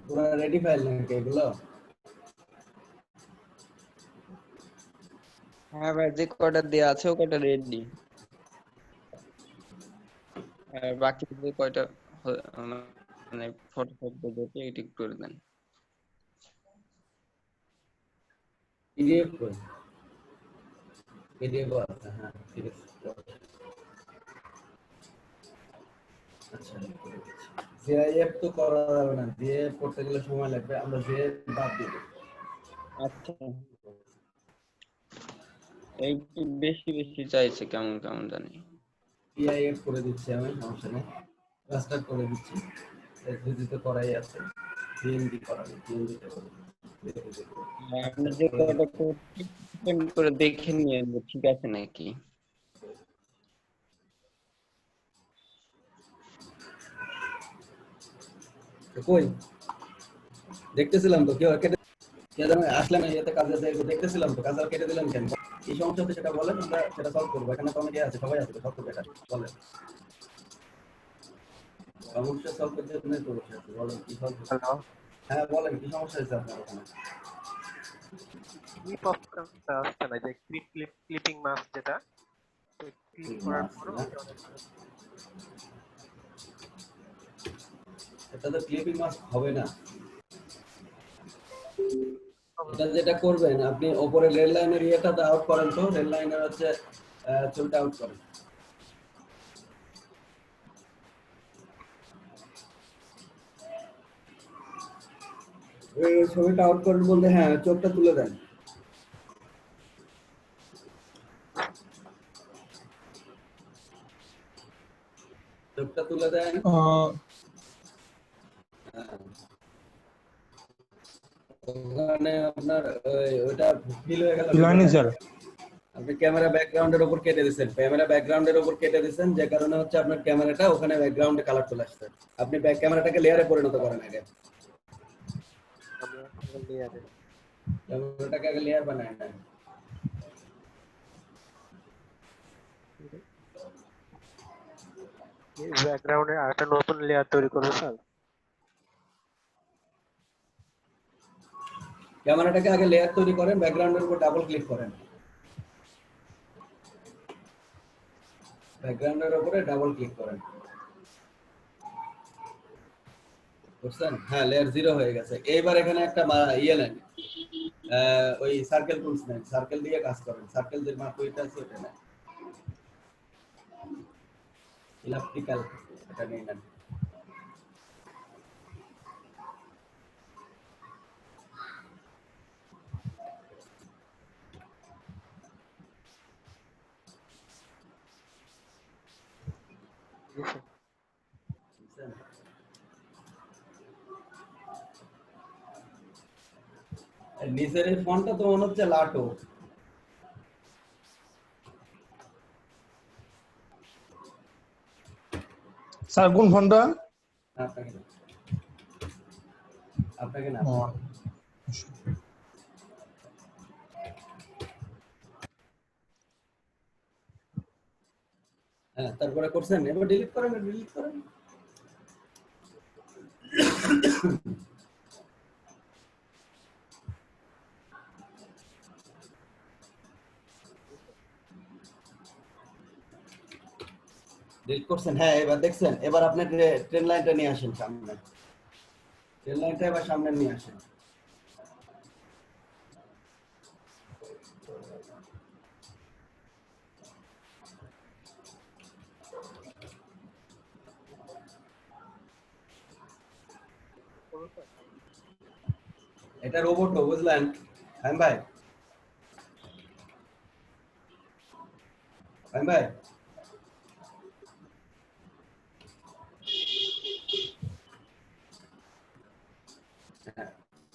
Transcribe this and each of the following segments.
পুরো ready file নাকি এগুলো? হ্যাঁ ভাই, যে কয়টা দেওয়া আছে ও কয়টা রেডি, আর বাকি যে কয়টা মানে ফটো ফটো দেখে এডিট করে দেন। পিডিএফ কই? পিডিএফ আছে, হ্যাঁ ঠিক আছে। আচ্ছা জিআইএফ তো করা যাবে না, জিআইএফ করতে গেলে সময় লাগবে, আমরা জিআইএফ বাদ দিব। আচ্ছা, একটু বেশি বেশি চাইছে কেমন কেমন জানি। পিআইএফ করে দিচ্ছি আমি, সমস্যা নেই, রাস্টার করে দিচ্ছি, এসভিজি তো করাই আছে, পিএনজি করাবো, পিএনজিতে করে আপনি যে কয়টা করে দেখে নিয়ে ঠিক আছে নাকি। কই দেখতেছিলাম তো, কেউ কেটে আসলাম ইয়েতে কাজে দেখতেছিলাম তো, কাজ কেটে দিলাম কেন? এই সমস্যা হচ্ছে সেটা বলেন, আমরা সেটা সলভ করবো। এখানে তো অনেকে আছে, সবাই আছে, সলভ করবে এটা বলেন। সমস্যা সলভ করতে জন্য তো বসে আছি, বলেন কি সলভ করতে। হ্যালো, হ্যাঁ বলেন কি সমস্যা হয়েছে আপনার ওখানে? ক্লিপ অপশনটা আসছে না, যে ক্লিপিং মাস্ক যেটা, তো ক্লিক করার পরও ওটা অনেক এটা তো ক্লিপিং মাস্ক হবে না। এটা যেটা করবেন আপনি ওপরে রেড লাইনের ইয়েটা আউট করেন, তো রেড লাইনের হচ্ছে ছবিটা আউট করেন। ছবিটা আউট করেন বলতে হ্যাঁ চোখটা তুলে দেন। চোখটা তুলে দেন। ওখানে আপনার ওটা ফিল হয়ে গেল। স্যার আপনি ক্যামেরা ব্যাকগ্রাউন্ডের উপর কেটে দিয়েছেন, ক্যামেরা ব্যাকগ্রাউন্ডের উপর কেটে দিয়েছেন, যে কারণে হচ্ছে আপনার ক্যামেরাটা ওখানে ব্যাকগ্রাউন্ডে কালার চলে আসছে। আপনি ব্যাক ক্যামেরাটাকে লেয়ারে পরিণত করেন আগে, আমরা লেয়ারে ক্যামেরাটাকে আগে লেয়ার বানায় নেন। ব্যাকগ্রাউন্ডে আরেকটা নতুন লেয়ার তৈরি করবো স্যার। ক্যামেরাটাকে আগে লেয়ার তৈরি করেন, ব্যাকগ্রাউন্ডের উপর ডাবল ক্লিক করেন, ব্যাকগ্রাউন্ডের উপরে ডাবল ক্লিক করেন, বুঝছেন? হ্যাঁ লেয়ার 0 হয়ে গেছে। এইবার এখানে একটা ইয়ে নেন, ওই সার্কেল টুলস নেন, সার্কেল দিয়ে কাজ করেন, সার্কেল যে মার্কুইটা আছে ওটা নেন, ইলাপটিক্যাল এটা নিয়ে নেন। নিচের এই ফন্টটা তো মনে হচ্ছে লাটো। স্যার কোন ফোনটা? আপনাকে না, আপনাকে না। হ্যাঁ তারপরে করছেন, এবার ডিলিট করেন, ডিলিট করেন। ডিলিট করছেন, হ্যাঁ এবার দেখছেন। এবার আপনি ট্রেন লাইনটা নিয়ে আসেন সামনে, ট্রেন লাইনটা এবার সামনে নিয়ে আসেন। এটা রোবট, বুঝলেন ভাই? ভাই ভাই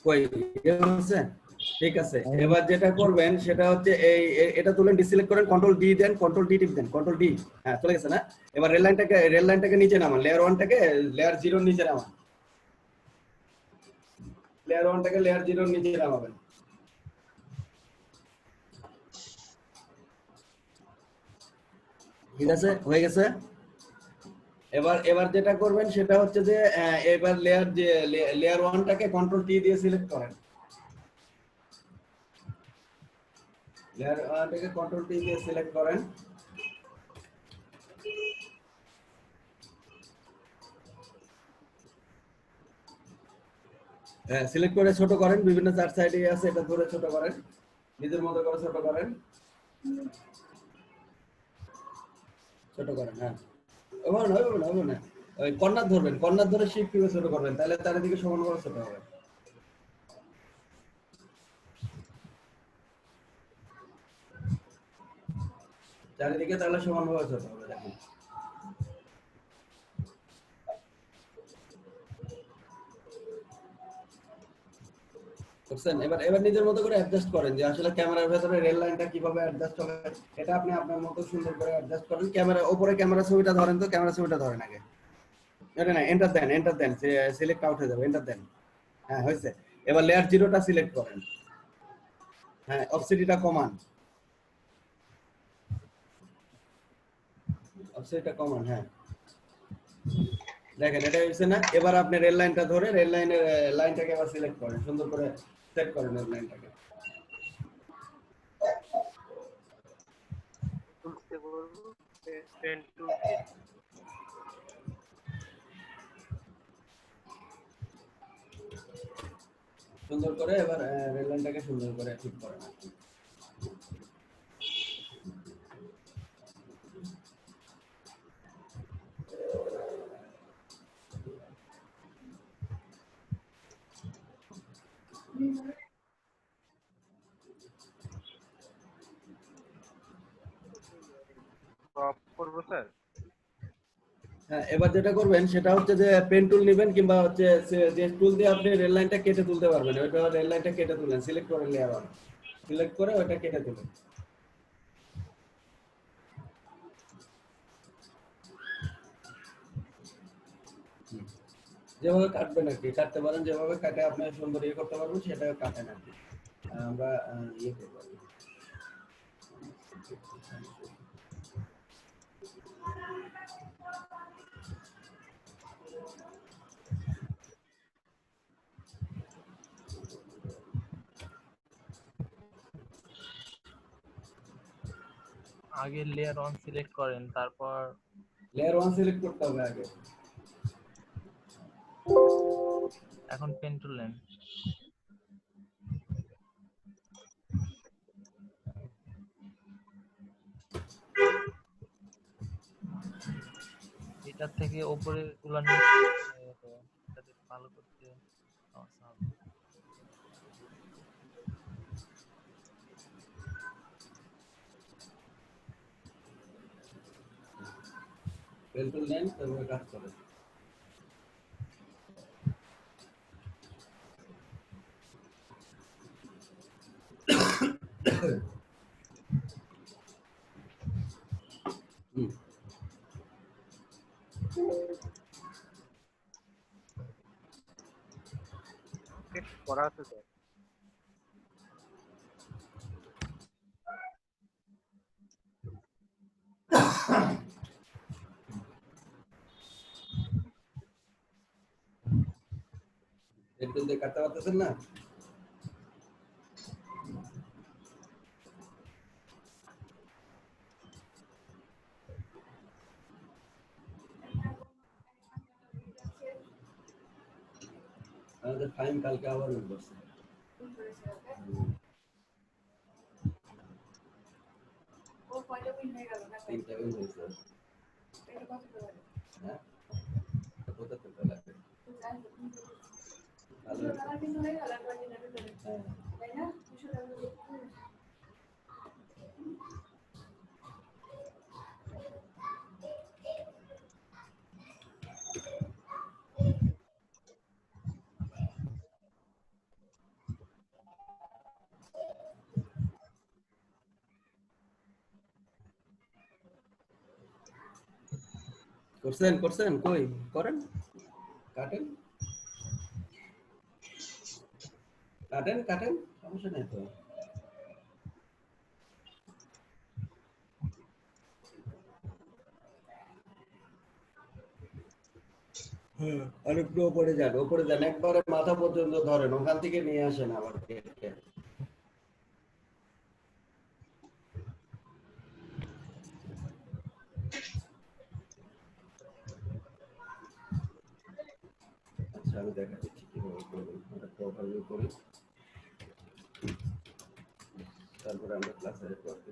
কই হচ্ছে? ঠিক আছে, এবার যেটা করবেন সেটা হচ্ছে এটা তুলেন, ডিসিলেক্ট করেন, কন্ট্রোল ডি দেন, কন্ট্রোল ডি টিপ দেন, কন্ট্রোল ডি। হ্যাঁ চলে গেছে না? এবার রেল লাইনটাকে নিচে নামান, লেয়ার 1 টাকে লেয়ার 0 এর নিচে নামান, লেয়ার 1 টাকে লেয়ার 0 এর নিচে নামাবেন। ঠিক আছে, হয়ে গেছে। এবার এবার যেটা করবেন সেটা হচ্ছে যে এবার লেয়ার 1টাকে কন্ট্রোল টি দিয়ে সিলেক্ট করেন। লেয়ার 1টাকে কন্ট্রোল টি দিয়ে সিলেক্ট করেন। হ্যাঁ, সিলেক্ট করে ছোট করেন, বিভিন্ন চার সাইডে আছে এটা ধরে ছোট করেন, নিজের মতো করে ছোট করেন, ছোট করেন। হ্যাঁ, হবে না। ওই কর্নার ধরবেন, কর্নার ধরে শিফট করে ছোট করবেন, তাহলে চারিদিকে সমান করে ছোট হবে। চারিদিকে তাহলে সমান ভাবে ছোট হবে, দেখেন। বুঝছেন? এবার এবার নিজের মতো করে অ্যাডজাস্ট করেন যে আসলে ক্যামেরার ভেতরে রেল লাইনটা কিভাবে অ্যাডজাস্ট হবে। এটা আপনি আপনার মতো সুন্দর করে অ্যাডজাস্ট করেন। ক্যামেরা উপরে ক্যামেরা ছবিটা ধরেন, তো ক্যামেরা ছবিটা ধরেন আগে। এটা না, এন্টার দেন, সিলেক্ট আউট হয়ে যাবে, এন্টার দেন। হ্যাঁ, হয়েছে। এবার লেয়ার 0টা সিলেক্ট করেন। হ্যাঁ, অপসিটিটা কমান, অপসিটিটা কমান। হ্যাঁ, দেখেন এটা হয়েছে না। এবার আপনি রেল লাইনটা ধরে রেল লাইনের লাইনটাকে আবার সিলেক্ট করেন, সুন্দর করে সেট করেন রেল লাইনটাকে। তুলতে বলবো পেন টুল দিয়ে। সুন্দর করে এবার রেল লাইনটাকে সুন্দর করে ঠিক করেন। ক্রপ করবো স্যার। হ্যাঁ, এবার যেটা করবেন সেটা হচ্ছে যে পেন টুল নেবেন, কিংবা হচ্ছে যে টুল দিয়ে আপনি রেল লাইনটা কেটে তুলতে পারবেন, ওইটা রেল লাইনটা কেটে তুলেন, সিলেক্ট করেন লেয়ার 1, সিলেক্ট করে ওইটা কেটে তুলেন। যেভাবে কাটবেন আর কি, কাটতে পারেন, যেভাবে কাটে আপনি সুন্দর ইয়ে করতে পারবেন সেটা কাটেন আর কি। আমরা ইয়ে করবো। আগে লেয়ার 1 সিলেক্ট করেন, তারপর লেয়ার 1 সিলেক্ট করতে হবে আগে। এখন পেন টুল নেন। এটা থেকে উপরে তুলা নিয়ে এটাতে ভালো করতে সমস্যা হবে। পেন টুল নেন, তারপরে কাজ করেন। হুম, ওকে, করা আছে স্যার। পেন টুল দিয়ে কাটতে পারতেছেন না? আমাদের ফাইন কালকে আবার উইন করছে। তিনটা উইন হয়েছে। হ্যাঁ, 75 লাগবে। ভালো হয়েছে। হ্যাঁ। করছেন কই করেন, কাটেন কাটেন, সমস্যা নেই তো। হ্যাঁ, আরেকটু উপরে যান একবারে মাথা পর্যন্ত ধরেন, ওখান থেকে নিয়ে আসেন আবার কেটে। আচ্ছা আমি দেখা দিচ্ছি কিভাবে করবেন, একটা ওভারভিউ করি, তারপরে আমরা ক্লাসে করব।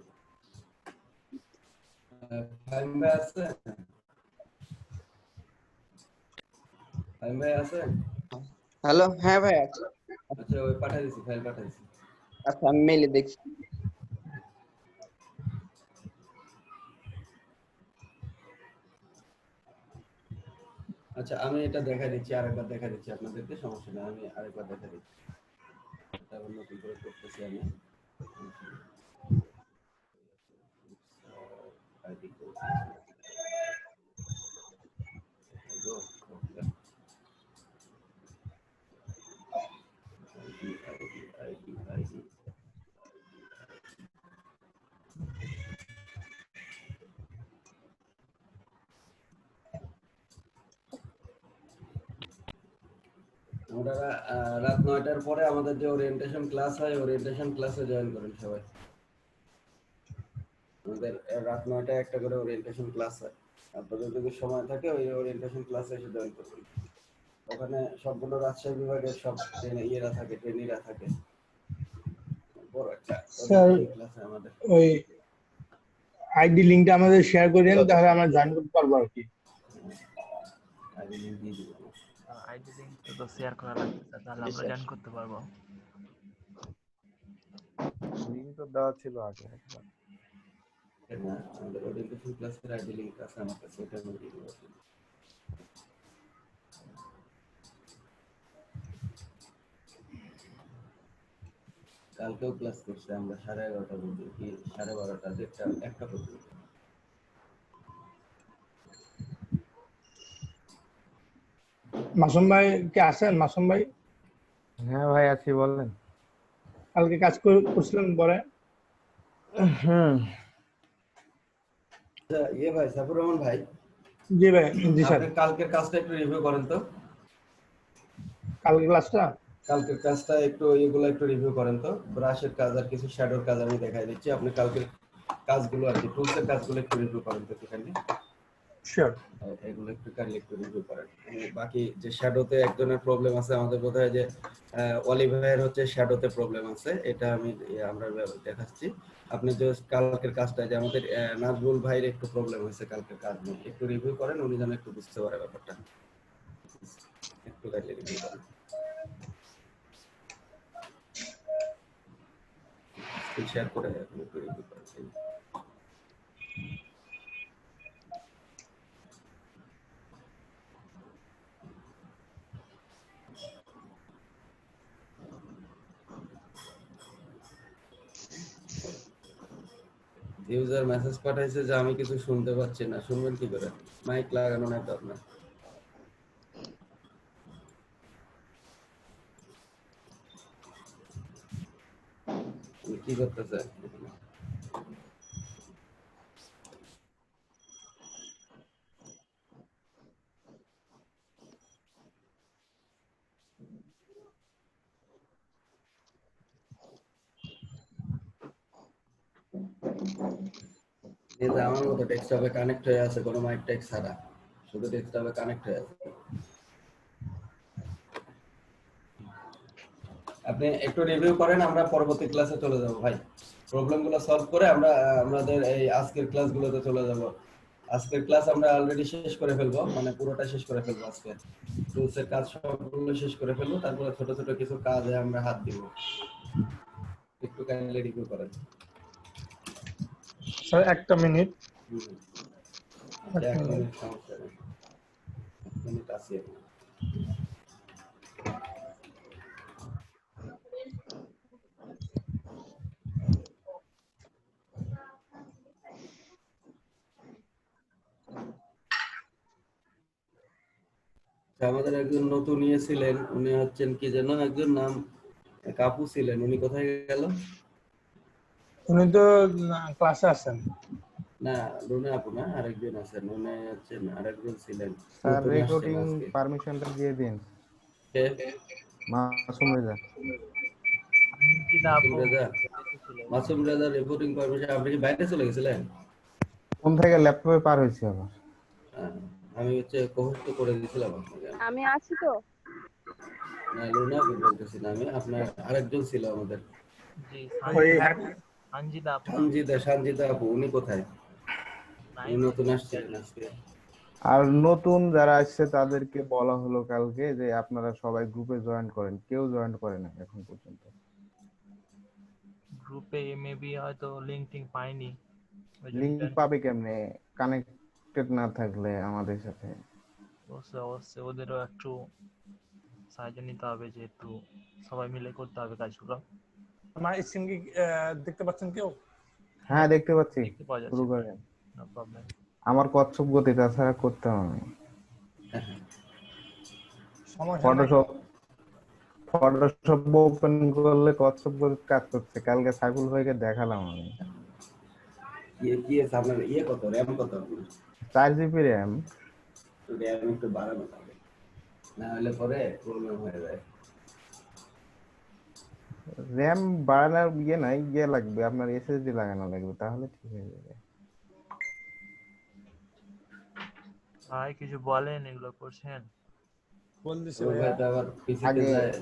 ফাইম ভাই আছে? ফাইম ভাই আছে? হ্যালো, হ্যাঁ ভাই আছি। আচ্ছা ওই পাঠিয়ে দিছি, ফাইল পাঠিয়ে দিছি। আচ্ছা আমি মেইলে দেখছি। আচ্ছা আমি এটা দেখা দিচ্ছি, আরেকবার দেখা দিচ্ছি আপনাদেরকে, সমস্যা নেই, আমি আরেকবার দেখা দিচ্ছি। এটা আবার নতুন করে করতেছি আমি। আইডি করছি। আইডি আমরা রাত 9টার পরে আমাদের যে ওরিয়েন্টেশন ক্লাস হয়, ওরিয়েন্টেশন ক্লাসে জয়েন করেন সবাই। আমাদের রাত 9টায় একটা করে ওরিয়েন্টেশন ক্লাস হয়, আপনাদের যদি সময় থাকে ওই ওরিয়েন্টেশন ক্লাসে এসে জয়েন করবেন। ওখানে সবগুলো রাজশাহী বিভাগের সব ইয়েরা থাকে, ট্রেনিরা থাকে। বড় একটা স্যার ওরিয়েন্টেশন ক্লাস হয় আমাদের। ওই আইডি লিংকটা আমাদের শেয়ার করেন, তাহলে আমরা জয়েন করতে পারবো আর কি। আইডি লিংক দিয়ে দিব। আইডি লিংক তো শেয়ার করা লাগবে স্যার, তাহলে আমরা জয়েন করতে পারবো। লিঙ্ক তো দেওয়া ছিল আগে একবার। না আমাদের ওরিয়েন্টেশন ক্লাসের আইডি লিংক আছে আমার কাছে, ওটা আমি দিয়ে দিব। কালকেও ক্লাস করছে আমরা 11:30 পর্যন্ত, কি 12:30 দেড়টা একটা পর্যন্ত। মাসুম ভাই কি আছেন? মাসুম ভাই হ্যাঁ ভাই আছি, বলেন। কালকে কাজ করছিলেন পরে? হুম। আচ্ছা ইয়ে ভাই, সাফর রহমান ভাই, জি ভাই, জি স্যার। আপনি কালকের কাজটা একটু রিভিউ করেন তো। কালকে ক্লাসটা কালকের কাজটা একটু এগুলো একটু রিভিউ করেন তো। ব্রাশের কাজ আর কিছু শ্যাডোর কাজ আমি দেখাই দিচ্ছি, আপনি কালকের কাজগুলো আর কি টুলসের কাজগুলো একটু রিভিউ করেন তো একটুখানি। শিওর। এগুলো একটু কাইন্ডলি একটু রিভিউ করেন। বাকি যে শ্যাডোতে একজনের প্রবলেম আছে, আমাদের বোধহয় যে অলিভাইয়ের হচ্ছে শ্যাডোতে প্রবলেম আছে, এটা আমি আমরা দেখাচ্ছি। আপনি যে কালকের কাজটা যে আমাদের নাজবুল ভাইয়ের একটু প্রবলেম হয়েছে কালকের কাজ নিয়ে, একটু রিভিউ করেন, উনি যেন একটু বুঝতে পারে ব্যাপারটা, একটু কাইন্ডলি রিভিউ করেন। শেয়ার করে একটু রিভিউ করেন। ইউজার মেসেজ পাঠাইছে যে আমি কিছু শুনতে পাচ্ছি না, শুনবেন কি করে? মাইক লাগানো নাই তো আপনার। কি করতেছে? আমার মতো ডেস্কটপে কানেক্ট হয়ে আছে, কোনো মাইক টাইক ছাড়া, শুধু ডেস্কটপে কানেক্ট হয়ে আছে। আপনি একটু রিভিউ করেন, আমরা পরবর্তী ক্লাসে চলে যাব ভাই। প্রবলেমগুলো সলভ করে আমরা আমাদের এই আজকের ক্লাসগুলোতে চলে যাব। আজকের ক্লাস আমরা অলরেডি শেষ করে ফেলবো, মানে পুরোটা শেষ করে ফেলবো আজকে। টুলসের কাজ সবগুলো শেষ করে ফেলবো, তারপরে ছোট ছোট কিছু কাজে আমরা হাত দিব। একটু কাইন্ডলি রিভিউ করেন স্যার একটা মিনিট। এক মিনিট, সমস্যা নেই, 1 মিনিট আছে। আমাদের একজন নতুন ইয়ে ছিলেন, উনি হচ্ছেন কি যেন একজন নাম, কাপু ছিলেন, উনি কোথায় গেল? উনি তো ক্লাসে আছেন। না, রুনা আপু না, আরেকজন আছেন, উনি হচ্ছে আরেকজন ছিলেন, স্যার নতুন আসছেন রেকর্ডিং আজকে। পারমিশনটা দিয়ে দিন। কে? মাসুম রেজা। আনজিদা মাসুম আপু রেজা। এসেছিল। মাসুম রেজা রিপোর্টিং পারমিশন, আপনি কি বাইরে চলে গেছিলেন? কোন থেকে ল্যাপটপে পার হয়েছে আবার? আহ, আমি হচ্ছে কোহস্ট করে দিয়েছিলাম আপনাকে। আমি আছি তো। না, রুনা আপু বলতেছি না আমি, আপনার আরেকজন ছিল আমাদের, জি ওই সানজিদা আপু নাম। সঞ্জিতা আপু, উনি কোথায়? নাই উনি তো। নতুন আসছিলেন আজকে। আর নতুন যারা আসছে তাদেরকে বলা হলো কালকে যে আপনারা সবাই গ্রুপে জয়েন করেন, কেউ জয়েন করে না এখন পর্যন্ত। গ্রুপে মেবি হয়তো লিঙ্ক টিঙ্ক পাইনি, ওই জন্য লিংক পাবে কেমনে কানেক্টেড না থাকলে আমাদের সাথে? অবশ্যই অবশ্যই ওদেরও একটু সাহায্য নিতে হবে, যেহেতু সবাই মিলে করতে হবে কাজগুলো। আমার স্ক্রিন কি দেখতে পাচ্ছেন কেউ? হ্যাঁ দেখতে পাচ্ছি। দেখতে পাওয়া শুরু যাচ্ছে, করেন। No problem. আমার কচ্ছপ গতি, তাছাড়া করতাম আমি। সমস্যা নাই। ফটোশপ ফটোশপ ওপেন করলে কচ্ছপ গতি কাজ করছে, কালকে সাইফুল ভাইকে দেখালাম আমি। কি আছে আপনার, কত র্যাম, কত আপনার? 4 জিবি র্যাম। র্যাম একটু বাড়ানো লাগে, না হলে পরে প্রবলেম হয়ে যায়। র্যাম বাড়ানোর নাই, লাগবে আপনার এসএসডি লাগানো লাগবে, তাহলে ঠিক হয়ে যাবে। ভাই কিছু বলেন, এগুলো করছেন? বলতেছি ওর ভাই ভাইয়া। তো আবার পিসিতে আগে যায়,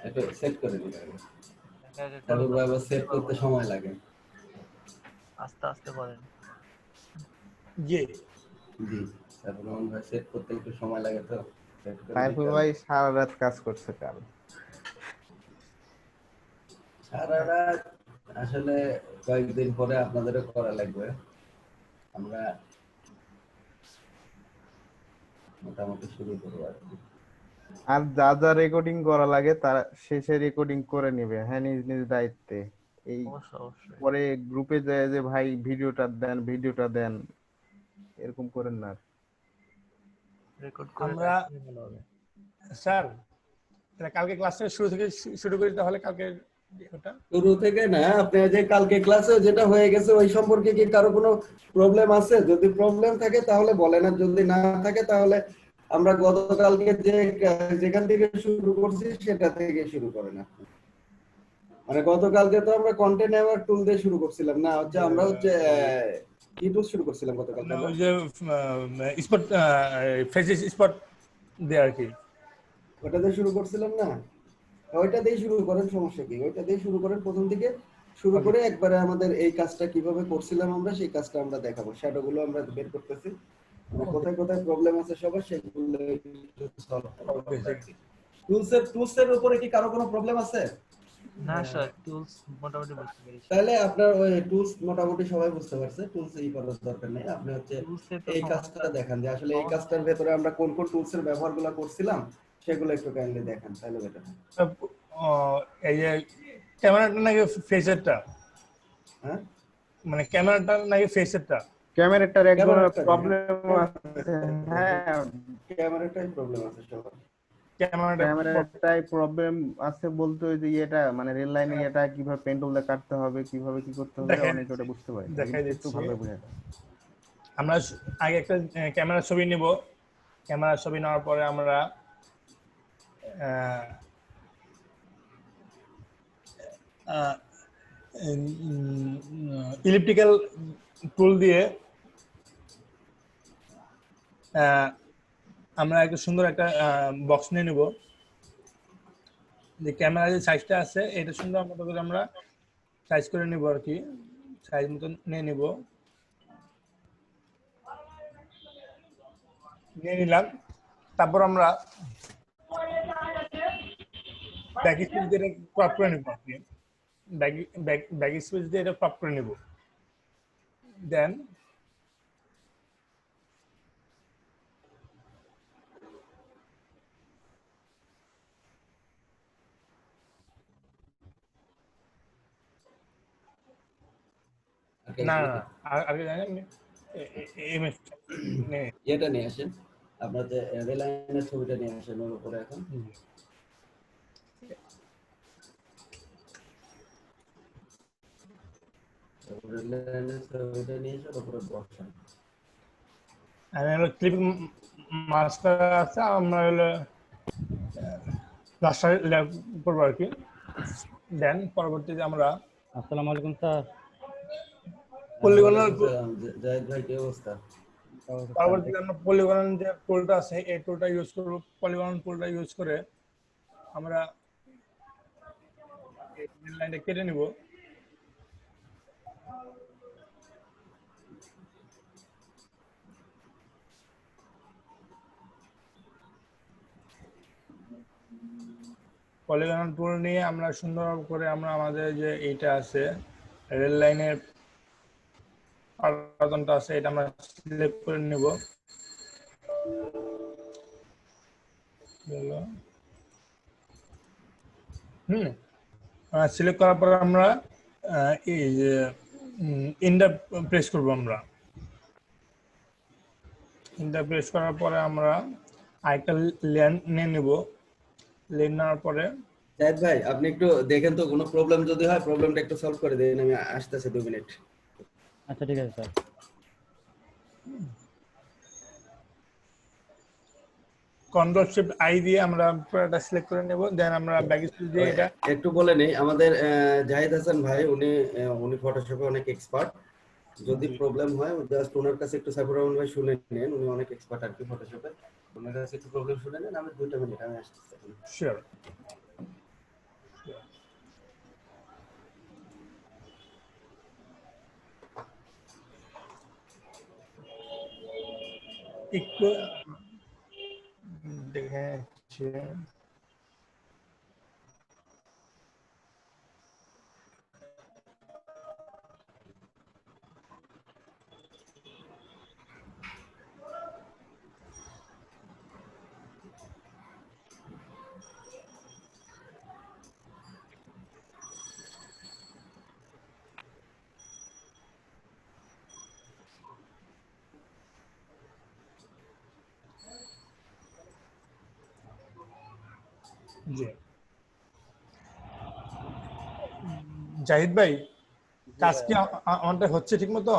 একটু সেট করে দিতে হবে। একা একা তারপর করলে তো আবার বুঝতে সেট পারবো করতে না। সময় লাগে। আস্তে আস্তে করেন। জি। জি, তারপর আমার ভাই সেট করতে একটু সময় লাগে, তো সেট করে দিতে সাইফুল হবে। ভাই সারা রাত কাজ করছে কাল। সারা রাত আসলে কয়েকদিন পরে আপনাদেরও করা লাগবে। আমরা মোটামুটি শুরু করবো আর কি। আর যা যা রেকর্ডিং করা লাগে তার শেষে রেকর্ডিং করে নিবে, হ্যাঁ, নিজ নিজ দায়িত্বে। এই অবশ্যই অবশ্যই পরে গ্রুপে যায় যে ভাই ভিডিওটা দেন, এরকম করেন না। রেকর্ড করে আমরা রাখলে ভালো হবে। স্যার, তাহলে কালকে ক্লাসটা শুরু থেকে শুরু করি, তাহলে কালকে ওটা। শুরু থেকে না, আপনি যে কালকে ক্লাসে যেটা হয়ে গেছে ওই সম্পর্কে কি কারো কোনো প্রবলেম আছে? যদি প্রবলেম থাকে তাহলে বলেন, আর যদি না থাকে তাহলে আমরা গতকালকে যেখান থেকে শুরু করছি সেটা থেকে শুরু করেন আপনি। মানে গতকালকে তো আমরা কন্টেন্ট নেওয়ার টুল দিয়ে শুরু করছিলাম না, হচ্ছে আমরা হচ্ছে কি টুল শুরু করছিলাম গতকালকে আমরা? ওই যে স্পট ফেসিস স্পট দেয় আর কি। ওটা দিয়ে শুরু করছিলাম না, ওইটা দিয়ে শুরু করেন, সমস্যা কি? ওইটা দিয়ে শুরু করেন প্রথম থেকে, শুরু ওকে। করে একবারে আমাদের এই কাজটা কিভাবে করছিলাম আমরা সেই কাজটা আমরা দেখাবো, শ্যাডো গুলো আমরা বের করতেছি, মানে কোথায় কোথায় প্রবলেম আছে সবার সেগুলো সলভ করবো ওকে আমরা আর কি। টুলসের উপরে কি কারো কোনো প্রবলেম আছে? না স্যার, টুলস মোটামুটি বুঝতে পেরেছি। তাহলে আপনার ওই টুলস মোটামুটি সবাই বুঝতে পারছে, টুলস এই করার দরকার নেই, আপনি হচ্ছে টুলসে তো এই সমস্যা কাজটা দেখান যে আসলে এই কাজটার ভেতরে আমরা কোন কোন টুলস এর ব্যবহারগুলো করছিলাম সেগুলো একটু কাইন্ডলি দেখান, তাহলে বেটার হয়। এই যে ক্যামেরাটা নাকি ফেসেরটা, হ্যাঁ, মানে ক্যামেরাটা নাকি ফেসেরটা? ক্যামেরাটার এক ধরনের ক্যামেরাটা প্রবলেম আছে। হ্যাঁ, ক্যামেরাটাই প্রবলেম আছে সবার। ক্যামেরাটা ক্যামেরাটাই প্রবলেম আছে বলতে ওই যে মানে রেল লাইনে কিভাবে পেন্টুল দিয়ে কাটতে হবে, কিভাবে কি করতে হবে, দেখাই অনেকে ওটা বুঝতে পারে না। দেখাই একটু দিচ্ছি। ভালো বুঝে না। আমরা আগে একটা ক্যামেরার ছবি নিব। ক্যামেরার ছবি নেওয়ার পরে আমরা ইলিপ্টিক্যাল টুল দিয়ে আমরা একটা সুন্দর একটা বক্স নিয়ে নিব। যে ক্যামেরার যে সাইজটা আছে এটা সুন্দর মতো করে আমরা সাইজ করে নিব আর কি, সাইজ মতো নিয়ে নিব, নিয়ে নিলাম। তারপর আমরা ব্যাক স্পেস দিয়ে ক্রপ করে নিব আর কি, ব্যাক স্পেস দিয়ে এটা ক্রপ করে নিব। দেন না না না, আগে জানেন এটা নিয়ে আসেন, আপনার যে রেলাইনের ছবিটা নিয়ে আসেন ওর উপরে এখন। রেড লাইনের ছবিটা নিয়ে এসে তারপরে বসান। আর হলো ক্লিপিং মাস্টার আছে, আমরা হলো রাস্তায় করবো আর কি। দেন পরবর্তীতে আমরা আসসালামু আলাইকুম স্যার। পলিগনাল, জাহিদ ভাই কি অবস্থা? পরবর্তীতে আমরা পলিগন যে টুলটা আছে এই টুলটা ইউজ করব। পলিগন টুলটা ইউজ করে আমরা এই লাইনটা কেটে নিব। পলিগন টুল নিয়ে আমরা সুন্দর করে আমরা আমাদের যে এইটা আছে রেল লাইনের আয়তনটা আছে এটা আমরা সিলেক্ট করে নেব। সিলেক্ট করার পর আমরা এই যে ইন্টার প্রেস করব। আমরা ইন্টার প্রেস করার পরে আমরা আরেকটা লেন নিয়ে নেব। লেন নেওয়ার পরে জাহিদ ভাই আপনি একটু দেখেন তো, কোনো প্রবলেম যদি হয় প্রবলেমটা একটু সলভ করে দেন, আমি আসতেছি 2 মিনিট। আচ্ছা ঠিক আছে স্যার। কন্ট্রোল শিফট আই দিয়ে আমরা পুরোটা সিলেক্ট করে নেব। দেন আমরা ব্যাক স্পেস দিয়ে এটা একটু বলে নেই, আমাদের জাহিদ হাসান ভাই উনি ফটোশপে অনেক এক্সপার্ট। যদি প্রবলেম হয় জাস্ট ওনার কাছে একটু সাইফুর রহমান ভাই শুনে নেন, উনি অনেক এক্সপার্ট আর কি ফটোশপে। ওনার কাছে একটু প্রবলেম শুনে নেন, আমি 2 মিনিট আমি আসতেছি। শিওর। একটু দেখেছি জি। জাহিদ ভাই কাজ কি আমাদের হচ্ছে ঠিক মতো?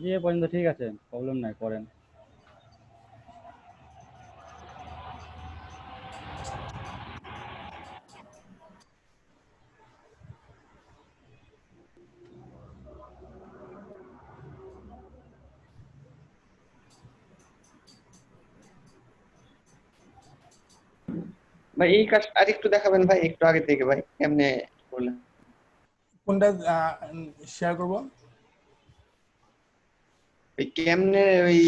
জি এ পর্যন্ত ঠিক আছে, প্রবলেম নাই, করেন। ভাই এই কাজ আরেকটু দেখাবেন ভাই, একটু আগে থেকে ভাই কেমনে বললেন। কোনটা শেয়ার করব? ওই কেমনে ওই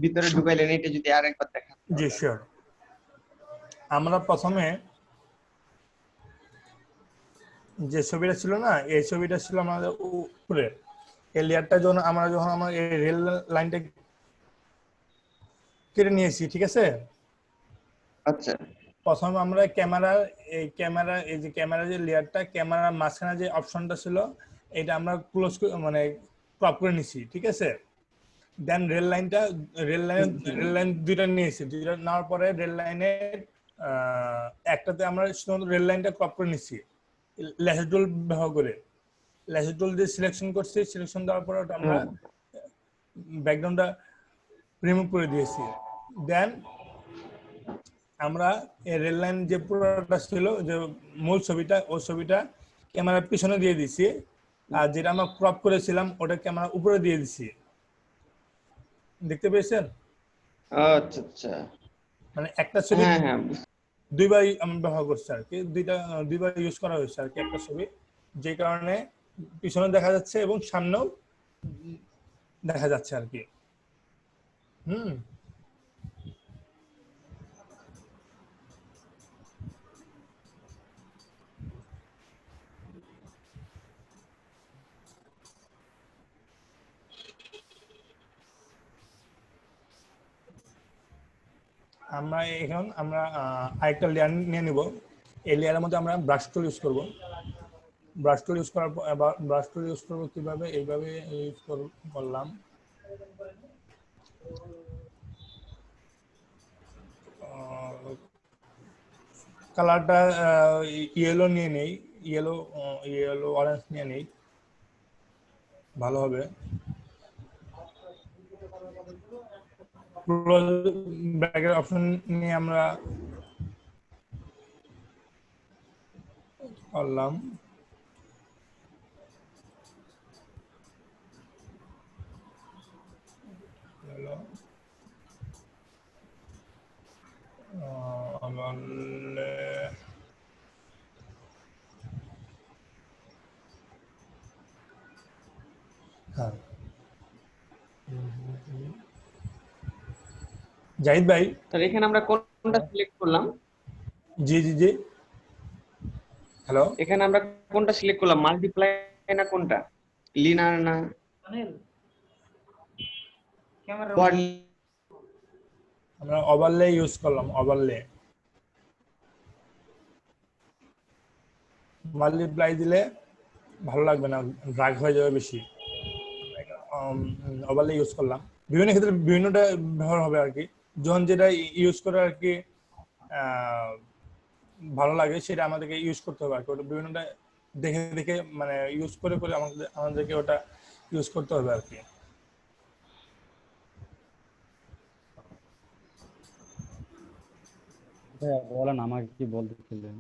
ভিতরে ঢুকাইলেন এটা যদি আরেকবার দেখান। জি শিওর। আমরা প্রথমে যে ছবিটা ছিল না, এই ছবিটা ছিল আমাদের উপরে। এই লেয়ারটা যখন আমরা আমার এই রেল লাইনটা কেটে নিয়েছি, ঠিক আছে। আচ্ছা প্রথম আমরা এই যে ক্যামেরা যে লেয়ারটা, ক্যামেরার মাঝখানে যে অপশনটা ছিল এটা আমরা ক্লোজ মানে ক্রপ করে নিছি, ঠিক আছে। দেন রেল লাইন দুইটা নিয়েছি। দুইটা নেওয়ার পরে রেল লাইনের একটাতে আমরা শুধুমাত্র রেল লাইনটা ক্রপ করে নিছি ল্যাসো টুল ব্যবহার করে। ল্যাসো টুল দিয়ে সিলেকশন করছি। সিলেকশন দেওয়ার পরে ওটা আমরা ব্যাকগ্রাউন্ডটা রিমুভ করে দিয়েছি। দেন আমরা এই রেল লাইন যে পুরোটা ছিল যে মূল ছবিটা, ওই ছবিটা ক্যামেরার পিছনে দিয়ে দিছি। আর যেটা আমরা ক্রপ করেছিলাম ওটা ক্যামেরা উপরে দিয়ে দিছি। দেখতে পেয়েছেন? আচ্ছা আচ্ছা। মানে একটা ছবি হ্যাঁ হ্যাঁ দুইবার আমরা ব্যবহার করছি আর কি, দুইবার ইউজ করা হয়েছে আর কি একটা ছবি, যে কারণে পিছনে দেখা যাচ্ছে এবং সামনেও দেখা যাচ্ছে আর কি। আমরা আরেকটা লেয়ার নিয়ে নিব। এই লেয়ারের মধ্যে আমরা ব্রাশ টুল ইউজ করব। ব্রাশ টুল ইউজ করবো কিভাবে? এইভাবে ইউজ করলাম। কালারটা ইয়েলো নিয়ে নেই, ইয়েলো অরেঞ্জ নিয়ে নেই। ভালো হবে। ক্লোজ ব্র্যাকেট অপশন নিয়ে আমরা করলাম। হলো হ্যাঁ জাহিদ ভাই। তাহলে এখানে আমরা কোনটা সিলেক্ট করলাম? জি জি জি হ্যালো। এখানে আমরা কোনটা সিলেক্ট করলাম, মাল্টিপ্লাই না কোনটা, লিনার না কোয়াড? আমরা ওভারলে ইউজ করলাম, ওভারলে। মাল্টিপ্লাই দিলে ভালো লাগবে না, ড্রাগ হয়ে যাবে বেশি। ওভারলে ইউজ করলাম, বিভিন্ন ক্ষেত্রে বিভিন্নটা ব্যবহার হবে আর কি। যখন যেটা ইউজ করে আর কি ভালো লাগে সেটা আমাদেরকে ইউজ করতে হবে আর কি। ওটা বিভিন্নটা দেখে দেখে মানে ইউজ করে করে আমাদেরকে ওটা ইউজ করতে হবে আর কি। ভাইয়া বলেন, আমাকে কি বলতেছিলেন?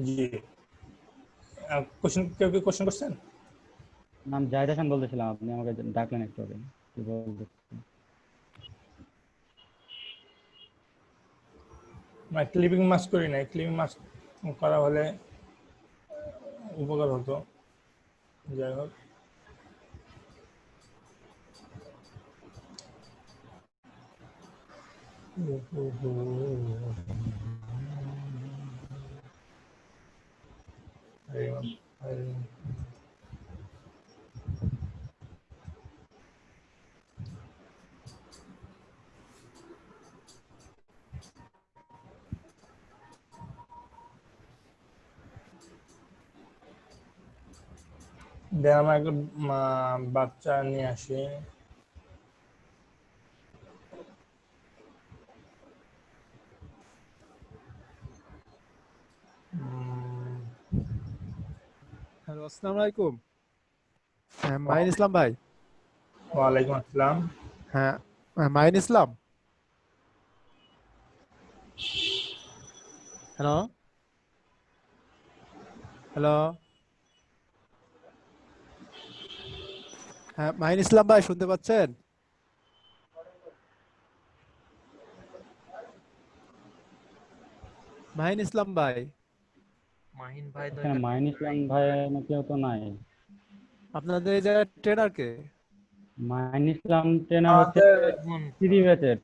জি কোশ্চেন, কেউ কেউ কোশ্চেন করছেন? নাম জাহিদ হাসান বলতেছিলাম, আপনি আমাকে ডাকলেন একটু আগে, কি বলতেছিলেন? না ক্লিপিং মাস্ক করি নাই, ক্লিপিং মাস্ক করা হলে উপকার হতো। যাই হোক দেখ আমরা একটা বাচ্চা নিয়ে আসি। হ্যালো, আসসালামু আলাইকুম। হ্যাঁ, মাইন ইসলাম ভাই। ওয়ালাইকুম আসসালাম। হ্যাঁ, মাইন ইসলাম। হ্যালো হ্যালো হ্যাঁ, মাইন ইসলাম ভাই, শুনতে পাচ্ছেন? মাইন ইসলাম ভাই, মাহিন ভাই তো এখানে এখানে মাইন ইসলাম ভাই কেউ তো নাই। আপনাদের এই জায়গায় ট্রেনার কে? মাইন ইসলাম ট্রেনার হচ্ছে আমাদের থ্রি ব্যাচের।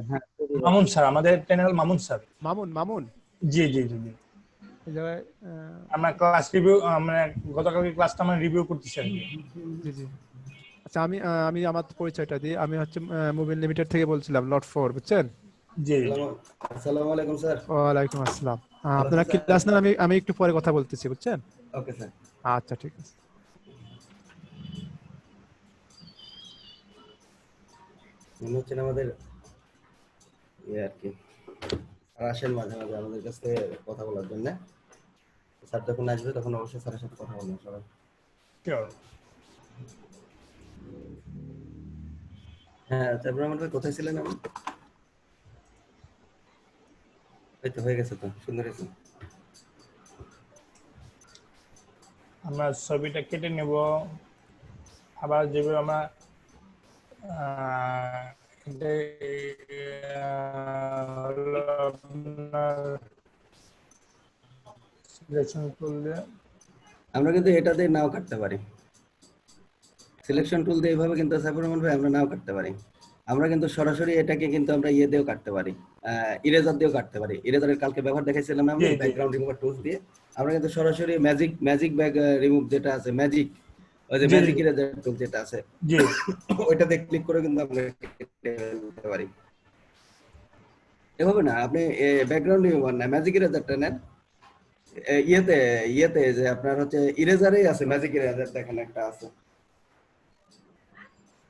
হ্যাঁ, মামুন স্যার, আমাদের চ্যানেল মামুন স্যার। মামুন মামুন জি জি জি জি এই জায়গায় আমরা ক্লাস রিভিউ, মানে গতকালকে ক্লাসটা আমরা রিভিউ করতেছি আর কি। জি জি। আচ্ছা, আমি আমার পরিচয়টা দিই। আমি হচ্ছে মোবাইল লিমিটেড থেকে বলছিলাম, লট 4, বুঝছেন? জি আসসালামু আলাইকুম স্যার। ওয়ালাইকুম আসসালাম। ভালো আপনারা আছেন কি স্যার? ক্লাস নেন? আমি একটু পরে কথা বলতেছি, বুঝছেন? Okay sir. আচ্ছা, ঠিক আছে। মনে হচ্ছে না আমাদের আর কি স্যার আসেন মাঝে মাঝে আমাদের কাছে কথা বলার জন্য। স্যার যখন আসবে তখন অবশ্যই স্যারের সাথে কথা বলবো সবাই। শিওর। হ্যাঁ, তারপরে আমাদের কোথায় ছিলেন আপনি? এই তো হয়ে গেছে, তো সুন্দর হয়েছে। আমরা ছবিটা কেটে নেব, আবার যেভাবে আমরা সিলেকশন করলে আমরা কিন্তু এটা দিয়ে নাও কাটতে পারি। সিলেকশন টুল দিয়ে এইভাবে কিন্তু সাইফার রহমান ভাই আমরা নাও কাটতে পারি। আমরা কিন্তু সরাসরি এটাকে কিন্তু আমরা ইয়ে দিয়েও কাটতে পারি, ইরেজার দিয়েও কাটতে পারি। ইরেজারের কালকে ব্যবহার দেখাইছিলাম আমরা, জি, জি। ব্যাকগ্রাউন্ড রিমুভার টুলস দিয়ে। আমরা কিন্তু সরাসরি ম্যাজিক ব্যাগ রিমুভ যেটা আছে, ম্যাজিক, ওই যে জি, ম্যাজিক জি। ইরেজার টুল যেটা আছে, জি ওইটাতে ক্লিক করে কিন্তু আমরা কেটে ফেলতে পারি। এভাবে না, আপনি ব্যাকগ্রাউন্ড রিমুভার না, ম্যাজিক ইরেজারটা নেন। ইয়েতে যে আপনার হচ্ছে ইরেজারেই আছে, ম্যাজিক ইরেজার দেখেন একটা আছে।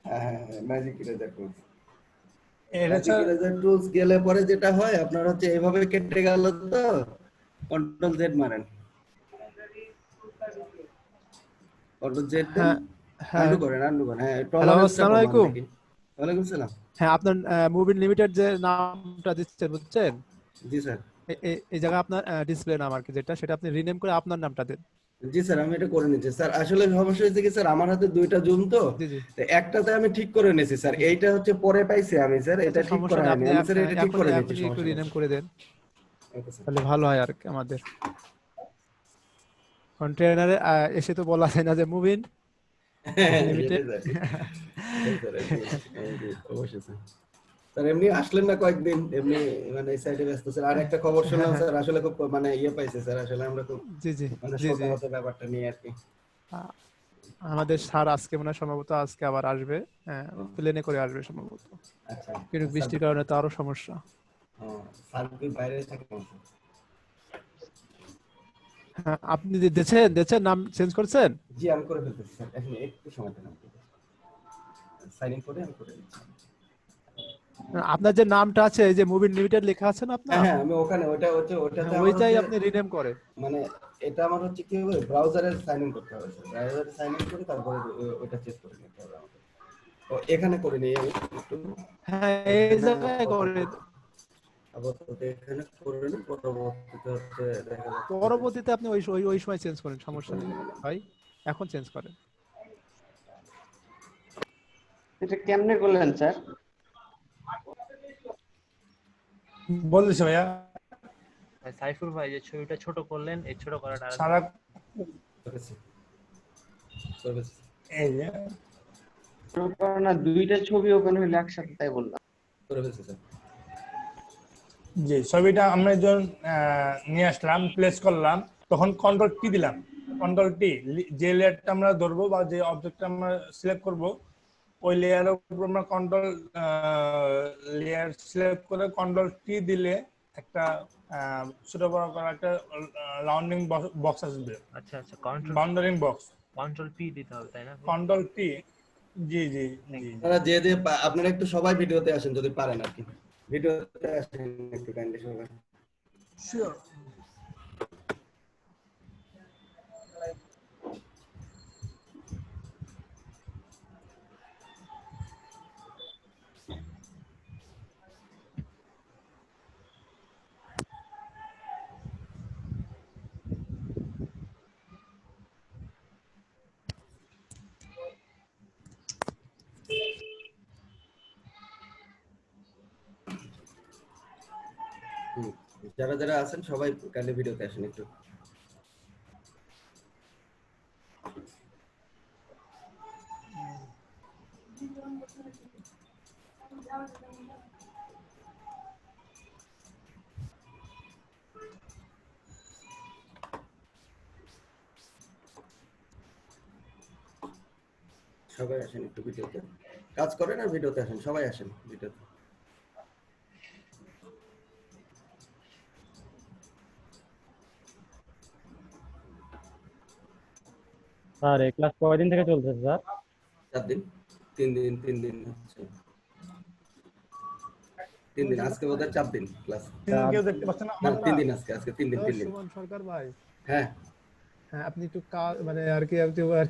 হ্যাঁ, ম্যাজিক ইরেজার টুলস। এটা ম্যাজিক ইরেজার টুলস গেলে পরে যেটা হয় আপনার হচ্ছে এইভাবে কেটে গেল, তো কন্ট্রোল জেড মারেন। কন্ট্রোল জেড দেন, হ্যাঁ হ্যাঁ আন্ডু করেন হ্যাঁ হ্যালো টলারেন্সটা আসসালামু কমান আলাইকুম। দেখি। ওয়ালাইকুম সালাম। হ্যাঁ আপনার মুভিন লিমিটেড যে নামটা দিচ্ছেন বুঝছেন, জি স্যার। এই জায়গায় আপনার ডিসপ্লে নাম আর কি যেটা, সেটা আপনি রিনেম করে আপনার নামটা দেন। জি স্যার আমি এটা করে নিচ্ছি স্যার। আসলে সমস্যা হয়েছে কি স্যার, আমার হাতে দুইটা জুম তো, জি জি তো একটাতে আমি ঠিক করে নিয়েছি স্যার, জি জি। এইটা হচ্ছে পরে পাইছি আমি স্যার, এটা আচ্ছা ঠিক সমস্যা করা নেই, হয়নি, আপনি আমি স্যার এটা ঠিক করে নিচ্ছি, এখনই একটু সমস্যা নেই রিনেম স্যার। করে দেন, ওকে স্যার। তাহলে ভালো হয় আর কি আমাদের কন্টেনারে এসে তো বলা যায় না যে মুভিন লিমিটেড। সেটাই স্যার, সেটাই স্যার, অবশ্যই স্যার। স্যার এমনি আসলেন না কয়েকদিন, এমনি মানে এই সাইডে ব্যস্ত স্যার। আর একটা খবর শুনলাম স্যার, আসলে খুব মানে ইয়ে পাইছে স্যার, আসলে আমরা খুব জি জি মানে জি জি। শোকাহত ব্যাপারটা নিয়ে আর কি। আ- আমাদের স্যার আজকে মনে হয় সম্ভবত আজকে আবার আসবে, প্লেনে করে আসবে সম্ভবত, আচ্ছা কিন্তু স্যার। বৃষ্টির কারণে তো আরো সমস্যা। স্যার কি বাইরে থাকেন? হ্যাঁ আপনি দেখছেন নাম চেঞ্জ করছেন? জি আমি করে ফেলতেছি স্যার, এখন একটু সময় দেন, সাইন ইন করে আমি করে দিচ্ছি। আপনার যে নামটা আছে এই যে মুভিন লিমিটেড লেখা আছে না আপনার, হ্যাঁ আমি ওখানে ওটা হচ্ছে ওটাতে হ্যাঁ আমার ওইটাই হচ্ছে আপনি রিনেম করেন। মানে এটা আমার হচ্ছে কি হবে, ব্রাউজারে সাইন ইন করতে হবে স্যার, ব্রাউজারে সাইন ইন করে তারপরে ওটা চেক করে নিতে হবে আমাকে। তো এখানে করে নিই আমি একটু, হ্যাঁ এই এখানে জায়গায় করেন, আপাতত এখানে করে নিই, পরবর্তীতে হচ্ছে দেখা যাচ্ছে যে পরবর্তীতে আপনি ওই সময় চেঞ্জ করেন, সমস্যা নেই ভাই, এখন চেঞ্জ করেন। এটা কেমনে করলেন স্যার? বলতেছি ভাইয়া, সাইফুল ভাই যে ছবিটা ছোট করলেন, এই ছোট করাটা আর সারা করেছি, করেছি। এই যে না দুইটা ছবি ওপেন হইলে একসাথে, তাই বললাম। করে ফেলছি স্যার। যে ছবিটা আমরা যখন নিয়ে আসলাম, প্লেস করলাম, তখন কন্ট্রোল টি দিলাম। কন্ট্রোল টি, যে লেয়ারটা আমরা ধরবো বা যে অবজেক্টটা আমরা সিলেক্ট করব, ওই লেয়ারের উপর আমরা কন্ট্রোল লেয়ার সিলেক্ট করে কন্ট্রোল টি দিলে একটা ছোট বড় করা একটা রাউন্ডিং বক্স আসবে, আচ্ছা আচ্ছা, কন্ট্রোল বাউন্ডারিং বক্স। কন্ট্রোল পি দিতে হবে তাই না? কন্ট্রোল টি, জি জি জি। আপনারা যে আপনারা একটু সবাই ভিডিওতে আসেন যদি পারেন আর কি, ভিডিওতে আসেন একটু কাইন্ডলি সবাই। শিওর। যারা যারা আছেন সবাই কাইন্ডলি ভিডিওতে আসেন একটু। সবাই আসেন একটু ভিডিওতে, কাজ করেন আর ভিডিওতে আসেন, সবাই আসেন ভিডিওতে। স্যার এই ক্লাস কয়দিন থেকে চলতেছে স্যার? 4 দিন, 3 দিন হচ্ছে, 3 দিন, আজকে বোধহয় 4 দিন ক্লাস। কেউ দেখতে পাচ্ছেন না না আমার? 3 দিন, আজকে 3 দিন। সুমন সরকার ভাই, হ্যাঁ হ্যাঁ আপনি একটু মানে আর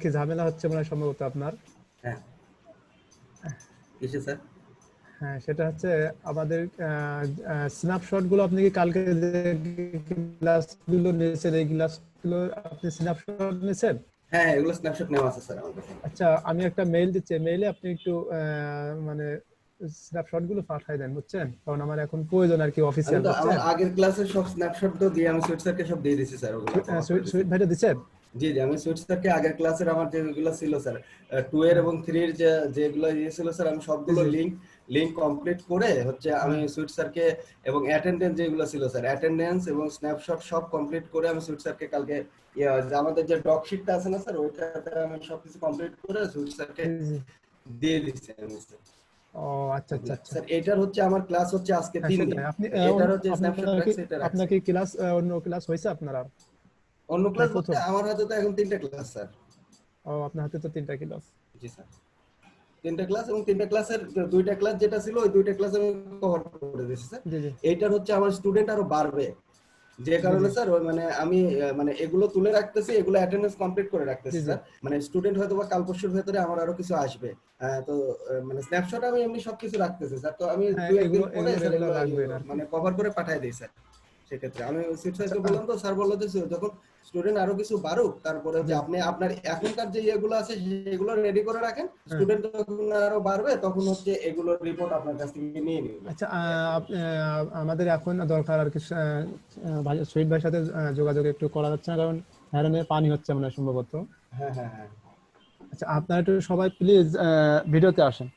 কি ঝামেলা হচ্ছে মনে হয় সম্ভবত আপনার। হ্যাঁ কিসে স্যার? হ্যাঁ সেটা হচ্ছে আমাদের স্ন্যাপশট গুলো আপনি কি কালকে যে ক্লাস গুলো নিয়েছেন এই ক্লাস গুলো আপনি স্ন্যাপশট নিয়েছেন? হ্যাঁ এগুলো স্ন্যাপশট নেওয়া আছে স্যার আমার কাছে। আচ্ছা আমি একটা মেইল দিচ্ছি, মেইলে আপনি একটু মানে স্ন্যাপশট গুলো পাঠিয়ে দেন বুঝছেন, কারণ আমার এখন প্রয়োজন আর কি আমি অফিসিয়াল তো আমার বুঝছেন। আগের ক্লাসের সব স্ন্যাপশট তো দিয়ে আমি সুইট স্যারকে সব দিয়ে দিয়েছি স্যার, ওগুলো forward করে দিয়েছি। সুইট ভাইটা দিচ্ছেন? জি জি আমি সুইট স্যারকে আগের ক্লাসের আমার যেগুলো ছিল স্যার 2 এর এবং 3 এর যেগুলো ছিল স্যার, আমি সবগুলো জি, জি। লিংক কমপ্লিট করে হচ্ছে আমি হ্যাঁ। সুইট স্যারকে, এবং অ্যাটেন্ডেন্স যেগুলো ছিল স্যার, অ্যাটেন্ডেন্স এবং স্ন্যাপশট সব কমপ্লিট করে আমি সুইট স্যারকে কালকে যে আমাদের যে ডক শিটটা আছে না স্যার, ওইটাতে আমি সবকিছু কমপ্লিট করে সুইট স্যারকে জি, জি। দিয়ে দিচ্ছি আমি স্যার। ও আচ্ছা আচ্ছা আচ্ছা। স্যার এটার হচ্ছে আমার ক্লাস হচ্ছে আজকে হ্যাঁ, 3 দিন, সেটাই। আপনি এটার হচ্ছে স্ন্যাপশট আপনার রাখছি, এটা আপনার রাখছি। কি ক্লাস অন্য ক্লাস হয়েছে আপনার আর? অন্য ক্লাস বলতে প্রথম? আমার হাতে তো এখন 3টা ক্লাস স্যার। ও আপনার হাতে তো 3টা ক্লাস। জি স্যার 3টা ক্লাস, এবং 3টা ক্লাসের 2টা ক্লাস যেটা ছিল ওই 2টা ক্লাস আমি কভার করে দিয়েছি স্যার। জি জি। এইটার হচ্ছে আমার স্টুডেন্ট আরো বাড়বে, যে কারণে জি। স্যার ওই মানে আমি মানে এগুলো তুলে রাখতেছি, এগুলো অ্যাটেন্ডেন্স কমপ্লিট করে রাখতেছি জি, জি। স্যার। মানে স্টুডেন্ট হয়তো বা কাল পরশুর ভেতরে আমার আরো কিছু আসবে। তো মানে স্ন্যাপশট আমি এমনি সবকিছু রাখতেছি স্যার। তো আমি হ্যাঁ, 2-1 দিন এগুলো পরে এগুলো স্যার রেগুলার এগুলো রাখবেন আর কি। মানে কভার করে পাঠিয়ে দেই স্যার। সেক্ষেত্রে আমি সিট আচ্ছা, স্যারকে বললাম, তো স্যার বলল যে যখন স্টুডেন্ট আরো কিছু বাড়ুক তারপরে জি। হচ্ছে আপনি আপনার এখনকার যে ইয়েগুলো আছে সেগুলো রেডি করে রাখেন, হ্যাঁ। স্টুডেন্ট যখন আরো বাড়বে তখন হচ্ছে এগুলোর রিপোর্ট আপনার কাছ থেকে নিয়ে নিবে। আচ্ছা, আমাদের এখন দরকার আর কি, ভাই শহীদ ভাইয়ের সাথে যোগাযোগ একটু করা যাচ্ছে না, কারণ হ্যারনে পানি হচ্ছে মনে হয় সম্ভবত। হ্যাঁ হ্যাঁ হ্যাঁ, আচ্ছা, আপনারা একটু সবাই প্লিজ ভিডিওতে আসেন।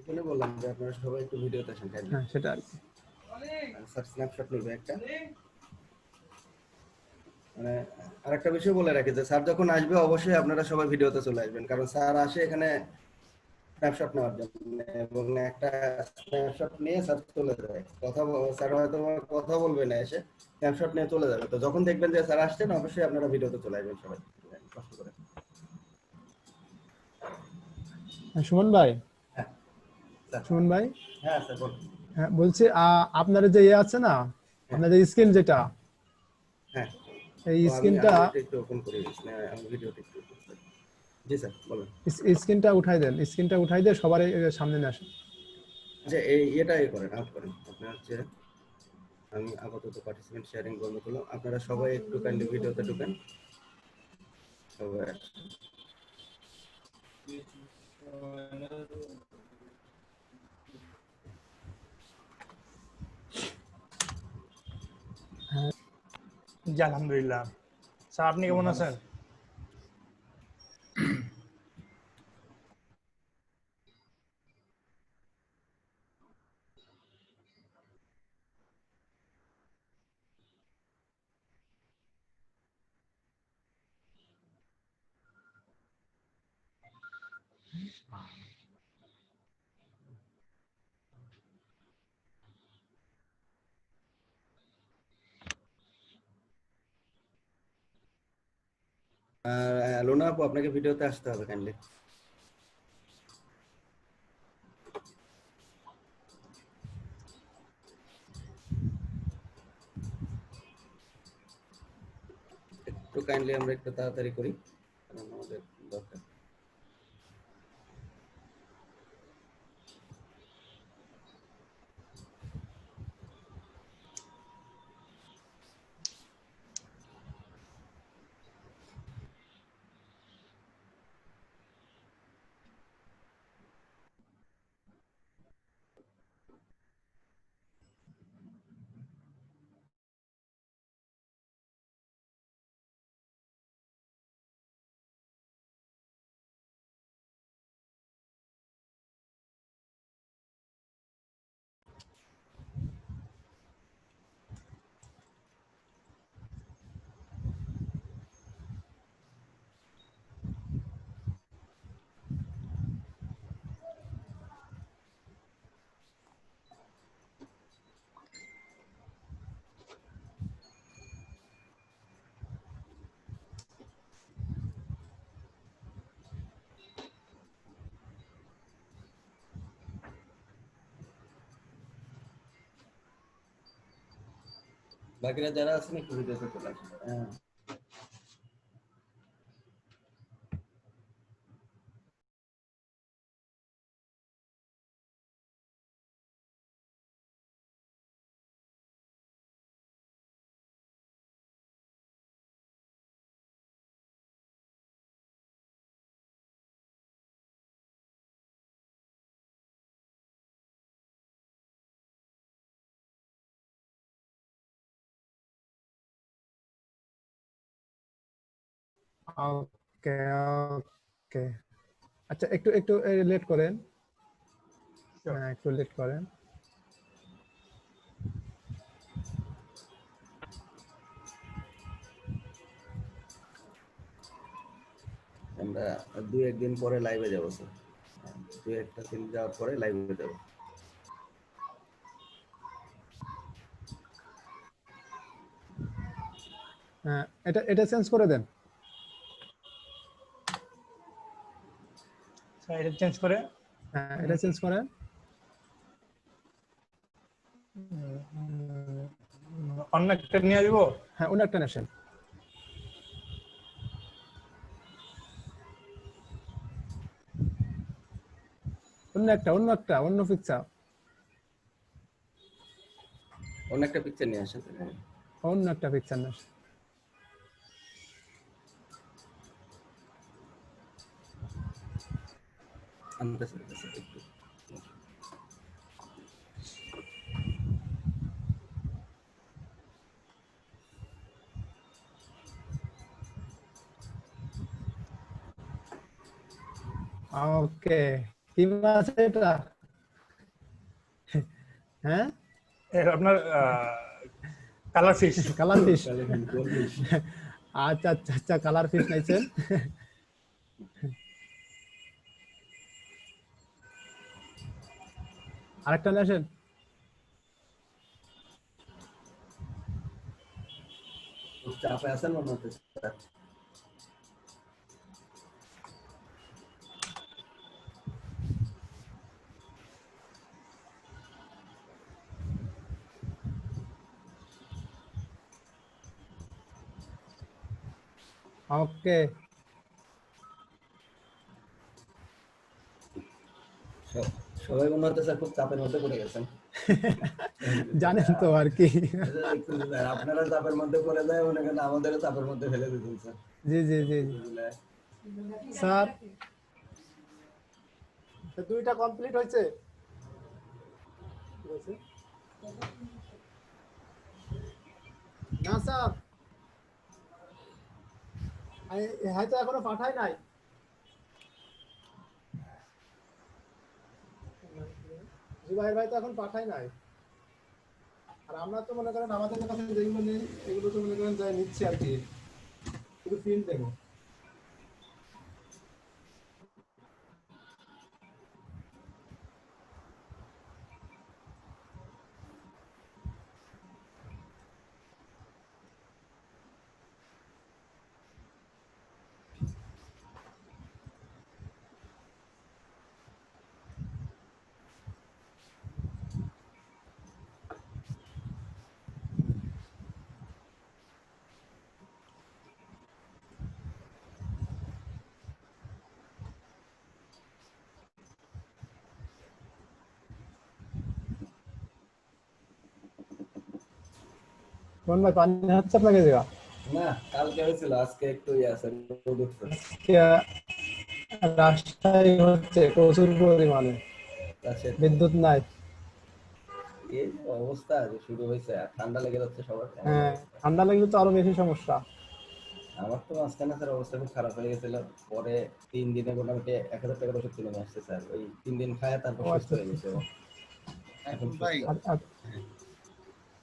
এখানে বললাম যে আপনারা সবাই একটু ভিডিওতে আসেন কাইন্ডলি। হ্যাঁ, সেটা আর কি। স্যার স্ন্যাপশট নিবে একটা। মানে আরেকটা বিষয় বলে রাখি যে স্যার যখন আসবে অবশ্যই আপনারা সবাই ভিডিওতে চলে আসবেন, কারণ স্যার আসে এখানে স্ন্যাপশট নেওয়ার জন্য, এবং একটা স্ন্যাপশট নিয়ে স্যার চলে যায়। স্যার হয়তো কথা বলবে না, এসে স্ন্যাপশট নিয়ে চলে যাবে। তো যখন দেখবেন যে স্যার আসছেন অবশ্যই আপনারা ভিডিওতে চলে আসবেন সবাই কষ্ট করে। হ্যাঁ, সুমন ভাই। হ্যাঁ স্যার। সুমন ভাই, হ্যাঁ স্যার বলুন। হ্যাঁ বলছি, আপনার যে ইয়ে আছে না, হ্যাঁ আপনাদের স্ক্রিন যেটা, হ্যাঁ। এই তো আমি স্ক্রিনটা, আমি এটা একটু ওপেন করি, আমি ভিডিওটা একটু open করি। জি স্যার বলুন। স্ক্রিনটা উঠাই দেন, স্ক্রিনটা উঠাই দিয়ে সবার সামনে নিয়ে আসেন। আচ্ছা এই এটাই করেন, আউট করেন আপনার হচ্ছে। আমি আপাতত পার্টিসিপেন্ট শেয়ারিং বন্ধ করলাম, আপনারা সবাই একটু কাইন্ডলি ভিডিওতে ঢুকেন সবাই। জি আলহামদুলিল্লাহ। স্যার আপনি কেমন ভালো আছেন? আছে। লোনা আপু আপনাকে ভিডিওতে আসতে হবে কাইন্ডলি। একটু কাইন্ডলি আমরা একটু তাড়াতাড়ি করি, কারণ আমাদের দরকার। বাকিরা যারা আছেন একটু ভিডিওতে চলে আসেন। হ্যাঁ ওকে, ওকে। আচ্ছা, একটু একটু লেট করেন। হ্যাঁ, একটু লেট করেন। আমরা 2-1 দিন পরে লাইভে যাবো স্যার। 2-1টা দিন যাওয়ার পরে লাইভে যাবো। হ্যাঁ, এটা এটা চেঞ্জ করে দেন। স্যার এটা চেঞ্জ করে হ্যাঁ, এটা চেঞ্জ করেন। অন্য একটা নিয়ে আসবো। হ্যাঁ অন্য একটা নেছেন, অন্য পিকচার, অন্য একটা পিকচার নিয়ে আসেন। অন্য একটা পিকচার নেছেন। আনতেছে একটু। ওকে, কি মাছ এটা? হ্যাঁ আপনার colour fish. Colour fish. Goldfish. আচ্ছা আচ্ছা আচ্ছা, কালার ফিশ নাইছেন। আরেকটা নেছেন। চাপে আছেন মনে হচ্ছে স্যার। ওকে, সবাই মনে হচ্ছে স্যার খুব চাপের মধ্যে পড়ে গেছেন। জানেন তো আর কি। স্যার আপনারা চাপের মধ্যে পড়ে যায় মনে করেন আমাদেরও চাপের মধ্যে ফেলে দিতেন স্যার। জি জি জি স্যার, দুইটা কমপ্লিট হয়েছে। না স্যার, হয়তো এখনো পাঠাই নাই। জুবাইর ভাই তো এখন পাঠাই নাই। আর আমরা তো মনে করেন আমাদের কাছে যেগুলো নেই এগুলো তো মনে করেন যাই নিচ্ছি আর কি, শুধু প্রিন্ট দেবো। কোন ভাই পানি হচ্ছে আপনাকে জায়গা? না কালকে হয়েছিল, আজকে একটু আছে রোদ উঠছে। রাজশাহী হচ্ছে প্রচুর পরিমাণে, রাজশাহী বিদ্যুৎ নাই। এই যে অবস্থা যে শুরু হয়েছে আর ঠান্ডা লেগে যাচ্ছে সবার। হ্যাঁ ঠান্ডা লাগলে তো আরো বেশি সমস্যা। আমার তো মাঝখানে স্যার অবস্থা খুব খারাপ হয়ে গেছিল, পরে 3 দিনে মোটামুটি 1000 টাকার ওষুধ কিনে নিয়ে আসছে স্যার। ওই 3 দিন খায় তারপর ও সুস্থ আচ্ছা হয়ে গেছে। এখন ভাই,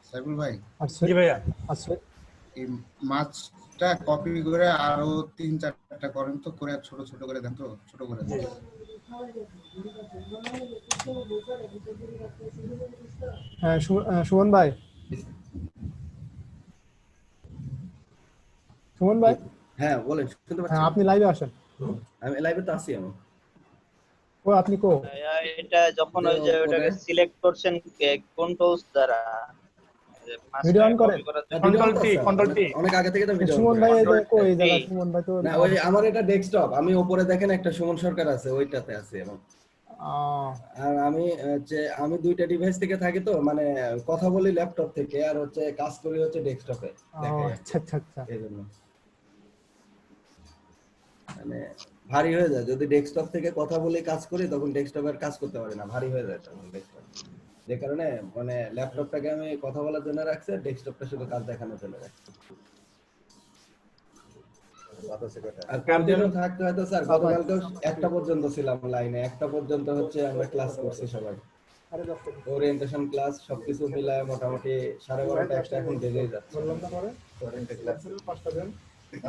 সাইফুল ভাই, জি ভাইয়া। আচ্ছা এই মাছটা কপি করে আরো 3-4টা করেন তো, করে ছোট ছোট করে দেন তো, ছোট করে দেন। হ্যাঁ সুমন ভাই, সুমন ভাই, হ্যাঁ বলেন, শুনতে হ্যাঁ পাচ্ছেন? আপনি লাইভে আসেন। আমি লাইভে তো আছি। আমি ও আপনি কো? এটা যখন ওই যে ওটাকে সিলেক্ট করছেন কোন টুলস দ্বারা, ভিডিও অন করেন। Control T, control T. অনেক আগে থেকে তো ভিডিও সুমন ভাই এই যে কো, এই T। জায়গা সুমন ভাই তো না, ওই আমার এটা ডেস্কটপ, আমি উপরে দেখেন একটা সুমন সরকার আছে, ওইটাতে আছে। এবং আর আমি হচ্ছে আমি 2টা ডিভাইস থেকে থাকি, তো মানে কথা বলি ল্যাপটপ থেকে আর হচ্ছে কাজ করি হচ্ছে ডেস্কটপে। আচ্ছা আচ্ছা আচ্ছা। এইজন্য মানে ভারী হয়ে যায় যদি ডেস্কটপ থেকে কথা বলে কাজ করি, তখন ডেস্কটপের কাজ করতে পারি না, ভারী হয়ে যায় তখন ডেস্কটপ। যে কারণে মানে ল্যাপটপটাকে আমি কথা বলার জন্য রাখছি, ডেস্কটপটা শুধু কাজ দেখানোর জন্য রাখছি। আর কন্টিনিউ থাকতে হয়তো স্যার, গতকালকেও 1টা পর্যন্ত ছিলাম লাইনে, 1টা পর্যন্ত হচ্ছে আমরা ক্লাস করছি সবাই, ওরিয়েন্টেশন ক্লাস সবকিছু মিলায় মোটামুটি 12:30 1টা এখন বেজেই যাচ্ছে।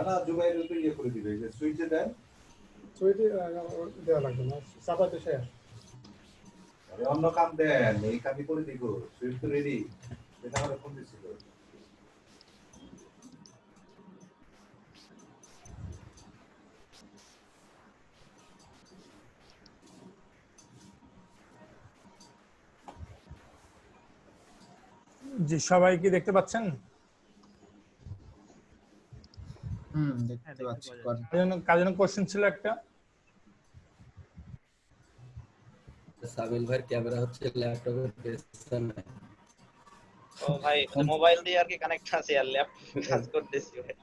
না জুবাইর তো ইয়ে করে দিবে, যে সুইচে দেন, সুইটি দেওয়া লাগবে না, চাপাতে শেষ। অন্য কাম দেন, এই কামই করে দিব। সুইচ তো রেডি, এটা আমাদের ফোন দিছিল। জি, সবাই কি দেখতে পাচ্ছেন? দেখতে পাচ্ছি করেন। কার জন্য কোশ্চেন ছিল একটা? সাবিল ভাইয়ের ক্যামেরা হচ্ছে ল্যাপটপের পেছনে। ও ভাই মোবাইল দিয়ে আর কি কানেক্ট আছে আর ল্যাপটপ কাজ করতেছি ভাই।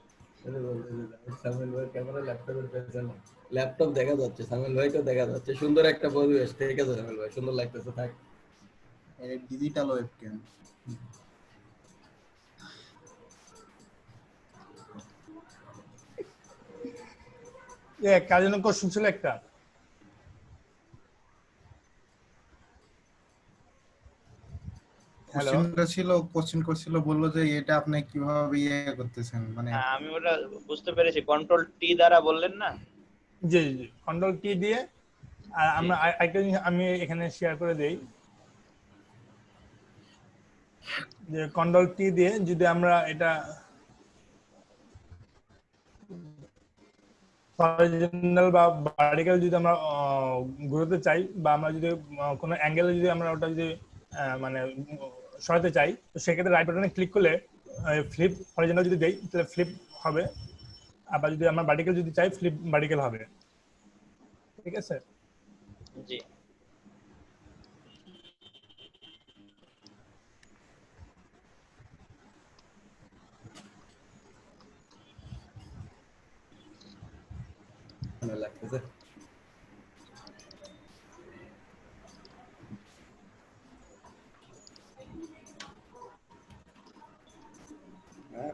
সামিল ভাইয়ের ক্যামেরা ল্যাপটপের পেছনে। ল্যাপটপ দেখা যাচ্ছে, সামিল ভাইকেও দেখা যাচ্ছে। সুন্দর একটা পরিবেশ, ঠিক আছে সামিল ভাই, সুন্দর লাগতেছে, থাক। Digital webcam. কার জন্য কোশ্চেন ছিল একটা? হ্যালো, কোশ্চেনটা ছিল, কোশ্চেন করছিল, বললো যে এটা আপনি কিভাবে ইয়ে করতেছেন, মানে হ্যাঁ আমি ওটা বুঝতে পেরেছি, কন্ট্রোল টি দ্বারা বললেন না? জি জি, কন্ট্রোল কি দিয়ে। আর জি। আমরা একটা জিনিস আমি এখানে শেয়ার করে দেই, যে কন্ট্রোল টি দিয়ে যদি আমরা এটা হরিজন্টাল বা ভার্টিক্যাল যদি আমরা ঘুরাতে চাই, বা আমরা যদি কোনো অ্যাঙ্গেলে যদি আমরা ওটা যদি মানে সরাতে চাই, তো সেক্ষেত্রে রাইট বাটনে ক্লিক করলে ফ্লিপ হরিজন্টাল যদি দেই তাহলে ফ্লিপ হবে, আবার যদি আমরা ভার্টিক্যাল যদি চাই ফ্লিপ ভার্টিক্যাল হবে, ঠিক আছে? জি। ভালো লাগতেছে। হ্যাঁ,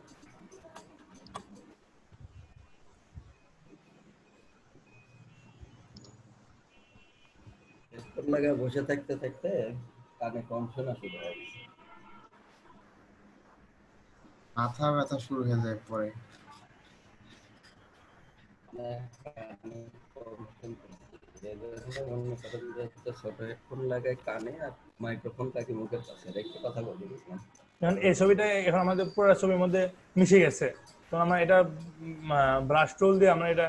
হেডফোন লাগায় বসে থাকতে থাকতে কানে কম শোনা শুরু হয়ে গেছে। মাথা ব্যথা শুরু হয়ে যায় পরে। ছোট হেডফোন লাগায় কানে আর মাইক্রোফোন তাকে মুখের কাছে রেখে কথা বলি। কারণ এই ছবিটা এখন আমাদের পুরো ছবির মধ্যে মিশে গেছে, তো আমরা এটা ব্রাশ টুল দিয়ে আমরা এটা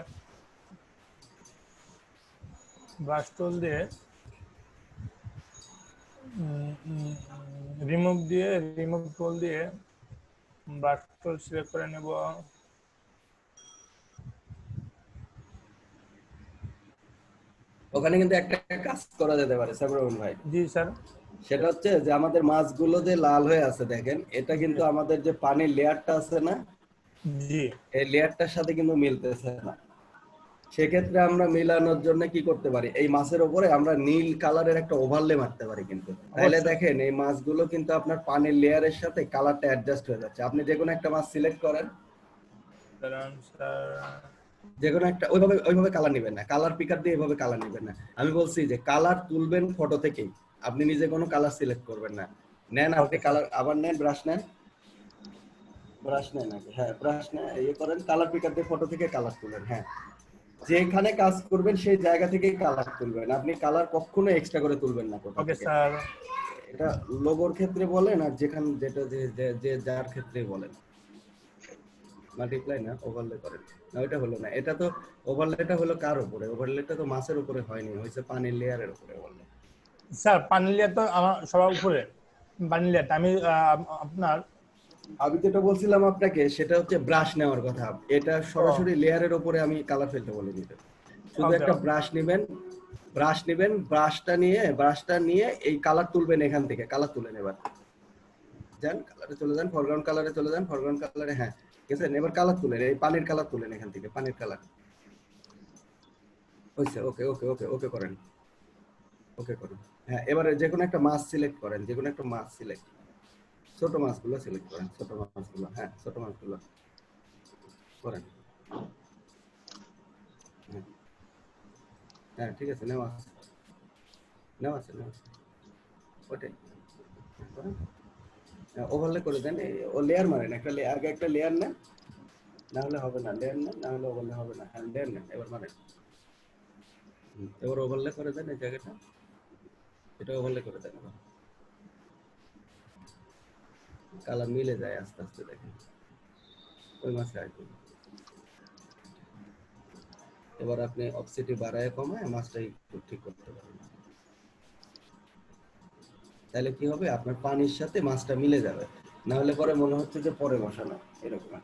ব্রাশ টুল দিয়ে রিমুভ টুল দিয়ে ব্রাশ টুল সিলেক্ট করে নেব। ওখানে কিন্তু একটা কাজ করা যেতে পারে সাবরুন ভাই। জি স্যার। সেটা হচ্ছে যে আমাদের মাছগুলো যে লাল হয়ে আছে দেখেন, এটা কিন্তু আমাদের যে পানির লেয়ারটা আছে না, জি, এই লেয়ারটার সাথে কিন্তু মিলতেছে না। সেক্ষেত্রে আমরা মিলানোর জন্য কি করতে পারি, এই মাছের উপরে আমরা নীল কালারের একটা ওভারলে মারতে পারি কিন্তু। তাহলে দেখেন এই মাছগুলো কিন্তু আপনার পানির লেয়ারের সাথে কালারটা অ্যাডজাস্ট হয়ে যাচ্ছে। আপনি যে কোনো একটা মাছ সিলেক্ট করেন, যে কোনো একটা, ওইভাবে কালার নেবেন না, কালার পিকার দিয়ে এইভাবে কালার নেবেন না। আমি বলছি যে কালার তুলবেন ফটো থেকেই, আপনি নিজে কোনো কালার সিলেক্ট করবেন না। নেন আপনি কালার, আবার নেন, ব্রাশ নেন, ব্রাশ নেন আগে, হ্যাঁ ব্রাশ নেন, ইয়ে করেন, কালার পিকার দিয়ে ফটো থেকে কালার তুলেন। হ্যাঁ, যেখানে কাজ করবেন সেই জায়গা থেকেই কালার তুলবেন, আপনি কালার কখনো এক্সট্রা করে তুলবেন না কোথাও ওকে থেকে। স্যার। এটা লোগোর ক্ষেত্রে বলেন আর যেখানে যেটা যে যার ক্ষেত্রে বলেন। মাল্টিপ্লাই না, ওভারলে করেন না, ওইটা হলো না। এটা তো ওভারলেটা হলো কার উপরে? ওভারলেটা তো মাছের উপরে হয়নি, হয়েছে পানির লেয়ারের উপরে ওভারলে। স্যার পানির লেয়ার তো আমার সবার উপরে, পানির লেয়ারটা আমি আপনার আমি যেটা বলছিলাম আপনাকে সেটা হচ্ছে ব্রাশ নেওয়ার কথা। এটা সরাসরি লেয়ারের উপরে আমি কালার ফেলতে বলে দিতে। শুধু একটা ব্রাশ নেবেন, ব্রাশটা নিয়ে এই কালার তুলবেন, এখান থেকে কালার তুলে নেবেন। যান কালারে চলে যান, ফরগ্রাউন্ড কালারে চলে যান, ফরগ্রাউন্ড কালারে, হ্যাঁ ঠিক আছে। এবার কালার তুলেন, এই পানির কালার তুলেন এখান থেকে, পানির কালার হয়েছে। ওকে ওকে ওকে ওকে করেন, ওকে করেন। হ্যাঁ, এবারে যে কোনো একটা মাছ সিলেক্ট করেন, যে কোনো একটা মাছ সিলেক্ট, ছোট মাছগুলো সিলেক্ট করেন, ছোট মাছগুলো, হ্যাঁ ছোট মাছগুলো করেন। হ্যাঁ ঠিক আছে, নেওয়া আছে, নেওয়া আছে, নেওয়া আছে, ওটাই ওভারলে করে দেন। ও লেয়ার মারেন, একটা আগে একটা লেয়ার নেন, না হলে হবে না, লেয়ার নেন, না হলে ওভারলে হবে না। হ্যাঁ লেয়ার নেন, এবার মারেন, এবার ওভারলে করে দেন এই জায়গাটা, এটা ওভারলে করে দেন। কালার মিলে যায় আস্তে আস্তে, দেখেন ওই মাছে আসবে। এবার আপনি অপসিটি বাড়ায় কমায় মাছটা একটু ঠিক করতে পারেন। তাহলে কি হবে, আপনার পানির সাথে মাছটা মিলে যাবে, না হলে পরে মনে হচ্ছে যে পরে বসানো এরকম।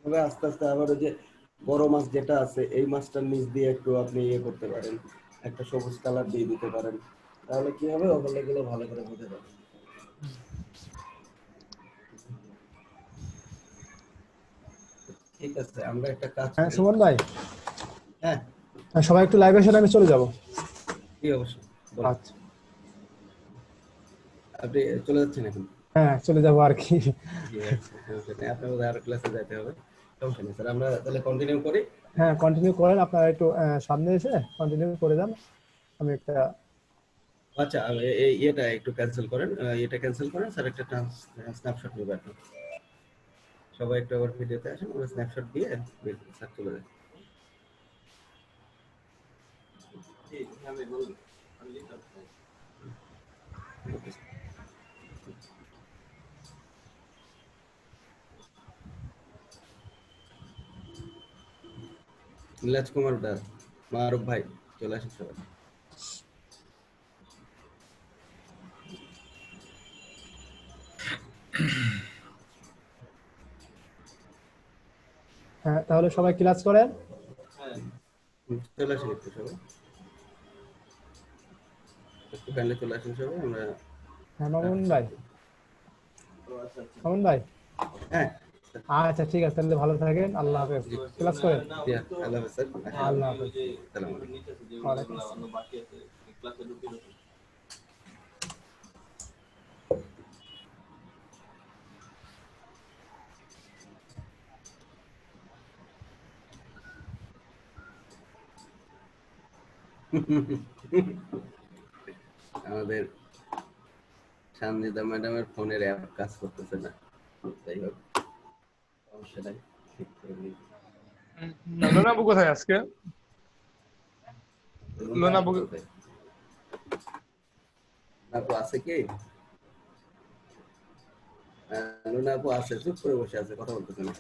তবে আস্তে আস্তে আবার ওই যে বড় মাছ যেটা আছে এই মাছটার নিচ দিয়ে একটু আপনি ইয়ে করতে পারেন, একটা সবুজ কালার দিয়ে দিতে পারেন, তাহলে কি হবে ওগুলো গুলো ভালো করে বোঝা যাবে। ঠিক আছে, আমরা একটা কাজ হ্যাঁ করি। সুমন ভাই, হ্যাঁ সবাই একটু লাইভে আসলে আমি চলে যাব। কি অবশ্যই বলুন। আচ্ছা, আপনি চলে যাচ্ছেন এখন? হ্যাঁ চলে যাব আর কি। জি আচ্ছা, সমস্যা নেই, আপনার বোধহয় আরো ক্লাসে যেতে হবে, সমস্যা নেই স্যার, আমরা তাহলে কন্টিনিউ করি। হ্যাঁ কন্টিনিউ করেন, আপনারা একটু সামনে এসে কন্টিনিউ করে যান। আমি একটা আচ্ছা এই এটা একটু ক্যান্সেল করেন, এটা ক্যান্সেল করেন স্যার, একটা স্ন্যাপশট নেবেন আপনি। সবাই একটু আবার ভিডিওতে আসেন, আমরা স্ন্যাপশট দিয়ে স্যার চলে যাই। Okay, sir. নীলাজ কুমার দাস, মারুফ ভাই, চলে আসেন সবাই। হ্যাঁ তাহলে সবাই ক্লাস করেন। চলে আসেন একটু সবাই, একটু কাইন্ডলি চলে আসেন সবাই, আমরা হ্যাঁ মামুন ভাই, মামুন ভাই, হ্যাঁ আচ্ছা ঠিক আছে, তাহলে ভালো থাকেন, আল্লাহ হাফেজ, ক্লাস করেন। আল্লাহ হাফেজ স্যার। আল্লাহ হাফেজ। আসসালামু আলাইকুম। ওয়ালাইকুম আসসালাম। আমাদের সানজিদা ম্যাডামের ফোনের অ্যাপ কাজ করতেছে না, যাই হোক সমস্যা নাই, ঠিক করে নিই। লোনাবু কোথায় আজকে? লোনাবু আপু আছে কি? লুনা আপু আছে, চুপ করে বসে আছে, কথা বলতেছে না।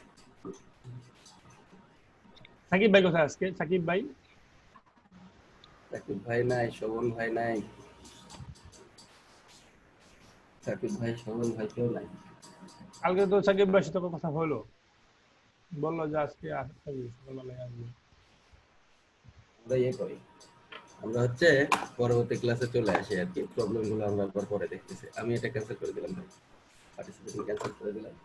সাকিব ভাই কোথায় আজকে? সাকিব ভাই সাকিব ভাই নাই, শোভন ভাই নাই, সাকিব ভাই শোভন ভাই কেউ নাই। কালকে তো সাকিব ভাইয়ের সাথে কথা হলো, বললো যে আজকে আসবে সকালবেলায় আসবে। আমরা ইয়ে করি, আমরা হচ্ছে পরবর্তী ক্লাসে চলে আসি আর কি, প্রবলেম গুলো আমরা একবার পরে দেখতেছি। আমি এটা ক্যান্সেল করে দিলাম ভাই, পার্টিসিপেশন ক্যান্সেল করে দিলাম।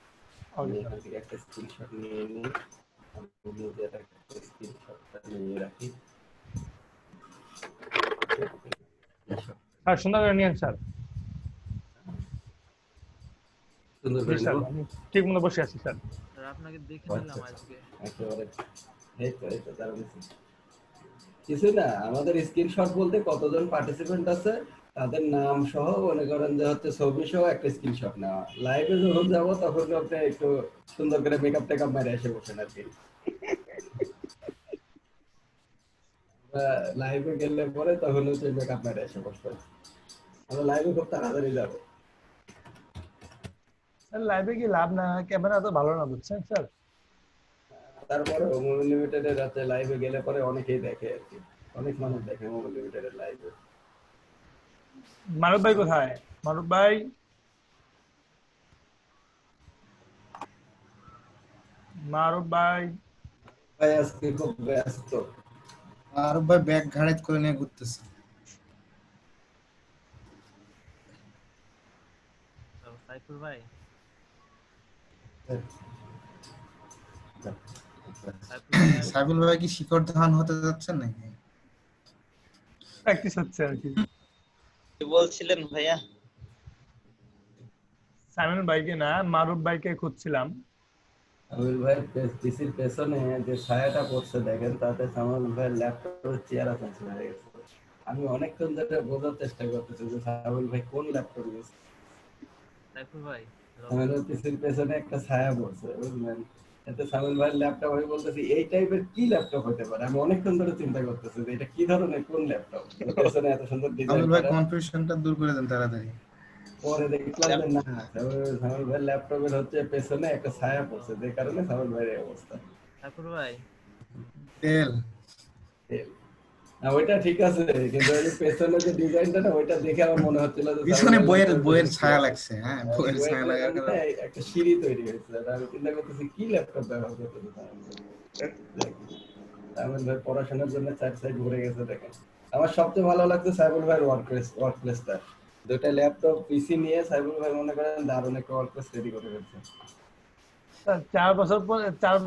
আমি এখান থেকে একটা স্ক্রিনশট নিয়ে নিই, আমি নিজে একটা স্ক্রিনশটটা নিয়ে রাখি। স্যার সুন্দর করে নিয়েন স্যার। সুন্দর জি করে স্যার, নেব। আমি ঠিক মতো বসে আছি স্যার। স্যার আপনাকে দেখে আচ্ছা নিলাম আচ্ছা, আজকে। একেবারে এই তো দারুণ। কিছু না, আমাদের স্ক্রিনশট বলতে কতজন পার্টিসিপেন্ট আছে তাদের নাম সহ, মনে করেন যে হচ্ছে ছবি সহ একটা স্ক্রিনশট নেওয়া। লাইভে যখন যাবো তখন আপনি একটু সুন্দর করে মেকআপ টেকআপ মেরে এসে বসেন আর কি। লাইভে গেলে পরে তখন হচ্ছে মেকআপ মেরে এসে বসবেন, আমরা লাইভে খুব তাড়াতাড়ি যাবো। স্যার লাইভে কি লাভ না, ক্যামেরা তো ভালো না, বুঝছেন স্যার। তারপরে মোবাইল লিমিটেডের রাতে লাইভে গেলে পরে অনেকেই দেখে আর কি, অনেক মানুষ দেখে মোবাইল লিমিটেডের লাইভে। মারুফ ভাই কোথায়? মারুফ ভাই, মারুফ ভাই ভাই আজকে খুব ব্যস্ত। আর ভাই ব্যাগ ঘাড়ে করে নিয়ে ঘুরতেছে। সাইফুল ভাই, সাইফুল ভাই কি শিকড় ধান হতে যাচ্ছেন নাকি? প্র্যাকটিস হচ্ছে আর কি। কি বলছিলেন ভাইয়া? সাইমন ভাইকে না, মারুফ ভাইকে খুঁজছিলাম। সামিউল ভাই পিসির পেছনে যে ছায়াটা পড়ছে দেখেন, তাতে সামিউল ভাইয়ের ল্যাপটপের চেয়ার আছে হয়ে গেছে। আমি অনেকক্ষণ ধরে বোঝার চেষ্টা করতেছি যে সামিউল ভাই কোন ল্যাপটপ ইউজ। সাইফুল ভাই সামিউল ভাই পিসির পেছনে একটা ছায়া পড়ছে, বুঝলেন? এতে সামিউল ভাইয়ের ল্যাপটপ, আমি বলতেছি এই টাইপের কি ল্যাপটপ হতে পারে। আমি অনেকক্ষণ ধরে চিন্তা করতেছি যে এটা কি ধরনের কোন ল্যাপটপ, পেছনে এত সুন্দর ডিজাইন আমির ভাই করা। কনফিউশনটা দূর করে দেন তাড়াতাড়ি। পরে দেখলাম যে না, সামিউল ভাইয়ের ল্যাপটপের হচ্ছে পেছনে একটা ছায়া পড়ছে, যে কারণে সামিউল ভাইয়ের এই অবস্থা। সাইফুল ভাই তেল না ওইটা ঠিক আছে, কিন্তু ওই যে পেছনে যে ডিজাইনটা না, ওইটা দেখে আমার মনে হচ্ছিল যে পিছনে সামিউল ভাইয়ের বইয়ের ল্যাপটপের ছায়া লাগছে, হ্যাঁ বইয়ের বইয়ের ছায়া লাগার কারণে কারণে একটা সিঁড়ি তৈরি হয়েছে। আর আমি চিন্তা করতেছি কি ল্যাপটপ ব্যবহার করতেছে সামিউল ভাই। পড়াশোনার জন্য চার সাইড ভরে গেছে দেখেন। আমার সবচেয়ে ভালো লাগছে সাইফুল ভাইয়ের ওয়ার্ক প্লেসটা। দুইটা ল্যাপটপ পিসি নিয়ে সাইফুল ভাই মনে করেন দারুণ একটা ওয়ার্ক প্লেস রেডি করে ফেলছে। 4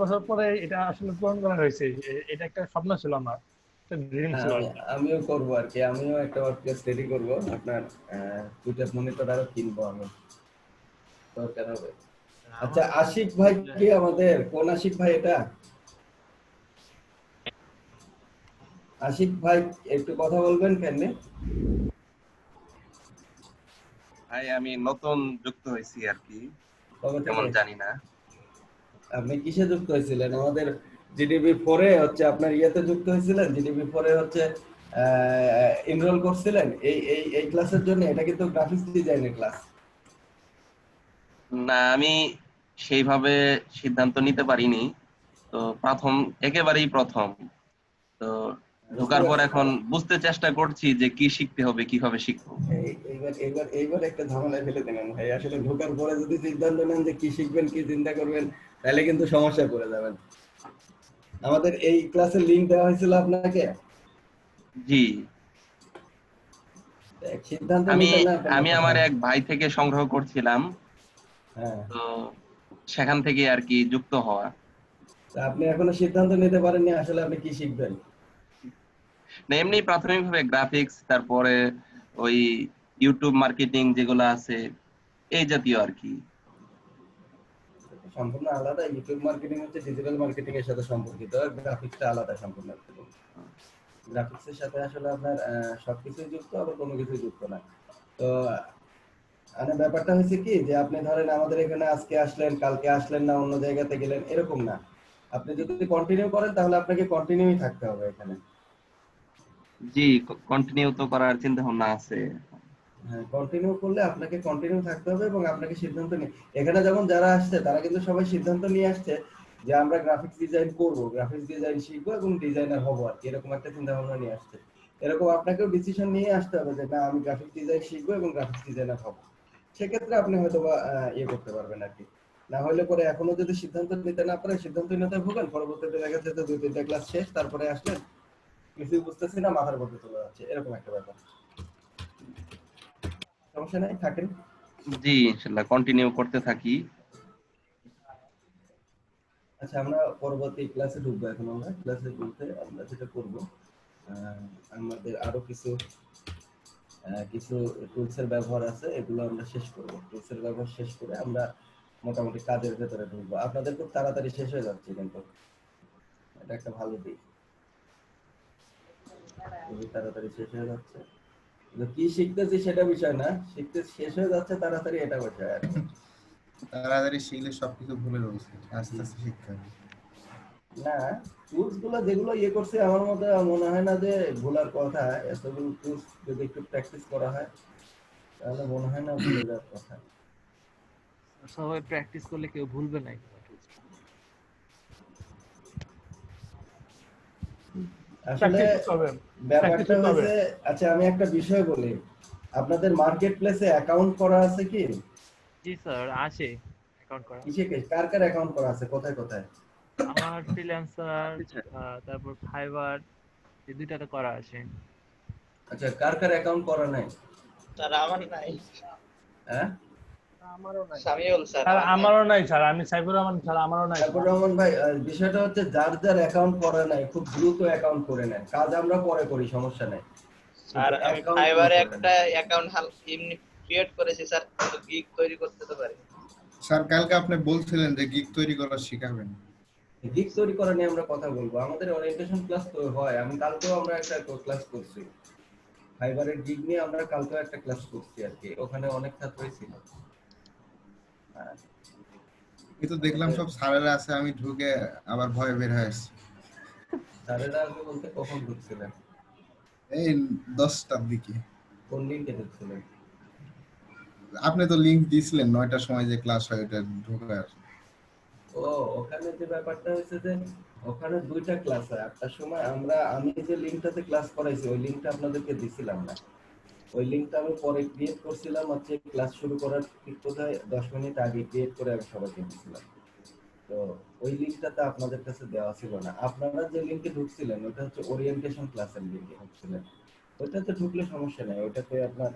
বছর পরে এটা আসলে পূরণ করা হয়েছে। এটা একটা স্বপ্ন ছিল আমার, একটা ড্রিম ছিল। আমিও করবো আর কি, আমিও একটা ওয়ার্ক প্লেস রেডি করবো। আপনার দুইটা মনিটর আরো কিনবো আমি, দরকার হবে। আচ্ছা আশিক ভাই কি আমাদের, কোন আশিক ভাই এটা? আশিক ভাই একটু কথা বলবেন কেন? ভাই আমি নতুন যুক্ত হয়েছি আর কি, কবে তেমন থেকে? জানি না। আপনি কিসে যুক্ত হয়েছিলেন? আমাদের জিডিবি 4-এ হচ্ছে আপনার ইয়েতে যুক্ত হয়েছিলেন, জিডিবি 4-এ হচ্ছে এনরোল করছিলেন এই এই এই ক্লাসের জন্য। এটা কিন্তু গ্রাফিক্স ডিজাইনের ক্লাস। না আমি সেইভাবে সিদ্ধান্ত নিতে পারিনি, তো একেবারেই প্রথম তো ঢোকার পর এখন বুঝতে চেষ্টা করছি যে কি শিখতে হবে, কিভাবে শিখবো। এইবার একটা ঝামেলায় ফেলে দিলেন ভাই। আসলে ঢোকার পরে যদি সিদ্ধান্ত নেন যে কি শিখবেন, কি চিন্তা করবেন, তাহলে কিন্তু সমস্যায় পড়ে যাবেন। আমাদের এই ক্লাসের লিংক দেওয়া হয়েছিল আপনাকে। জি সিদ্ধান্ত আমি নিতে না আমি আমার এক ভাই থেকে সংগ্রহ করছিলাম, হ্যাঁ, তো সেখান থেকে আর কি যুক্ত হওয়া। তা আপনি এখনো সিদ্ধান্ত নিতে পারেননি আসলে আপনি কি শিখবেন। না এমনি প্রাথমিকভাবে গ্রাফিক্স, তারপরে ওই ইউটিউব মার্কেটিং যেগুলো আছে এই জাতীয় আর কি। সম্পূর্ণ আলাদা। ইউটিউব মার্কেটিং হচ্ছে ডিজিটাল মার্কেটিং এর সাথে সম্পর্কিত, গ্রাফিক্সটা আলাদা সম্পূর্ণ। গ্রাফিক্সের সাথে আসলে আপনার সবকিছুই যুক্ত, আবার কোনো কিছুই যুক্ত না। তো মানে ব্যাপারটা হচ্ছে কি যে আপনি ধরেন আমাদের এখানে আজকে আসলেন, কালকে আসলেন না, অন্য জায়গাতে গেলেন, এরকম না। আপনি যদি কন্টিনিউ করেন তাহলে আপনাকে কন্টিনিউই থাকতে হবে এখানে। জি কন্টিনিউ তো করার চিন্তা ভাবনা আছে। হ্যাঁ, কন্টিনিউ করলে আপনাকে কন্টিনিউ থাকতে হবে এবং আপনাকে সিদ্ধান্ত নিয়ে, এখানে যেমন যারা আসছে তারা কিন্তু সবাই সিদ্ধান্ত নিয়ে আসছে যে আমরা গ্রাফিক্স ডিজাইন করব, গ্রাফিক্স ডিজাইন শিখবো এবং ডিজাইনার হবো আর কি, এরকম একটা চিন্তা ভাবনা নিয়ে আসছে। এরকম আপনাকেও ডিসিশন নিয়ে আসতে হবে যে না আমি গ্রাফিক্স ডিজাইন শিখবো এবং গ্রাফিক্স ডিজাইনার হবো। সেক্ষেত্রে আপনি হয়তো বা ইয়ে করতে পারবেন আর কি। না হলে পরে এখনো যদি সিদ্ধান্ত নিতে না পারে, সিদ্ধান্তহীনতায় ভোগেন, পরবর্তীতে দেখা যাচ্ছে যে 2-3টা ক্লাস শেষ, তারপরে আসলেন কিছুই বুঝতেছি না, মাথার মধ্যে চলে যাচ্ছে, এরকম একটা ব্যাপার। সমস্যা নাই, থাকেন। জি ইনশাআল্লাহ কন্টিনিউ করতে থাকি। আচ্ছা আমরা পরবর্তী ক্লাসে ঢুকবো। এখন আমরা ক্লাসে বলতে আমরা যেটা করব, আমাদের আরো কিছু টুলসের ব্যবহার আছে, এগুলো আমরা শেষ করব। টুলসের ব্যবহার শেষ করে আমরা মোটামুটি কাজের ভেতরে ঢুকবো। আপনাদের খুব তাড়াতাড়ি শেষ হয়ে যাচ্ছে, কিন্তু এটা একটা ভালো দিক, খুবই তাড়াতাড়ি শেষ হয়ে যাচ্ছে। কিন্তু কি শিখতেছি সেটা বিষয় না, শিখতে শেষ হয়ে যাচ্ছে তাড়াতাড়ি, এটা বিষয় আর কি। তাড়াতাড়ি শিখলে সবকিছু ভুলে যাবো, আস্তে আস্তে শিখতে হবে। না টুলস গুলো যেগুলো ইয়ে করছে আমার মতে মনে হয় না যে ভুলার কথা। এতগুলো টুলস যদি একটু প্র্যাকটিস করা হয় তাহলে মনে হয় না ভুলে যাওয়ার কথা। সবাই প্র্যাকটিস করলে কেউ ভুলবে না। আসলে ব্যাপারটা হচ্ছে, আচ্ছা আমি একটা বিষয় বলি, আপনাদের মার্কেট প্লেসে অ্যাকাউন্ট করা আছে কি? জি স্যার আছে অ্যাকাউন্ট করা। কিসে কার কার অ্যাকাউন্ট করা আছে, কোথায় কোথায়? আমার ফ্রিল্যান্সার, তারপর ফাইবার, এই দুইটাতে করা আছে। আচ্ছা কার কার অ্যাকাউন্ট করা নাই? স্যার আমার নাই। হ্যাঁ আমারও নাই। সামিউল স্যার আমারও নাই স্যার, আমি সাইফুর রহমান স্যার, আমারও নাই। সাইফুর রহমান ভাই, বিষয়টা হচ্ছে যার যার অ্যাকাউন্ট করা নাই খুব দ্রুত অ্যাকাউন্ট করে নেন, কাজ আমরা পরে করি, সমস্যা নাই। স্যার আমি ফাইবারে একটা অ্যাকাউন্ট এমনি ক্রিয়েট করেছি স্যার, কিন্তু গিগ তৈরি করতে তো পারি। স্যার কালকে আপনি বলছিলেন যে গিগ তৈরি করা শিখাবেন। গিগ তৈরি করা নিয়ে আমরা কথা বলবো। আমাদের ওরিয়েন্টেশন ক্লাস তো হয়, আমি কালকেও আমরা একটা ক্লাস করছি ফাইবারের গিগ নিয়ে, আমরা কালকেও একটা ক্লাস করছি আর কি, ওখানে অনেক ছাত্রই ছিল। কিন্তু দেখলাম সব স্যারেরা আছে, আমি ঢুকে আবার ভয়ে বের হয়ে আসছি। স্যারেরা আসবে বলতে কখন ঢুকছিলেন? এই 10টার দিকে। কোন লিঙ্কে ঢুকছিলেন? আপনি তো লিংক দিয়েছিলেন 9টার সময় যে ক্লাস হয় ওটা ঢোকার। ও ওখানে যে ব্যাপারটা হয়েছে যে ওখানে দুইটা ক্লাস হয় 8টার সময়। আমি যে লিঙ্কটাতে ক্লাস করাইছি ওই লিঙ্কটা আপনাদেরকে দিছিলাম না, ওই লিঙ্কটা আমি পরে ক্রিয়েট করছিলাম হচ্ছে ক্লাস শুরু করার ঠিক বোধহয় 10 মিনিট আগে ক্রিয়েট করে আমি সবাইকে দিয়েছিলাম। তো ওই লিঙ্কটাতে আপনাদের কাছে দেওয়া ছিল না। আপনারা যে লিঙ্কে ঢুকছিলেন ওটা হচ্ছে ওরিয়েন্টেশন ক্লাসের লিঙ্কে ঢুকছিলেন, ওইটাতে ঢুকলে সমস্যা নাই, ওইটাতে আপনার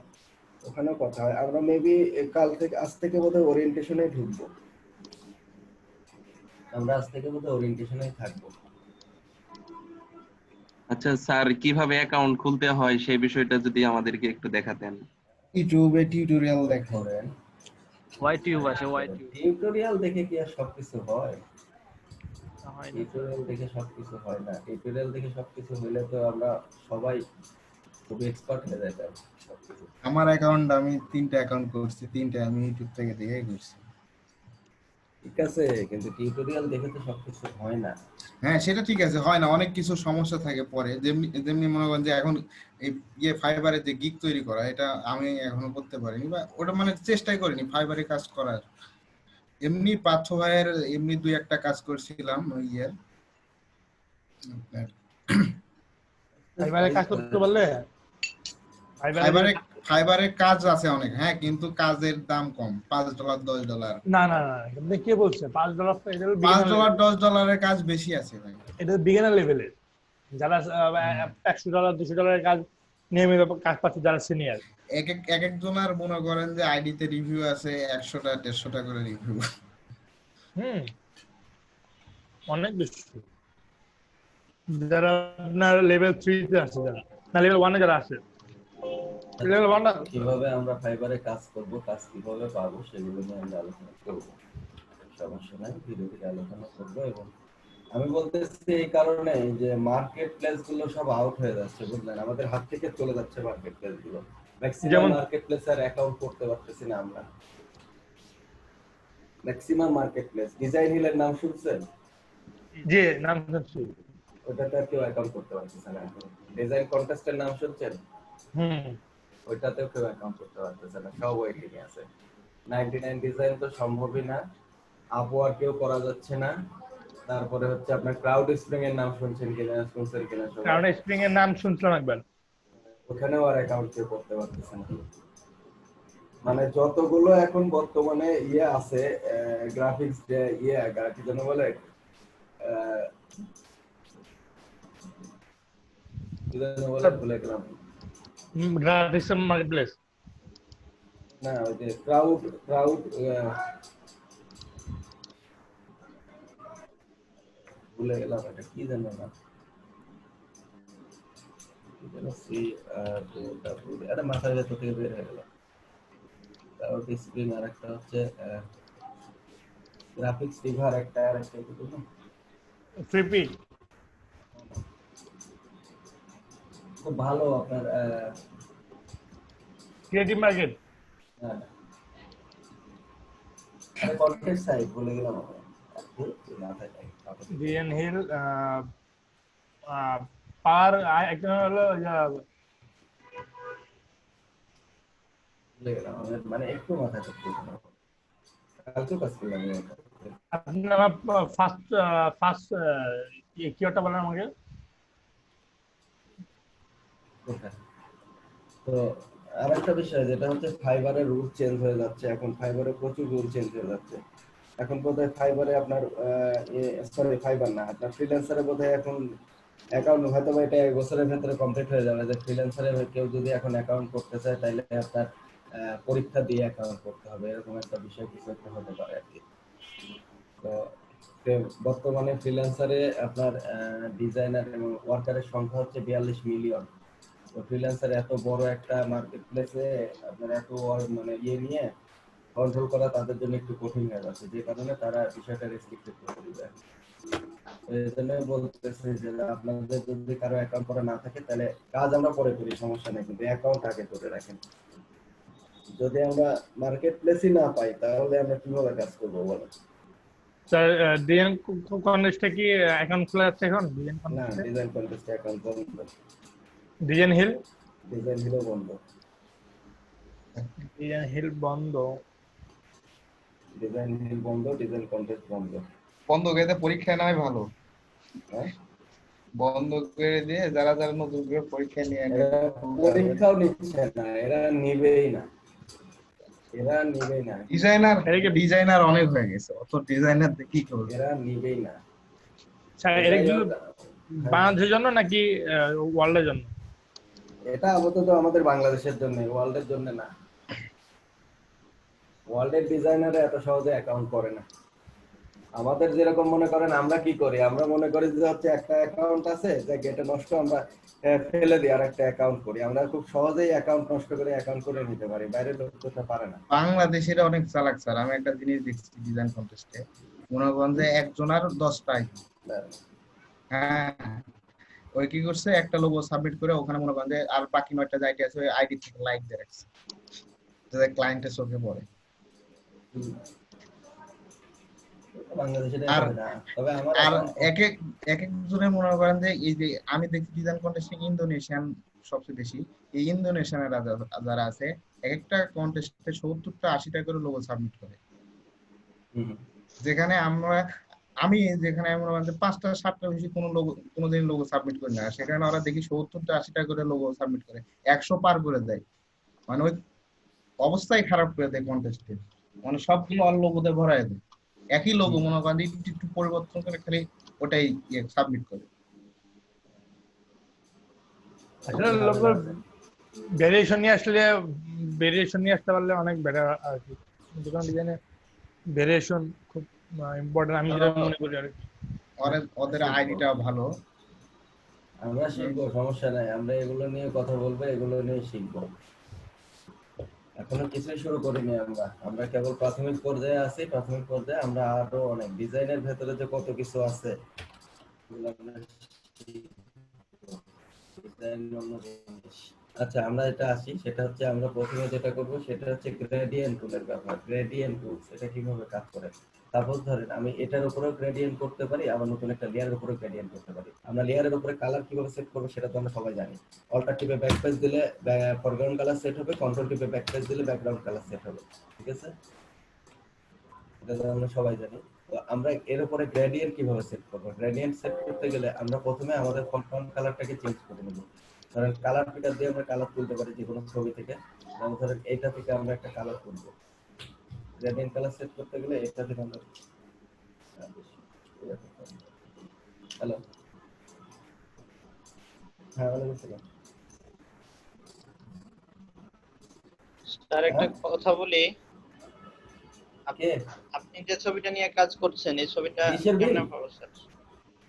ওখানেও কথা হয়। আমরা মেবি কাল থেকে আজ থেকে বোধহয় ওরিয়েন্টেশনে ঢুকবো, আমরা আজ থেকে বোধহয় ওরিয়েন্টেশনে থাকবো। আচ্ছা স্যার, কিভাবে অ্যাকাউন্ট খুলতে হয় সেই বিষয়টা যদি আমাদেরকে একটু দেখাতেন। ইউটিউবে টিউটোরিয়াল দেখেন। ওয়াইটিউব আছে, ওয়াইটিউব টিউটোরিয়াল দেখে কি আর সবকিছু হয়? হয় না। টিউটোরিয়াল দেখে সবকিছু হয় না। টিউটোরিয়াল দেখে সবকিছু হইলে তো আমরা সবাই খুব এক্সপার্ট হয়ে যেতাম সবকিছু। আমার অ্যাকাউন্ট, আমি 3টা অ্যাকাউন্ট করছি, 3টা আমি ইউটিউব থেকে দেখে করছি। ঠিক আছে, কিন্তু টিউটোরিয়াল দেখে তো সবকিছু হয় না। হ্যাঁ সেটা ঠিক আছে, হয় না, অনেক কিছু সমস্যা থাকে পরে। যেমনি যেমনি মনে করেন যে এখন এই ফাইবারে যে গিগ তৈরি করা, এটা আমি এখনো করতে পারিনি, বা ওটা মানে চেষ্টাই করিনি ফাইবারে কাজ করার। এমনি পার্থ ভাইয়ের এমনি 2-1টা কাজ করছিলাম ওই ইয়ের। ফাইবারে কাজ করতে পারলে ফাইবারে কাজ আছে অনেক, হ্যাঁ, কিন্তু কাজের দাম কম, $5 $10। না না না, আপনি কি বলছেন? $5 $5 $10 কাজ বেশি আছে ভাই। এটা বিগিনার লেভেলের, যারা $100 $200 কাজ নিয়মিত কাজ পাচ্ছে, যারা সিনিয়র। এক একজনের মনে করেন যে আইডিতে রিভিউ আছে 100টা 150টা করে রিভিউ। অনেক বেশি। যারা আপনার লেভেল 3 তে আছে, যারা না লেভেল 1 এ যারা আছে, লেভেল 1 না। কিভাবে আমরা ফাইবারে কাজ করব, কাজ কিভাবে পাবো সেগুলো নিয়ে আমরা আলোচনা করব, সমস্যা নাই, ধীরে ধীরে আলোচনা করব। এবং আমি বলতেছি এই কারণে যে মার্কেট প্লেস গুলো সব আউট হয়ে যাচ্ছে, বুঝলেন, আমাদের হাত থেকে চলে যাচ্ছে মার্কেট প্লেস গুলো। ম্যাক্সিমাম মার্কেট প্লেসের অ্যাকাউন্ট করতে পারতেছি না আমরা। ম্যাক্সিমাম মার্কেট প্লেস, ডিজাইন হিলের নাম শুনছেন? জি, নাম শুনছি। ওটাতে কেউ অ্যাকাউন্ট করতে পারতেছে না। ডিজাইন কন্টেস্টের নাম শুনছেন? ওইটাতেও কেউ অ্যাকাউন্ট করতে পারতেছে না, সব ওয়েটিং এ আছে। 99 ডিজাইন তো সম্ভবই না, আপওয়ার্ক কেউ করা যাচ্ছে না। তারপরে হচ্ছে আপনার ক্রাউড স্প্রিং এর নাম শুনছেন কিনা? শুনছেন কিনা? ক্রাউড স্প্রিং এর নাম শুনছিলাম একবার। ওখানেও আর অ্যাকাউন্ট কেউ করতে পারতেছে না। মানে যতগুলো এখন বর্তমানে ইয়ে আছে গ্রাফিক্স, ইয়ে কি যেন বলে, কি যেন বলে, ভুলে গেলাম। গ্রাফিক্স মার্কেটপ্লেস না, ওই যে ক্রাউড ভুলে গেলাম, এটা কি জানো না, এটা মাথার ভেতর থেকে বের হয়ে গেল। ক্রাউড স্প্রিং আর একটা হচ্ছে গ্রাফিক্স রিভার, একটা আর একটা কি বলবো, ফ্রিপি, খুব ভালো আপনার ক্রিয়েটিভ মার্কেট, কন্টেন্ট সাইট ভুলে গেলাম ডিএন হিল, পার একজন হলো ভুলে গেলাম, মানে একটু মাথায় থাকতে কালকে কাজ করলাম। আপনার ফার্স্ট কি ওটা বলেন আমাকে। তো আরেকটা বিষয় যেটা হচ্ছে ফাইবারের রুল চেঞ্জ হয়ে যাচ্ছে, এখন ফাইবারে প্রচুর রুল চেঞ্জ হয়ে যাচ্ছে। এখন বোধহয় ফাইবারে আপনার সরি ফাইবার না, আপনার ফ্রিল্যান্সারে বোধহয় এখন অ্যাকাউন্ট হয়তো বা এটা 1 বছরের ভেতরে কমপ্লিট হয়ে যাবে, যে ফ্রিল্যান্সারে কেউ যদি এখন অ্যাকাউন্ট করতে চায় তাহলে আপনার পরীক্ষা দিয়ে অ্যাকাউন্ট করতে হবে, এরকম একটা বিষয় কিছু একটা হতে পারে আর কি। তো বর্তমানে ফ্রিল্যান্সারে আপনার ডিজাইনার এবং ওয়ার্কারের সংখ্যা হচ্ছে 42 মিলিয়ন। তো ফ্রিল্যান্সার এত বড় একটা মার্কেট প্লেসে আপনার এত মানে ইয়ে নিয়ে কন্ট্রোল করা তাদের জন্য একটু কঠিন হয়ে যাচ্ছে, যে কারণে তারা বিষয়টা রেস্ট্রিক্টেড করে দিবে। এই জন্য বলতেছি যে আপনাদের যদি কারো অ্যাকাউন্ট করা না থাকে তাহলে কাজ আমরা পরে করি, সমস্যা নেই, কিন্তু অ্যাকাউন্ট আগে করে রাখেন। যদি আমরা মার্কেট প্লেসই না পাই তাহলে আমরা কিভাবে কাজ করবো বলো? স্যার ডিজাইন কন্টেস্টে কি অ্যাকাউন্ট খোলা আছে এখন? ডিজাইন না, কন্টেস্টে ডিজাইন কন্টেস্টে অ্যাকাউন্ট বন্ধ, ডিজাইন হিল ডিজাইন হিলও বন্ধ, ডিজাইন হিল বন্ধ। ডিজাইন হিল বন্ধ, ডিজাইন কন্টেস্ট বন্ধ। বন্ধ করে দিয়ে পরীক্ষা নেওয়াই ভালো। হ্যাঁ, বন্ধ করে দিয়ে যারা যারা নতুন করে পরীক্ষা নিয়ে এরা পরীক্ষাও নিচ্ছে না, এরা নিবেই না, এরা নিবেই না, ডিজাইনার অনেক হয়ে গেছে, অত ডিজাইনার কি করবে, এরা নিবেই না। স্যার এটা কি বাংলাদেশের জন্য নাকি ওয়ার্ল্ডের জন্য? এটা আপাতত আমাদের বাংলাদেশের জন্য, ওয়ার্ল্ডের জন্য না। ওয়ার্ল্ডের ডিজাইনারে এত সহজে অ্যাকাউন্ট করে না। আমাদের যেরকম মনে করেন আমরা কি করি, আমরা মনে করি যে হচ্ছে একটা অ্যাকাউন্ট আছে যে গেটে নষ্ট, আমরা ফেলে দিই আর একটা অ্যাকাউন্ট করি। আমরা খুব সহজেই অ্যাকাউন্ট নষ্ট করে অ্যাকাউন্ট করে নিতে পারি, বাইরের লোক তো পারে না। বাংলাদেশিরা অনেক চালাক স্যার। আমি একটা জিনিস দেখছি ডিজাইন কন্টেস্টে, মনে করেন যে একজনের 10টা আইডি, হ্যাঁ, ওই কি করছে একটা লোগো সাবমিট করে ওখানে মনে করেন যে আর বাকি 9টা যে আইডি আছে ওই আইডি থেকে লাইক দিয়ে রাখছে যাতে ক্লায়েন্টের চোখে পড়ে। আর আর এক একজনের মনে করেন যে এই যে আমি দেখি ডিজাইন কন্টেস্টে ইন্দোনেশিয়ান সবচেয়ে বেশি, এই ইন্দোনেশিয়ানের যারা আছে এক একটা কন্টেস্টে 70টা 80টা করে লোগো সাবমিট করে, যেখানে আমি যেখানে মনে করেন যে 5টা 7টা বেশি কোনোদিন লোগো সাবমিট করি না, সেখানে ওরা দেখি 70টা 80টা করে লোগো সাবমিট করে, 100 পার করে দেয়। মানে ওই অবস্থাই খারাপ করে দেয় কন্টেস্টে, মানে সবগুলো অল লোগোতে ভরায় দেয়। একই লোগো মনে করেন একটু পরিবর্তন করে খালি ওটাই সাবমিট করে। আসলে লোগোর ভেরিয়েশন নিয়ে আসতে পারলে অনেক বেটার আর কি। যেকোনো ডিজাইনে ভেরিয়েশন খুব ইম্পর্টেন্ট আমি যেটা মনে করি আর কি। ওদের আইডিটা ভালো। আমরা শিখবো, সমস্যা নাই, আমরা এগুলো নিয়ে কথা বলবো, এগুলো নিয়ে শিখবো। এখনো কিছুই শুরু করিনি আমরা, আমরা কেবল প্রাথমিক পর্যায়ে আছি। প্রাথমিক পর্যায়ে আমরা আরো অনেক ডিজাইনের ভেতরে যে কত কিছু আছে আচ্ছা, আমরা এটা আসি, সেটা হচ্ছে আমরা প্রথমে যেটা করব সেটা হচ্ছে গ্রেডিয়েন্ট টুলের ব্যবহার। গ্রেডিয়েন্ট টুল সেটা কিভাবে কাজ করে, সাপোজ ধরেন আমি এটার উপরেও গ্রেডিয়েন্ট করতে পারি, আবার নতুন একটা লেয়ারের উপরেও গ্রেডিয়েন্ট করতে পারি। আমরা লেয়ারের উপরে কালার কিভাবে সেট করব সেটা তো আমরা সবাই জানি। অল্টার টিপে ব্যাকস্পেস দিলে ফরগ্রাউন্ড কালার সেট হবে, কন্ট্রোল টিপে ব্যাকস্পেস দিলে ব্যাকগ্রাউন্ড কালার সেট হবে, ঠিক আছে? এটা তো আমরা সবাই জানি। তো আমরা এর উপরে গ্রেডিয়েন্ট কিভাবে সেট করব? গ্রেডিয়েন্ট সেট করতে গেলে আমরা প্রথমে আমাদের ফরগ্রাউন্ড কালারটাকে চেঞ্জ করে নেব। ধরেন কালার পিকার দিয়ে আমরা কালার তুলতে পারি যে কোনো ছবি থেকে। যেমন ধরেন এইটা থেকে আমরা একটা কালার তুলবো, গ্রেডিয়েন্ট কালার সেট করতে গেলে এটা থেকে আমরা হ্যালো, হ্যাঁ ওয়ালাইকুম আসসালাম স্যার, একটা কথা বলি, আপনি যে ছবিটা নিয়ে কাজ করছেন এই ছবিটা কেমন হবে স্যার?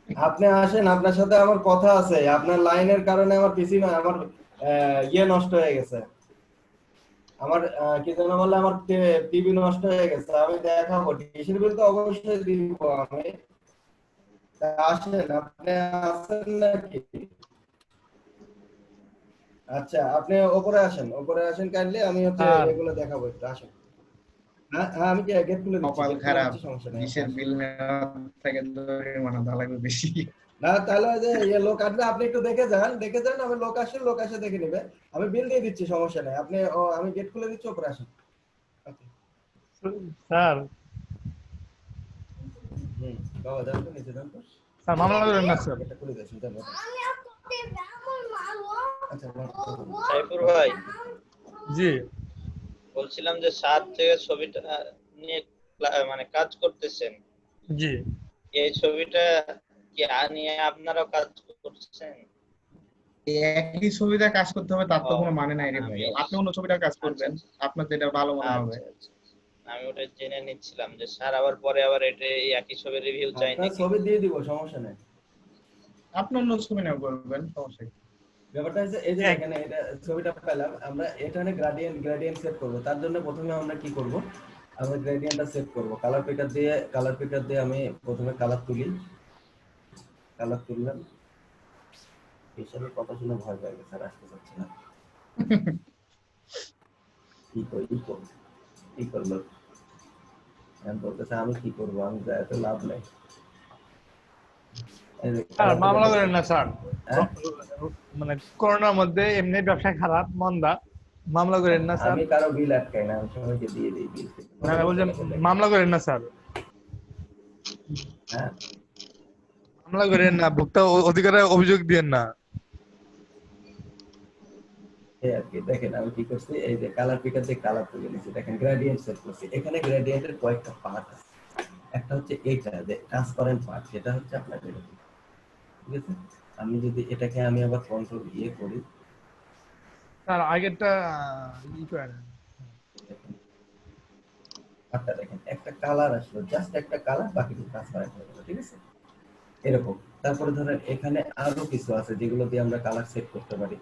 আপনি আসেন, আপনার সাথে আমার কথা আছে। আপনার লাইনের কারণে আমার পিসি না, আমার ইয়ে নষ্ট হয়ে গেছে, আমার কি যেন বললে, আমার টিভি নষ্ট হয়ে গেছে। আমি দেখাবো, ডিশের বিল তো অবশ্যই দিব আমি। আসেন, আপনি আসেন নাকি? আচ্ছা, আপনি উপরে আসেন, উপরে আসেন কাইন্ডলি, আমি হচ্ছে এগুলো দেখাবো একটু। আসেন। হ্যাঁ, আমি কি গেট খুলে দিচ্ছি, কপাল খারাপ, ডিশের বিল নেওয়া থেকে মানে ভালো লাগবে বেশি না। তাহলে যে লোক আসবে, আপনি একটু দেখে যান, আমি লোক আসে দেখে নেবে, আমি বিল দিয়ে দিচ্ছি, সমস্যা নাই। আপনি আমি গেট খুলে দিচ্ছি, উপরে আসেন। স্যার বাবা যান তো, নিচে যান তো। স্যার মামলা করেন না স্যার। এটা খুলে দিচ্ছি, যান। আচ্ছা সাইফুর ভাই, জি বলছিলাম যে 7 থেকে ছবিটা নিয়ে মানে কাজ করতেছেন, জি, এই ছবিটা কি নিয়ে আপনারাও কাজ করছেন? একই ছবিতে কাজ করতে হবে তার তো কোনো মানে নাই রে ভাই। আপনি অন্য ছবিটা কাজ করবেন, আপনার যেটা ভালো মনে হবে। আমি ওটা জেনে নিচ্ছিলাম যে স্যার আবার পরে আবার এটা একই ছবির রিভিউ চাই নাকি? ছবি দিয়ে দিব, সমস্যা নাই। আপনি অন্য ছবি নাও করবেন, সমস্যা নেই। ব্যাপারটা হচ্ছে এই যে এখানে এটা ছবিটা পেলাম আমরা, এখানে গ্রেডিয়েন্ট সেট করব। তার জন্য প্রথমে আমরা কি করব, আমি গ্রেডিয়েন্টটা সেট করব কালার পিকার দিয়ে আমি প্রথমে কালার তুলি, কালার তুললাম। হিসাবে কথা শুনে ভয় পেয়ে গেছে, আর আসতে চাচ্ছি না। কি করলো আমি বলতেছে আমি কি করবো, আমি যাই তো লাভ নাই। স্যার মামলা করেন না স্যার, হ্যাঁ? মানে করোনার মধ্যে এমনি ব্যবসা খারাপ মন্দা, মামলা করেন না স্যার। আমি কারো বিল আটকাই না, আমি সবাইকে দিয়ে দিই বিল। না না বলছেন মামলা করেন না স্যার, হ্যাঁ মামলা করেন না, ভোক্তা অধিকারে অভিযোগ দিয়েন না। এই আর কি দেখেন আমি কি করছি, এই যে কালার পিকার দিয়ে কালার তুলে নিয়েছি, দেখেন গ্রেডিয়েন্ট সেট করছি। এখানে গ্রেডিয়েন্টের কয়েকটা পার্ট আছে, একটা হচ্ছে এইটা যে ট্রান্সপারেন্ট পার্ট, সেটা হচ্ছে আপনার এরকম, ঠিক আছে। আমি যদি এটাকে আমি আবার কন্ট্রোল করি, স্যার আগেরটা ই করেন। পার্টটা দেখেন একটা কালার আসলো, জাস্ট একটা কালার, বাকিটা ট্রান্সপারেন্ট হয়ে গেল, ঠিক আছে এরকম। তারপরে ধরেন এখানে আরো কিছু আছে যেগুলো দিয়ে আমরা কালার সেট করতে পারি।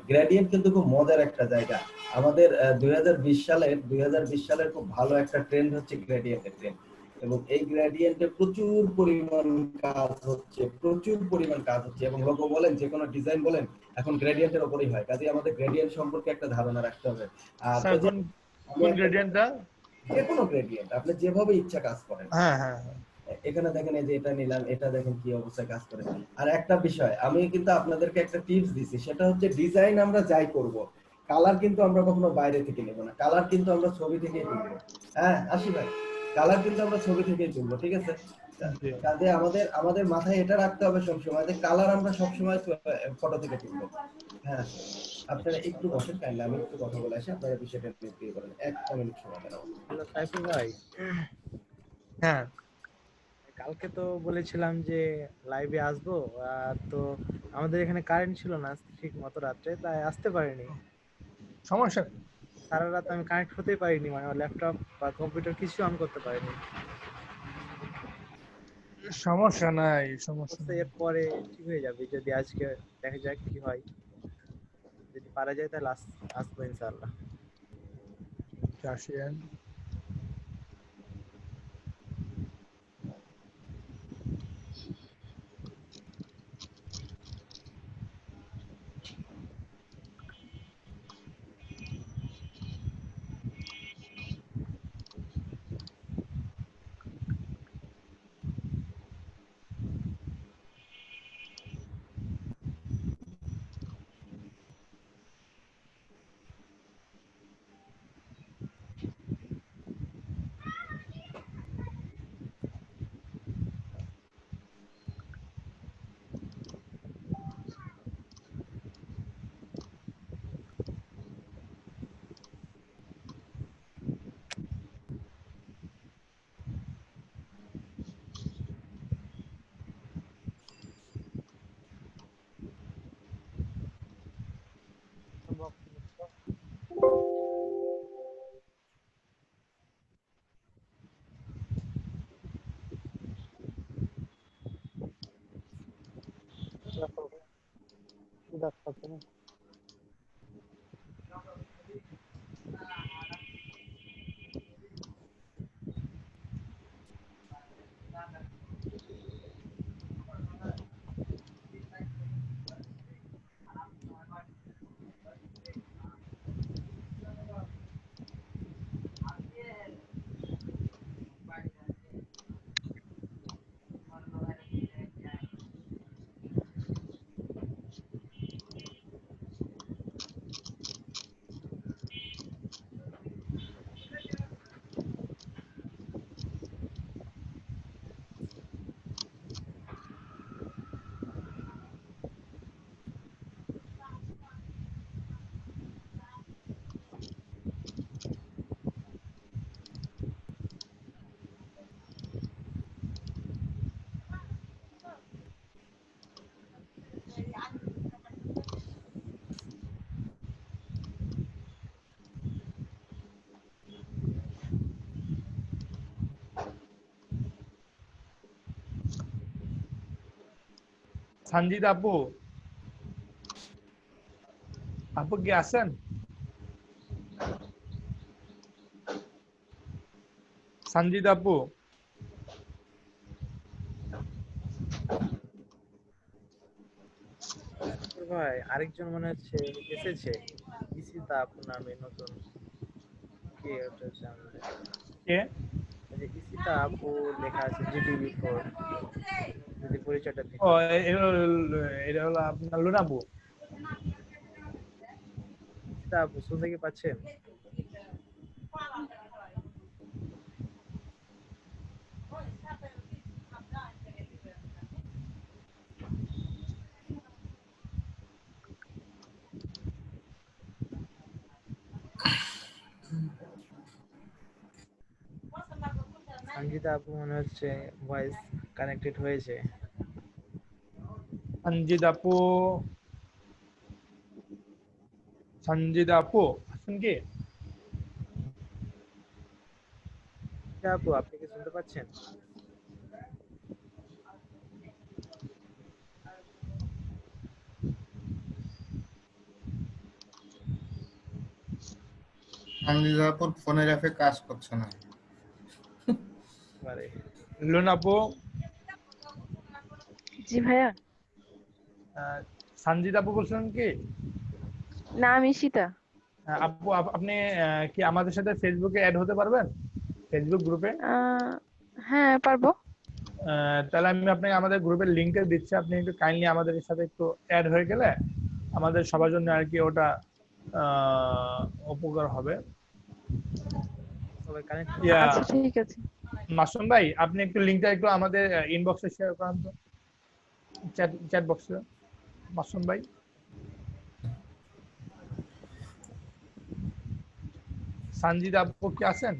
গ্রেডিয়েন্ট কিন্তু খুব মজার একটা জায়গা। আমাদের 2020 সালের খুব ভালো একটা ট্রেন্ড হচ্ছে গ্রেডিয়েন্টের ট্রেন্ড, এবং এই গ্রেডিয়েন্টে প্রচুর পরিমাণ কাজ হচ্ছে, এবং লোগো বলেন যে কোনো ডিজাইন বলেন এখন গ্রেডিয়েন্টের উপরেই হয়। কাজে আমাদের গ্রেডিয়েন্ট সম্পর্কে একটা ধারণা রাখতে হবে। আর স্যার কোন গ্রেডিয়েন্টটা? যে কোনো গ্রেডিয়েন্ট আপনি যেভাবে ইচ্ছা কাজ করেন। হ্যাঁ হ্যাঁ এখানে দেখেন এই যে এটা নিলাম, এটা দেখেন কি অবস্থায় কাজ করে। আর একটা বিষয় আমি কিন্তু আপনাদেরকে একটা টিপস দিছি, সেটা হচ্ছে ডিজাইন আমরা যাই করব, কালার কিন্তু আমরা কখনো বাইরে থেকে নেব না, কালার কিন্তু আমরা ছবি থেকেই তুলবো। হ্যাঁ আসি ভাই, কালার কিন্তু আমরা ছবি থেকেই তুলবো, ঠিক আছে। কাজে আমাদের মাথায় এটা রাখতে হবে সবসময় যে কালার আমরা সবসময় ফটো থেকে তুলবো। হ্যাঁ আপনারা একটু বসেন, কাইন্ডলি আমি একটু কথা বলে আসি, আপনারা বিষয়টা নিয়ে করেন, 1 মিনিট সময় দেন। হ্যালো সাইফুল ভাই, হ্যাঁ কালকে তো বলেছিলাম যে লাইভে আসবো, তো আমাদের এখানে কারেন্ট ছিল না ঠিক মতো রাত্রে, তাই আসতে পারিনি। সমস্যা নেই, সারা রাত আমি কানেক্ট হতেই পারিনি, মানে ল্যাপটপ বা কম্পিউটার কিছু অন করতে পারিনি। সমস্যা নাই, এরপরে ঠিক হয়ে যাবে যদি আজকে দেখা যাক কি হয়, যদি পারা যায় তাহলে আসবো ইনশাআল্লাহ। আসেন। সঞ্জিত আপু, আপু কি আছেন? সঞ্জিত আপু ভাই আরেকজন মনে হচ্ছে এসেছে ইসিতা আপু নামে নতুন কে ওটা জানলে কে এই যে ইসিতা আপু লেখা আছে GTV4 যদি পরিচয়টা দিতে ও এটা হলো আপনার লুনা আপু। ইসিতা আপু শুনতে কি পাচ্ছেন? সঞ্জিতা আপু মনে হচ্ছে ভয়েস কানেক্টেড হয়েছে। সঞ্জিত আপু আছেন কি? আপু আপনি কি শুনতে পাচ্ছেন? সঞ্জিতাপুর ফোনের অ্যাপে কাজ করছে না। লুনা আপু জি ভাইয়া। সঞ্জিত আপু বলছেন কি? না আমি সীতা। আপু আপনি কি আমাদের সাথে ফেসবুকে অ্যাড হতে পারবেন? ফেসবুক গ্রুপে? হ্যাঁ পারবো। তাহলে আমি আপনাকে আমাদের গ্রুপের লিংকটা দিচ্ছি, আপনি একটু কাইন্ডলি আমাদের সাথে একটু অ্যাড হয়ে গেলে আমাদের সবার জন্য আর কি ওটা উপকার হবে। সবাই কানেক্ট আচ্ছা ঠিক আছে। মাসুম ভাই আপনি একটু লিংকটা একটু আমাদের ইনবক্সে শেয়ার করেন তো, চ্যাট বক্সে। মাসুম ভাই সঞ্জিত আপু কি আছেন?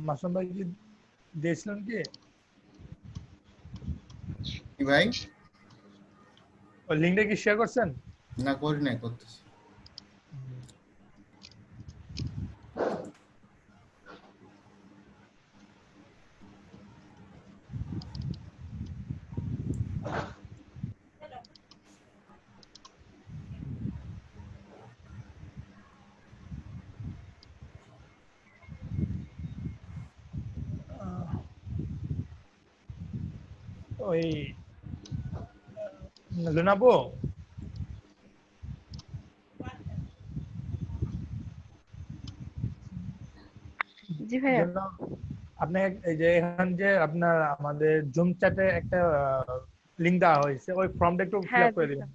মাসুম ভাই কি দিয়েছিলেন কি? কি ভাই? ওই লিংকটা কি শেয়ার করছেন? না করি নাই, করতেছি। ওই লুনাপু জি ভাইয়া। আপনি এই যে এখান যে আপনার আমাদের জুম চ্যাটে একটা লিংক দেওয়া হয়েছে, ওই ফর্মটা একটু ফিল আপ করে দিবেন।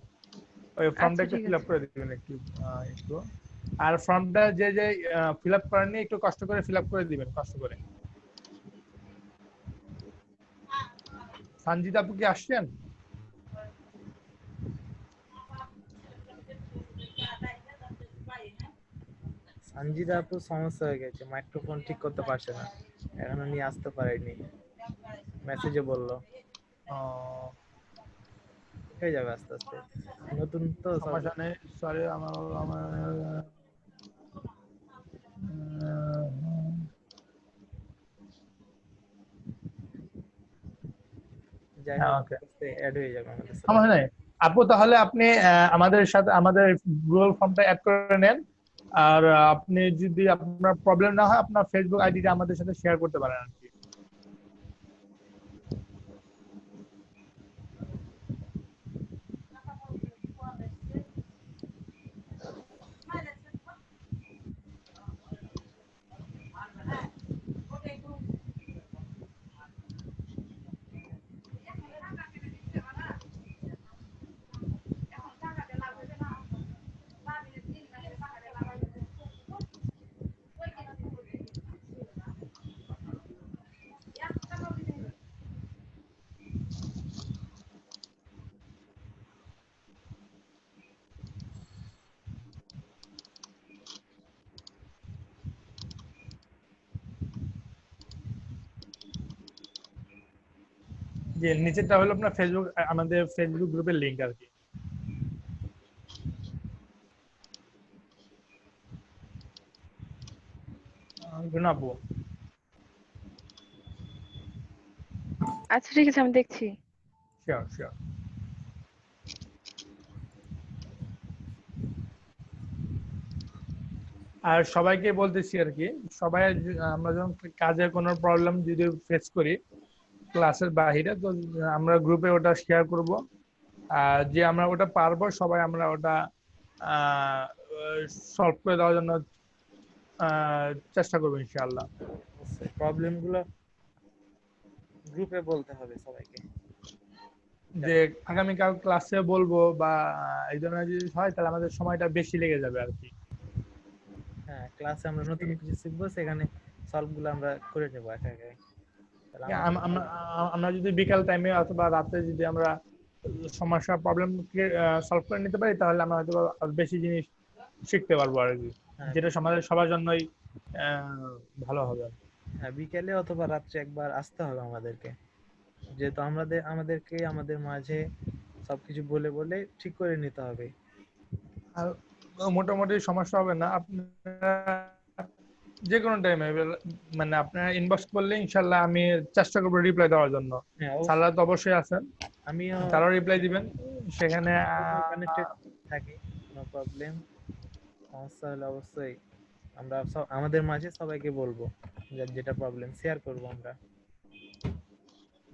ওই ফর্মটা একটু ফিল আপ করে দিবেন একটু একটু। আর ফর্মটা যে যে ফিল আপ করেননি একটু কষ্ট করে ফিল আপ করে দিবেন, কষ্ট করে। সঞ্জিত আপু কি আসছেন? সঞ্জিতা আপু সমস্যা হয়ে গেছে, মাইক্রোফোন ঠিক করতে পারছে না, এখনো নিয়ে আসতে পারেনি, মেসেজে বললো। হয়ে যাবে আস্তে আস্তে, নতুন তো সমস্যা নেই। সরি আমার যাই হোক অ্যাড হয়ে যাবে আমাদের সাথে। সমস্যা নেই আপু, তাহলে আপনি আমাদের সাথে আমাদের গুগল ফর্মটা অ্যাড করে নেন। আর আপনি যদি আপনার প্রবলেম না হয় আপনার ফেসবুক আইডিটা আমাদের সাথে শেয়ার করতে পারেন আর কি। যে নিচেরটা হলো আপনার ফেসবুক, আমাদের ফেসবুক গ্রুপের লিংক আর কি। লুনা আপু, আচ্ছা ঠিক আছে, আমি দেখছি। Sure sure. আর সবাইকে বলতেছি আর কি, সবাই আমরা যখন কাজের কোনো প্রবলেম যদি ফেস করি ক্লাসের বাইরে, তো আমরা গ্রুপে ওটা শেয়ার করব। আর যে আমরা ওটা পারবো সবাই আমরা ওটা সলভ করে দেওয়ার জন্য চেষ্টা করবো ইনশাআল্লাহ। প্রবলেম গুলো গ্রুপে বলতে হবে সবাইকে। যে আগামীকাল ক্লাসে বলবো বা এই ধরনের যদি হয় তাহলে আমাদের সময়টা বেশি লেগে যাবে আর কি। হ্যাঁ, ক্লাসে আমরা নতুন কিছু শিখবো, সেখানে সলভ গুলো আমরা করে নেবো একা একা। আমরা যদি বিকাল টাইমে অথবা রাতে যদি আমরা সমস্যা প্রবলেম সলভ করে নিতে পারি তাহলে আমরা হয়তো বেশি জিনিস শিখতে পারবো আর কি, যেটা সমাজের সবার জন্যই ভালো হবে। হ্যাঁ, বিকেলে অথবা রাত্রে একবার আসতে হবে আমাদেরকে, যেহেতু আমাদেরকে আমাদের মাঝে সবকিছু বলে বলে ঠিক করে নিতে হবে। আর মোটামুটি সমস্যা হবে না, আপনারা যে কোনো টাইমে মানে আপনারা ইনবক্স করলে ইনশাআল্লাহ আমি চেষ্টা করবো রিপ্লাই দেওয়ার জন্য। স্যাররা তো অবশ্যই আছেন, আমিও তারাও রিপ্লাই দিবেন সেখানে। কানেক্টেড থাকি, নো প্রবলেম। সমস্যা হলে অবশ্যই আমরা আমাদের মাঝে সবাইকে বলবো, যেটা প্রবলেম শেয়ার করব, আমরা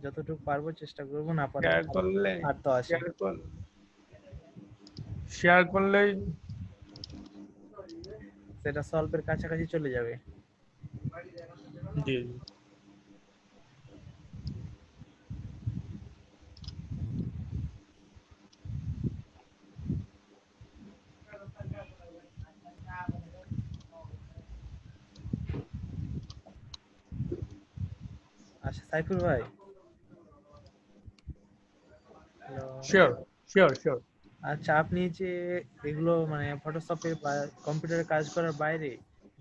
যতটুকু পারবো চেষ্টা করব, না পারলে শেয়ার করলে আর তো আসে শেয়ার করলেই সেটা সলভের কাছাকাছি চলে যাবে। জি। আচ্ছা সাইফুল ভাই, শিওর শিওর শিওর। আচ্ছা আপনি যে এগুলো মানে ফটোশপে বা কম্পিউটারে কাজ করার বাইরে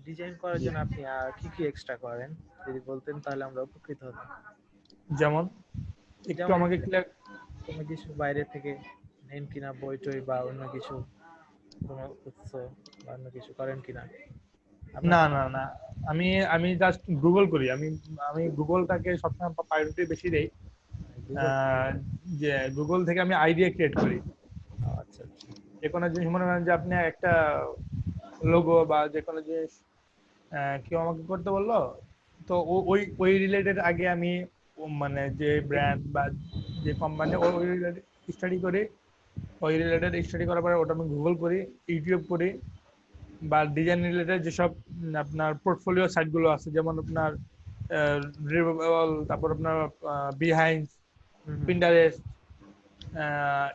ডিজাইন করার জন্য আপনি আর কি কি এক্সট্রা করেন, যদি বলতেন তাহলে আমরা উপকৃত হতাম। যেমন একটু আমাকে ক্লিয়ার, কোনো কিছু বাইরে থেকে নেন কিনা, বই টই বা অন্য কিছু, কোনো উৎস বা অন্য কিছু করেন কিনা? না না না, আমি জাস্ট গুগল করি। আমি গুগলটাকে সবসময় প্রায়োরিটি বেশি দেই, যে গুগল থেকে আমি আইডিয়া ক্রিয়েট করি। আচ্ছা আচ্ছা। যে কোনো জিনিস মনে করেন যে আপনি একটা লোগো বা যে কোনো জিনিস কেউ আমাকে করতে বললো, তো ওই রিলেটেড আগে আমি মানে যে ব্র্যান্ড বা যে কোম্পানি ওই রিলেটেড স্টাডি করি, ওই রিলেটেড স্টাডি করার পরে ওটা আমি গুগল করি, ইউটিউব করি, বা ডিজাইন রিলেটেড যেসব আপনার পোর্টফোলিও সাইটগুলো আছে, যেমন আপনার রিভিউয়েবল, তারপর আপনার বিহাইন্ড, পিন্টারেস্ট,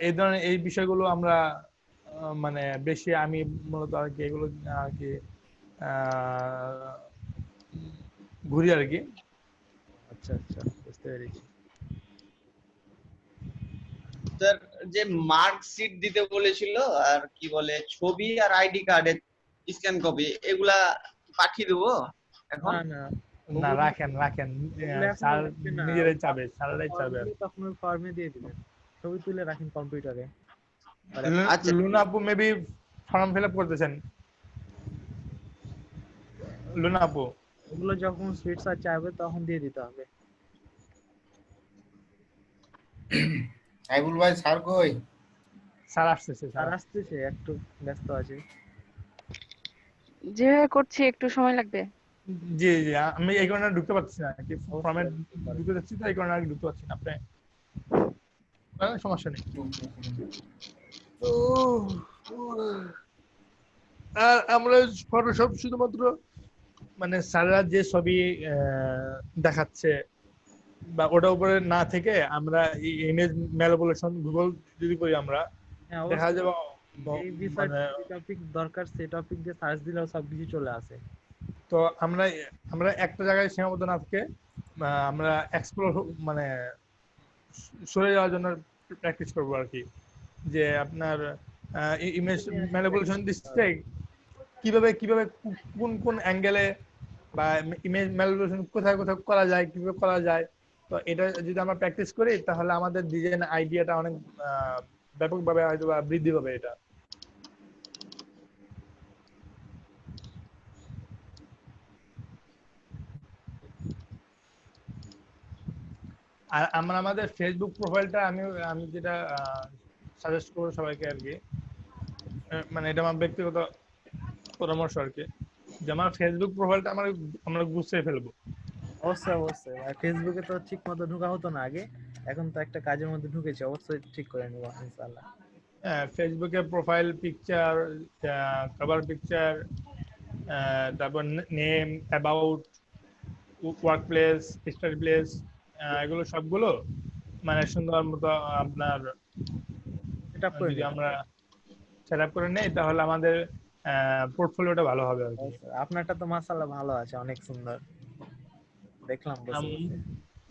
এই ধরনের এই বিষয়গুলো আমরা মানে বেশি আমি মূলত আর কি এগুলো আর কি ঘুরি আর কি। আচ্ছা আচ্ছা, বুঝতে পেরেছি। স্যার যে মার্কশিট দিতে বলেছিল আর কি বলে ছবি আর আইডি কার্ডের স্ক্যান কপি, এগুলা পাঠিয়ে দেবো এখন? না না, রাখেন রাখেন, স্যার নিজেরাই চাবে, স্যাররাই চাবে। তখন ওই ফর্মে দিয়ে দিবেন, ছবি তুলে রাখেন কম্পিউটারে। আচ্ছা, লুনা আপু মেবি ফর্ম ফিল আপ করতেছেন। লুনা আপু ওগুলো যখন সুইট স্যার চাইবে তখন দিয়ে দিতে হবে। সাইফুল ভাই স্যার কই? স্যার আসতেছে, স্যার আসতেছে, একটু ব্যস্ত আছে। যে করছি, একটু সময় লাগবে। জি জি, আমি এই কারণে ঢুকতে পারছি না কি, ফর্মে ঢুকতে যাচ্ছি তো এই কারণে আর ঢুকতে পারছি না। আপনি সমস্যা নেই। আর আমরা ফটোশপ শুধুমাত্র মানে স্যাররা যে ছবি দেখাচ্ছে বা ওটার উপরে না থেকে আমরা এই ইমেজ ম্যানিপুলেশন গুগল যদি করি আমরা, দেখা যাবে এই বিষয় টপিক দরকার, সেই টপিক দিয়ে সার্চ দিলেও সবকিছু চলে আসে। তো আমরা একটা জায়গায় সীমাবদ্ধ না থেকে আমরা এক্সপ্লোর মানে সরে যাওয়ার জন্য প্র্যাকটিস করবো আর কি। যে আপনার ইমেজ ম্যানিপুলেশন দিচ্ছে কিভাবে কিভাবে কোন কোন অ্যাঙ্গেলে বা ইমেজ ম্যানিপুলেশন কোথায় কোথায় করা যায়, কিভাবে করা যায়, তো এটা যদি আমরা প্র্যাকটিস করি তাহলে আমাদের ডিজাইন আইডিয়াটা অনেক ব্যাপকভাবে হয়তো বা বৃদ্ধি পাবে এটা। আর আমরা আমাদের ফেসবুক প্রোফাইলটা আমি যেটা সাজেস্ট করবো সবাইকে আর কি, মানে এটা আমার ব্যক্তিগত পরামর্শ আর কি, যে আমার ফেসবুক প্রোফাইলটা আমরা গুছিয়ে ফেলবো। অবশ্যই অবশ্যই, আর ফেসবুকে তো ঠিক মতো ঢোকা হতো না আগে, এখন তো একটা কাজের মধ্যে ঢুকেছি, অবশ্যই ঠিক করে নেবো ইনশাআল্লাহ। ফেসবুকে প্রোফাইল পিকচার, কভার পিকচার, তারপর name, about, work place, study place, এগুলো সবগুলো মানে সুন্দর মতো আপনার যদি আমরা সেট আপ করে নেই তাহলে আমাদের পোর্টফোলিওটা ভালো হবে আর কি। আপনারটা তো মাশাআল্লাহ ভালো আছে, অনেক সুন্দর দেখলাম বসে বসে।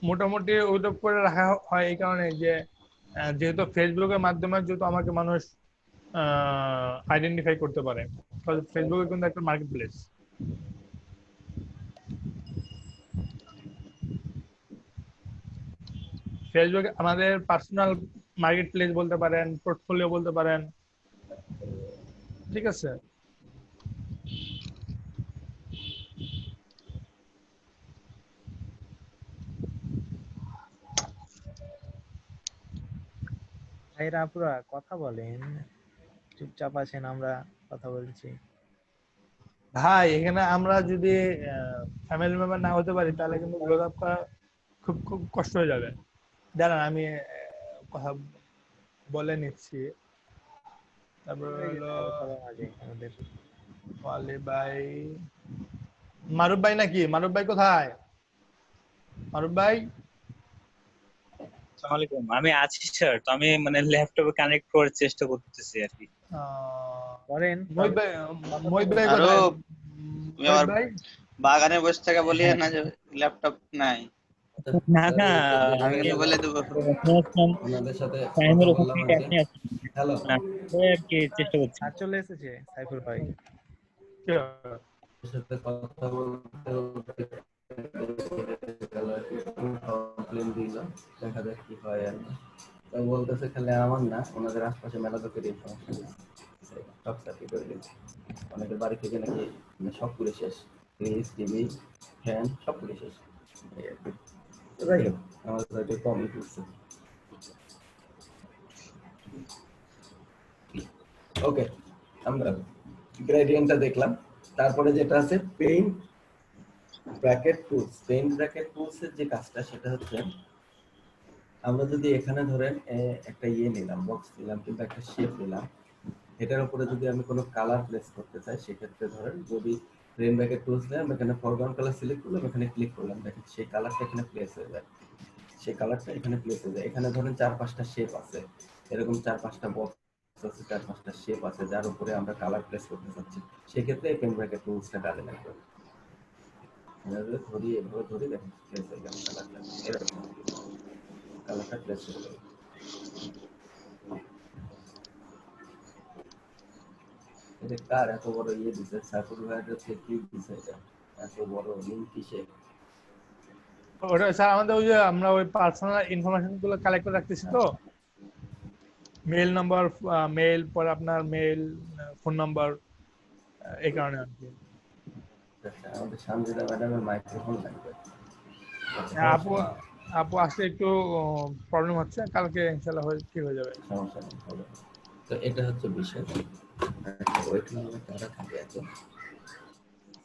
মোটামুটি ওইটা করে রাখা হয় এই কারণে যে যেহেতু ফেসবুকের মাধ্যমে যেহেতু আমাকে মানুষ আইডেন্টিফাই করতে পারে, ফেসবুকে কিন্তু একটা মার্কেট প্লেস। ফেসবুক আমাদের পার্সোনাল মার্কেট প্লেস বলতে পারেন, পোর্টফোলিও বলতে পারেন, ঠিক আছে। ভাইরা আপুরা কথা বলেন, চুপচাপ আছেন, আমরা কথা বলছি। ভাই এখানে আমরা যদি ফ্যামিলি মেম্বার না হতে পারি তাহলে কিন্তু গ্রোথ আপটা খুব খুব কষ্ট হয়ে যাবে। দাঁড়ান আমি কথা বলে নিচ্ছি। তারপর হলো আমাদের ওয়ালি ভাই, মারুফ ভাই নাকি? মারুফ ভাই কোথায়? মারুফ ভাই আসসালামু আলাইকুম, আমি আছি স্যার, তো আমি মানে ল্যাপটপে কানেক্ট করার চেষ্টা করতেছি আর কি। করেন মহিত ভাই, মহিত ভাই আরো কোথায়? তুমি আমার বাগানে বসে থেকে বলি না যে ল্যাপটপ নাই। না না, আমি কিন্তু বলে দেবো। ওনাদের সাথে টাইমের কথা ওখান বললাম থেকে আর কি। আপনি আছেন। হ্যালো, আর কি চেষ্টা করছি। আর চলে এসেছে সাইফুল ভাই। সাথে কথা বলতে কমপ্লেন দিল, দেখা যাক কি হয়। আর তো বলতেছে খালি আমার না, ওনাদের আশপাশে মেলা লোকের এই সমস্যা শর্ট সার্কিট হয়ে গেছে। অনেকের বাড়ি থেকে নাকি সব পুড়ে শেষ, ফ্রিজ, টিভি, ফ্যান সব পুড়ে শেষ। যাই হোক, আমাদের তো একটু কমই করছে। ওকে, আমরা গ্রেডিয়েন্টটা দেখলাম। তারপরে যেটা আছে paint bracket tools. Paint bracket tools এর যে কাজটা সেটা হচ্ছে আমরা যদি এখানে ধরেন একটা নিলাম, বক্স নিলাম কিংবা একটা শেপ নিলাম, এটার উপরে যদি আমি কোনো কালার প্লেস করতে চাই সেক্ষেত্রে ধরেন যদি পেইন্ট ব্র্যাকেট টুলস নিয়ে আমি এখানে ফরগ্রাউন্ড কালার সিলেক্ট করলাম, এখানে ক্লিক করলাম, দেখেন সেই কালারটা এখানে প্লেস হয়ে যায়। সেই কালারটা এখানে প্লেস হয়ে যায়। এখানে ধরেন 4-5টা শেপ আছে, এরকম 4-5টা বক্স আছে, 4-5টা শেপ আছে যার উপরে আমরা কালার প্লেস করতে চাচ্ছি। সেক্ষেত্রে এই পেইন্ট ব্র্যাকেট টুলসটা কাজে লাগবে। ধরি এভাবে ধরি, দেখেন প্লেস হয়ে গেল কালারটা, এরকম কালারটা প্লেস হয়ে গেল। এটা কার এত বড় দিছে? সাইফুল ভাইয়ের কি দিছে? এটা এত বড় লিঙ্ক কিসে? ওটা স্যার আমাদের ওই যে আমরা ওই পার্সোনাল ইনফরমেশন গুলো কালেক্ট করে রাখতেছি, তো মেল নাম্বার, মেল পরে আপনার মেল, ফোন নাম্বার, এই কারণে আর কি। আমাদের সামনে ম্যাডামের মাইক্রোফোন লাগবে। আপু আপু আসলে একটু প্রবলেম হচ্ছে, কালকে ইনশাআল্লাহ ঠিক হয়ে যাবে, সমস্যা নেই, হবে। তো এটা হচ্ছে বিষয়। ওয়েটিং রুমে কারা থাকে এখন?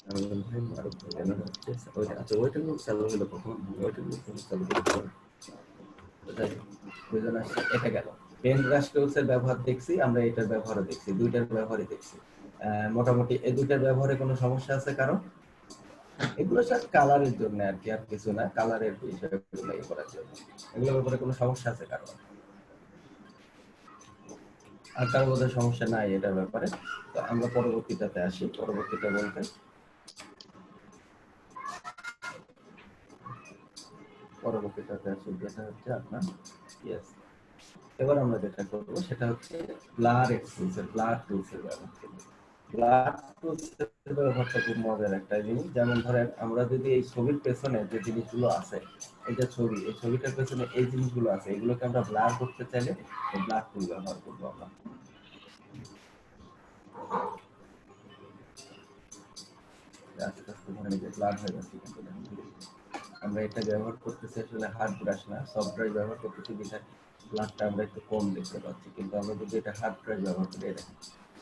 আমি ভাই মারুফ ভাই কেন হচ্ছে ওইটা? আচ্ছা, ওয়েটিং রুম চালু হলো কখন? ওয়েটিং রুম চালু হলো বুঝলেন? এটা গেল। পেন ব্রাশ টুলসের ব্যবহার দেখছি আমরা, এটার ব্যবহারও দেখছি, দুইটার ব্যবহারই দেখছি। মোটামুটি এই দুইটার ব্যবহারে কোনো সমস্যা আছে কারণ? এগুলো সব কালারের জন্য আর কি, আর কিছু না। কালারের বিষয়গুলো করার জন্য, এগুলোর ব্যাপারে কোনো সমস্যা আছে কারণ? আর কারোর বোধ সমস্যা নাই এটার ব্যাপারে। তো আমরা পরবর্তীটাতে আসি। পরবর্তীটা বলতে পরবর্তীটাতে আসি যেটা হচ্ছে আপনার ইয়েস। এবার আমরা যেটা করবো সেটা হচ্ছে ব্লার টুলসের ব্যবহার করবো। ব্লাড টুলসের ব্যবহারটা খুব মজার একটা জিনিস। যেমন ধরেন আমরা যদি এই ছবির পেছনে যে জিনিসগুলো আছে, এই যে ছবি, এই ছবিটার পেছনে এই জিনিসগুলো আছে, এগুলোকে আমরা ব্লার করতে চাইলে এই ব্লাড টুল ব্যবহার করবো আমরা। আস্তে আস্তে ধরেন যে ব্লার হয়ে যাচ্ছে, কিন্তু আমরা এটা ব্যবহার করতেছি আসলে হার্ড ব্রাশ না, সফট ব্রাশ ব্যবহার করতেছি, যেটা ব্লাডটা আমরা একটু কম দেখতে পাচ্ছি। কিন্তু আমরা যদি এটা হার্ড ব্রাশ ব্যবহার করি, দেখেন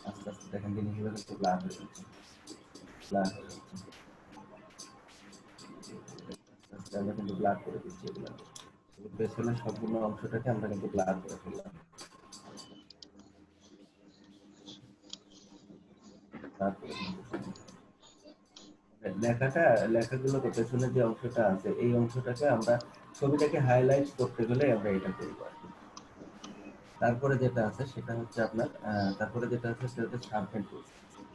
আস্তে আস্তে দেখেন জিনিসগুলো কিন্তু ব্লার হয়ে যাচ্ছে, ব্লার হয়ে যাচ্ছে। আস্তে আস্তে আমরা কিন্তু ব্লার করে দিচ্ছি এগুলো, পেছনের সম্পূর্ণ অংশটাকে আমরা কিন্তু ব্লার করে ফেললাম। লেখাগুলো পেছনের যে অংশটা আছে, এই অংশটাকে আমরা ছবিটাকে হাইলাইট করতে গেলে আমরা এটা করব আর কি। তারপরে যেটা আছে সেটা হচ্ছে আপনার সেটা হচ্ছে শার্পেন টুলস।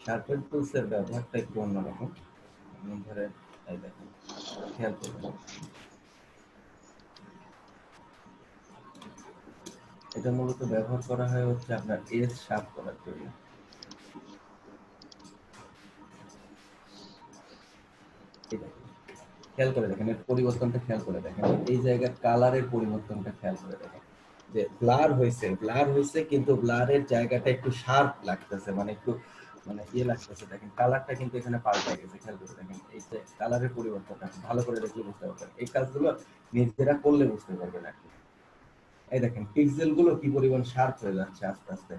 শার্পেন টুলস এর ব্যবহারটা একটু অন্যরকম। ধরেন এই দেখেন, খেয়াল করবেন, এটা মূলত ব্যবহার করা হয় হচ্ছে আপনার এজ শার্প করার জন্য। খেয়াল করে দেখেন এর পরিবর্তনটা, খেয়াল করে দেখেন এই জায়গার কালারের পরিবর্তনটা খেয়াল করে দেখেন, যে ব্লার হয়েছে কিন্তু ব্লারের জায়গাটা একটু শার্প লাগতেছে, মানে একটু ইয়ে লাগতেছে। দেখেন কালারটা কিন্তু এখানে পাল্টে গেছে, খেয়াল করে দেখেন এই যে কালারের পরিবর্তনটা ভালো করে দেখলে বুঝতে পারবেন। এই কাজগুলো নিজেরা করলে বুঝতে পারবেন আর কি। এই দেখেন পিক্সেল গুলো কি পরিমাণ শার্প হয়ে যাচ্ছে আস্তে আস্তে,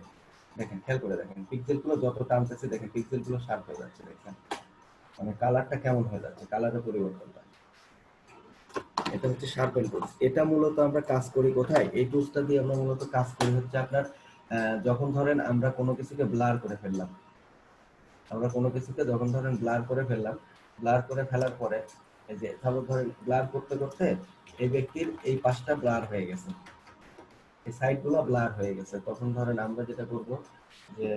দেখেন খেয়াল করে দেখেন পিক্সেল গুলো যত টানতেছে দেখেন পিক্সেল গুলো শার্প হয়ে যাচ্ছে, দেখেন মানে কালারটা কেমন হয়ে যাচ্ছে, কালারের পরিবর্তনটা। এটা হচ্ছে শার্পেন টুলস। এটা মূলত আমরা কাজ করি কোথায়, এই টুলসটা দিয়ে আমরা মূলত কাজ করি হচ্ছে আপনার যখন ধরেন আমরা কোনো কিছুকে ব্লার করে ফেললাম, ব্লার করে ফেলার পরে এই যে ধরেন ব্লার করতে করতে এই ব্যক্তির এই পাশটা ব্লার হয়ে গেছে, এই সাইড গুলো ব্লার হয়ে গেছে, তখন ধরেন আমরা যেটা করব যে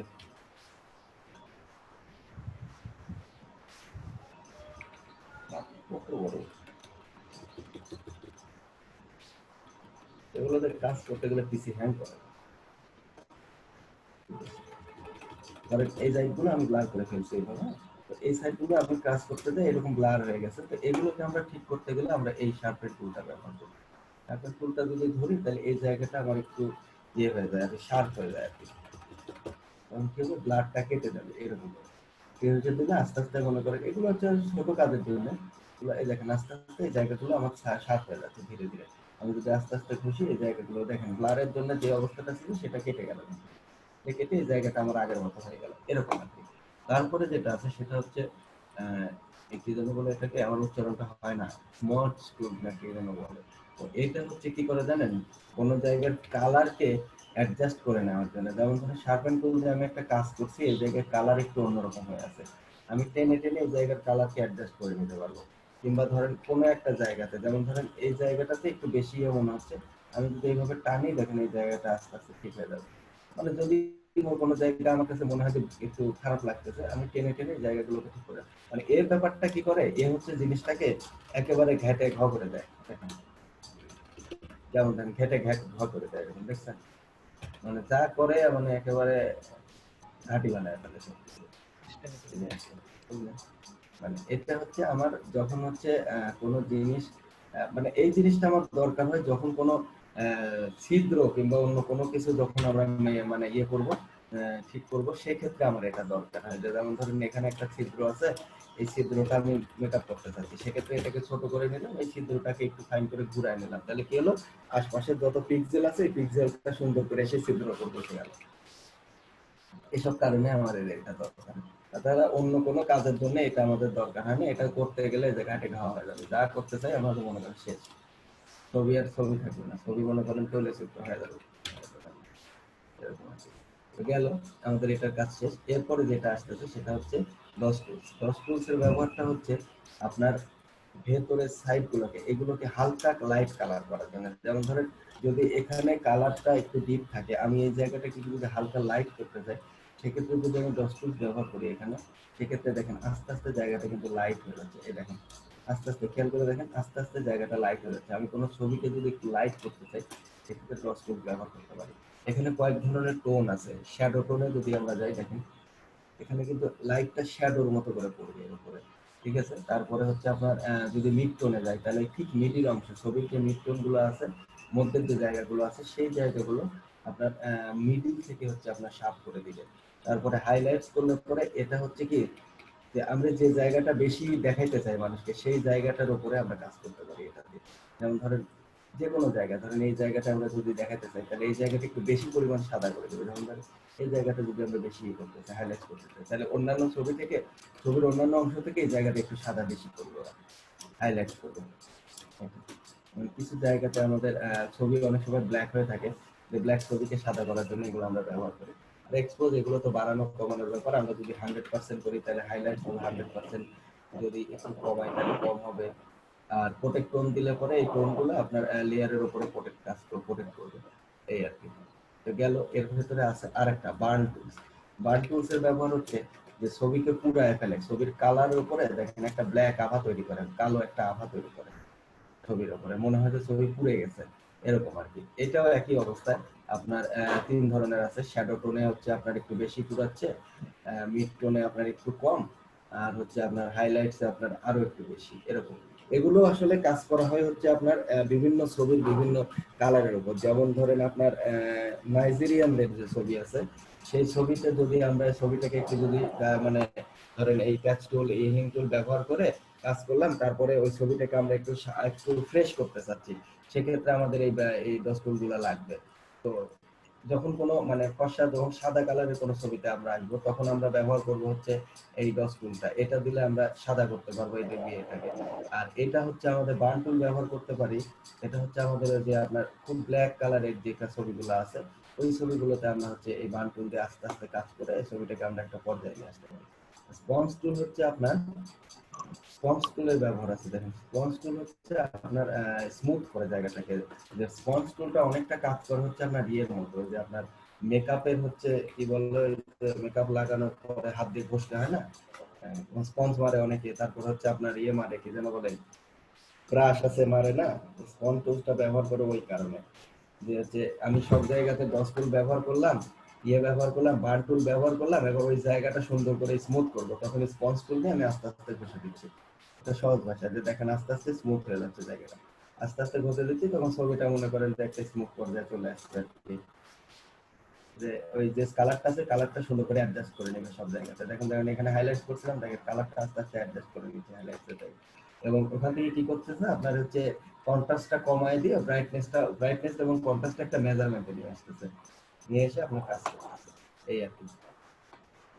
এগুলোতে কাজ করতে গেলে পিসি হ্যাং করে, ধরেন এই সাইডগুলো আমি ব্লার করে ফেলছি এইভাবে, তো এই সাইডগুলো আমি কাজ করতে যাই এরকম ব্লার হয়ে গেছে, তো এগুলোকে আমরা ঠিক করতে গেলে আমরা এই শার্পেন টুলটা ব্যবহার করি। শার্পেন টুলটা যদি ধরি তাহলে এই জায়গাটা আমার একটু ইয়ে হয়ে যায় আর কি, শার্প হয়ে যায় আর কি, তখন কি হবে ব্লারটা কেটে যাবে এরকম কেটে দিলে আস্তে আস্তে মনে করে এগুলো হচ্ছে ছোট কাজের জন্য, এই দেখেন আস্তে আস্তে এই জায়গাগুলো আমার শার্প হয়ে যাচ্ছে ধীরে ধীরে। আমি যদি আস্তে আস্তে খুশি এই জায়গাগুলো দেখেন ব্লারের জন্য যে অবস্থাটা ছিল সেটা কেটে গেল, কেটে এই জায়গাটা আমার আগের মতো হয়ে গেল এরকম আর কি। তারপরে যেটা আছে সেটা হচ্ছে কি যেন বলে এটাকে, আমার উচ্চারণটা হয় না, স্মজ টুল না কি যেন বলে। তো এটা হচ্ছে কি করে জানেন, কোন জায়গার কালারকে অ্যাডজাস্ট করে নেওয়ার জন্য। যেমন ধরেন শার্পেন টুল দিয়ে আমি একটা কাজ করছি, এই জায়গায় কালার একটু অন্যরকম হয়ে আছে, আমি টেনে টেনে এই জায়গার কালারকে অ্যাডজাস্ট করে নিতে পারবো। কিংবা ধরেন কোনো একটা জায়গাতে, যেমন ধরেন এই জায়গাটাতে একটু বেশি মনে হচ্ছে, আমি যদি এইভাবে টানি দেখেন এই জায়গাটা আস্তে আস্তে ঠিক হয়ে যাবে। মানে যদি কোনো জায়গা আমার কাছে মনে হয় যে একটু খারাপ লাগতেছে, আমি টেনে টেনে জায়গাগুলোকে ঠিক করে, মানে এর ব্যাপারটা কি করে, এ হচ্ছে জিনিসটাকে একেবারে ঘেটে ঘ করে দেয়। দেখেন যেমন দেখেন ঘেটে ঘ করে দেয়, এরকম দেখছেন, মানে যা করে মানে একেবারে ঘাটি বানায় ফেলে। মানে এটা হচ্ছে আমার যখন হচ্ছে কোনো জিনিস মানে এই জিনিসটা আমার দরকার হয় যখন কোনো ছিদ্র কিংবা অন্য কোনো কিছু যখন আমরা মানে ইয়ে করবো, ঠিক করবো, সেক্ষেত্রে আমার এটা দরকার হয়। যেমন ধরেন এখানে একটা ছিদ্র আছে, এই ছিদ্রটা আমি মেকআপ করতে চাচ্ছি, সেক্ষেত্রে এটাকে ছোট করে নিলাম, এই ছিদ্রটাকে একটু ফাইন করে ঘুরাই নিলাম, তাহলে কি হলো আশপাশের যত পিক্সেল আছে এই পিক্সেলটা সুন্দর করে এসে ছিদ্র করে বসে গেল। এসব কারণে আমার এটা দরকার, তাছাড়া অন্য কোনো কাজের জন্য এটা আমাদের দরকার হয় না। এটা করতে গেলে যে ঘাটে ঘাওয়া হয়ে যাবে, যা করতে চাই আমাদের মনে করেন শেষ, ছবি আর ছবি থাকবে না, ছবি মনে করেন চলে চিত্র হয়ে যাবে। গেল আমাদের এটার কাজ শেষ। এরপরে যেটা আসতেছে সেটা হচ্ছে ডস টুলস। ডস টুলস এর ব্যবহারটা হচ্ছে আপনার ভেতরের সাইড গুলোকে এগুলোকে হালকা লাইট কালার করার জন্য। যেমন ধরেন যদি এখানে কালারটা একটু ডিপ থাকে, আমি এই জায়গাটাকে যদি হালকা লাইট করতে চাই, সেক্ষেত্রে যদি আমি ডস টুলস ব্যবহার করি এখানে, সেক্ষেত্রে দেখেন আস্তে আস্তে জায়গাটা কিন্তু লাইট হয়ে যাচ্ছে। এই দেখেন আস্তে আস্তে খেয়াল করে দেখেন আস্তে আস্তে জায়গাটা লাইট হয়ে যাচ্ছে। আমি কোনো ছবিকে যদি একটু লাইট করতে চাই সেক্ষেত্রে ডস টুলস ব্যবহার করতে পারি। এখানে কয়েক ধরনের টোন আছে, শ্যাডো টোনে যদি আমরা যাই দেখেন এখানে কিন্তু লাইটটা শ্যাডোর মতো করে পড়বে এর উপরে, ঠিক আছে। তারপরে হচ্ছে আপনার যদি মিড টোনে যায় তাহলে ঠিক মিডিল অংশ ছবির যে মিড টোন গুলো আছে, মধ্যের যে জায়গাগুলো আছে সেই জায়গাগুলো আপনার মিডিল থেকে হচ্ছে আপনার শার্প করে দিবেন। তারপরে হাইলাইটস করলে পরে এটা হচ্ছে কি যে আমরা যে জায়গাটা বেশি দেখাইতে চাই মানুষকে সেই জায়গাটার উপরে আমরা কাজ করতে পারি এটা দিয়ে। যেমন ধরেন যে কোনো জায়গা, ধরেন এই জায়গাটা আমরা যদি দেখাতে চাই তাহলে এই জায়গাটা একটু বেশি পরিমাণ সাদা করে দেবো। যেমন ধরেন এই জায়গাটা যদি আমরা বেশি করতে চাই, হাইলাইট করতে চাই, তাহলে অন্যান্য ছবি থেকে ছবির অন্যান্য অংশ থেকে এই জায়গাটা একটু সাদা বেশি করবো, হাইলাইট করবো। কিছু জায়গাতে আমাদের ছবি অনেক সময় ব্ল্যাক হয়ে থাকে, যে ব্ল্যাক ছবিকে সাদা করার জন্য এগুলো আমরা ব্যবহার করি। আর এক্সপোজ এগুলো তো বাড়ানো কমানোর ব্যাপার, আমরা যদি 100% করি তাহলে হাইলাইট হবে 100%, যদি একটু কমাই তাহলে কম হবে। আর প্রোটেক্ট টোন দিলে পরে এই টোনগুলো আপনার লেয়ারের উপরে প্রোটেক্ট করবে, এই আর কি। তো গেল, এর ভিতরে আছে আরেকটা বার্ন টুলস। বার্ন টুলস এর ব্যবহার হচ্ছে যে ছবিকে পুরায় ফেলে, ছবির কালারের উপরে দেখেন একটা ব্ল্যাক আভা তৈরি করে, কালো একটা আভা তৈরি করে ছবির উপরে, মনে হয় যে ছবি পুড়ে গেছে এরকম আর কি। এটাও একই অবস্থায় আপনার 3 ধরনের আছে। শ্যাডো টোনে হচ্ছে আপনার একটু বেশি পুরাচ্ছে, মিড টোনে আপনার একটু কম, আর হচ্ছে আপনার হাইলাইটসে আপনার আরো একটু বেশি, এরকম। এগুলো আসলে কাজ করা হয় হচ্ছে আপনার বিভিন্ন ছবির বিভিন্ন কালারের উপর। যেমন ধরেন আপনার নাইজেরিয়ানদের যে ছবি আছে সেই ছবিতে যদি আমরা ছবিটাকে একটু যদি মানে ধরেন এই প্যাচ টুল, এই হিং টুল ব্যবহার করে কাজ করলাম, তারপরে ওই ছবিটাকে আমরা একটু একটু ফ্রেশ করতে চাচ্ছি, সেক্ষেত্রে আমাদের এই ডস টুলগুলো লাগবে। তো যখন কোনো মানে ফর্সা, যখন সাদা কালারের কোনো ছবিতে আমরা আসবো তখন আমরা ব্যবহার করব হচ্ছে এই ডস টুলটা। এটা দিলে আমরা সাদা করতে পারবো এই দিয়ে এটাকে। আর এটা হচ্ছে আমাদের বার্ন টুল ব্যবহার করতে পারি, এটা হচ্ছে আমাদের যে আপনার খুব ব্ল্যাক কালারের যে ছবিগুলো আছে ওই ছবিগুলোতে আমরা হচ্ছে এই বার্ন টুল দিয়ে আস্তে আস্তে কাজ করে এই ছবিটাকে আমরা একটা পর্যায়ে নিয়ে আসতে পারি। স্পঞ্জ টুল হচ্ছে আপনার, স্পঞ্জ টুলের ব্যবহার আছে। দেখেন স্পঞ্জ টুল হচ্ছে আপনার স্মুথ করে জায়গাটাকে। যে স্পঞ্জ টুলটা অনেকটা কাজ করে হচ্ছে আপনার ইয়ের মতো, যে আপনার মেকআপের হচ্ছে কি বললো, মেকআপ লাগানোর পরে হাত দিয়ে ঘষতে হয় না, স্পঞ্জ মারে অনেকে, তারপর হচ্ছে আপনার ইয়ে মারে কি যেন বলে, ব্রাশ আছে মারে না, স্পঞ্জ টুলটা ব্যবহার করে ওই কারণে যে হচ্ছে আমি সব জায়গাতে ডস টুল ব্যবহার করলাম, ইয়ে ব্যবহার করলাম, বার্ন টুল ব্যবহার করলাম, এবার ওই জায়গাটা সুন্দর করে স্মুথ করবো, তখন স্পঞ্জ টুল দিয়ে আমি আস্তে আস্তে ঘষে দিচ্ছি। এটা সহজ ভাষা, যে দেখেন আস্তে আস্তে স্মুথ হয়ে যাচ্ছে জায়গাটা, আস্তে আস্তে ঘষে দিচ্ছি, তখন ছবিটা মনে করেন যে একটা স্মুথ পর্যায়ে চলে আসছে আর কি। যে ওই যে কালারটা আছে, কালারটা সুন্দর করে অ্যাডজাস্ট করে নেবে সব জায়গাতে। দেখেন এখানে হাইলাইট করছিলাম, দেখেন কালারটা আস্তে আস্তে অ্যাডজাস্ট করে নিচ্ছে হাইলাইটসে। এবং ওখান থেকে কি করতেছে আপনার হচ্ছে কন্ট্রাস্টটা কমায় দিয়ে ব্রাইটনেস এবং কন্ট্রাস্টটা একটা মেজারমেন্টে নিয়ে আসতেছে, নিয়ে এসে আপনার কাজ করতেছে, এই আর কি।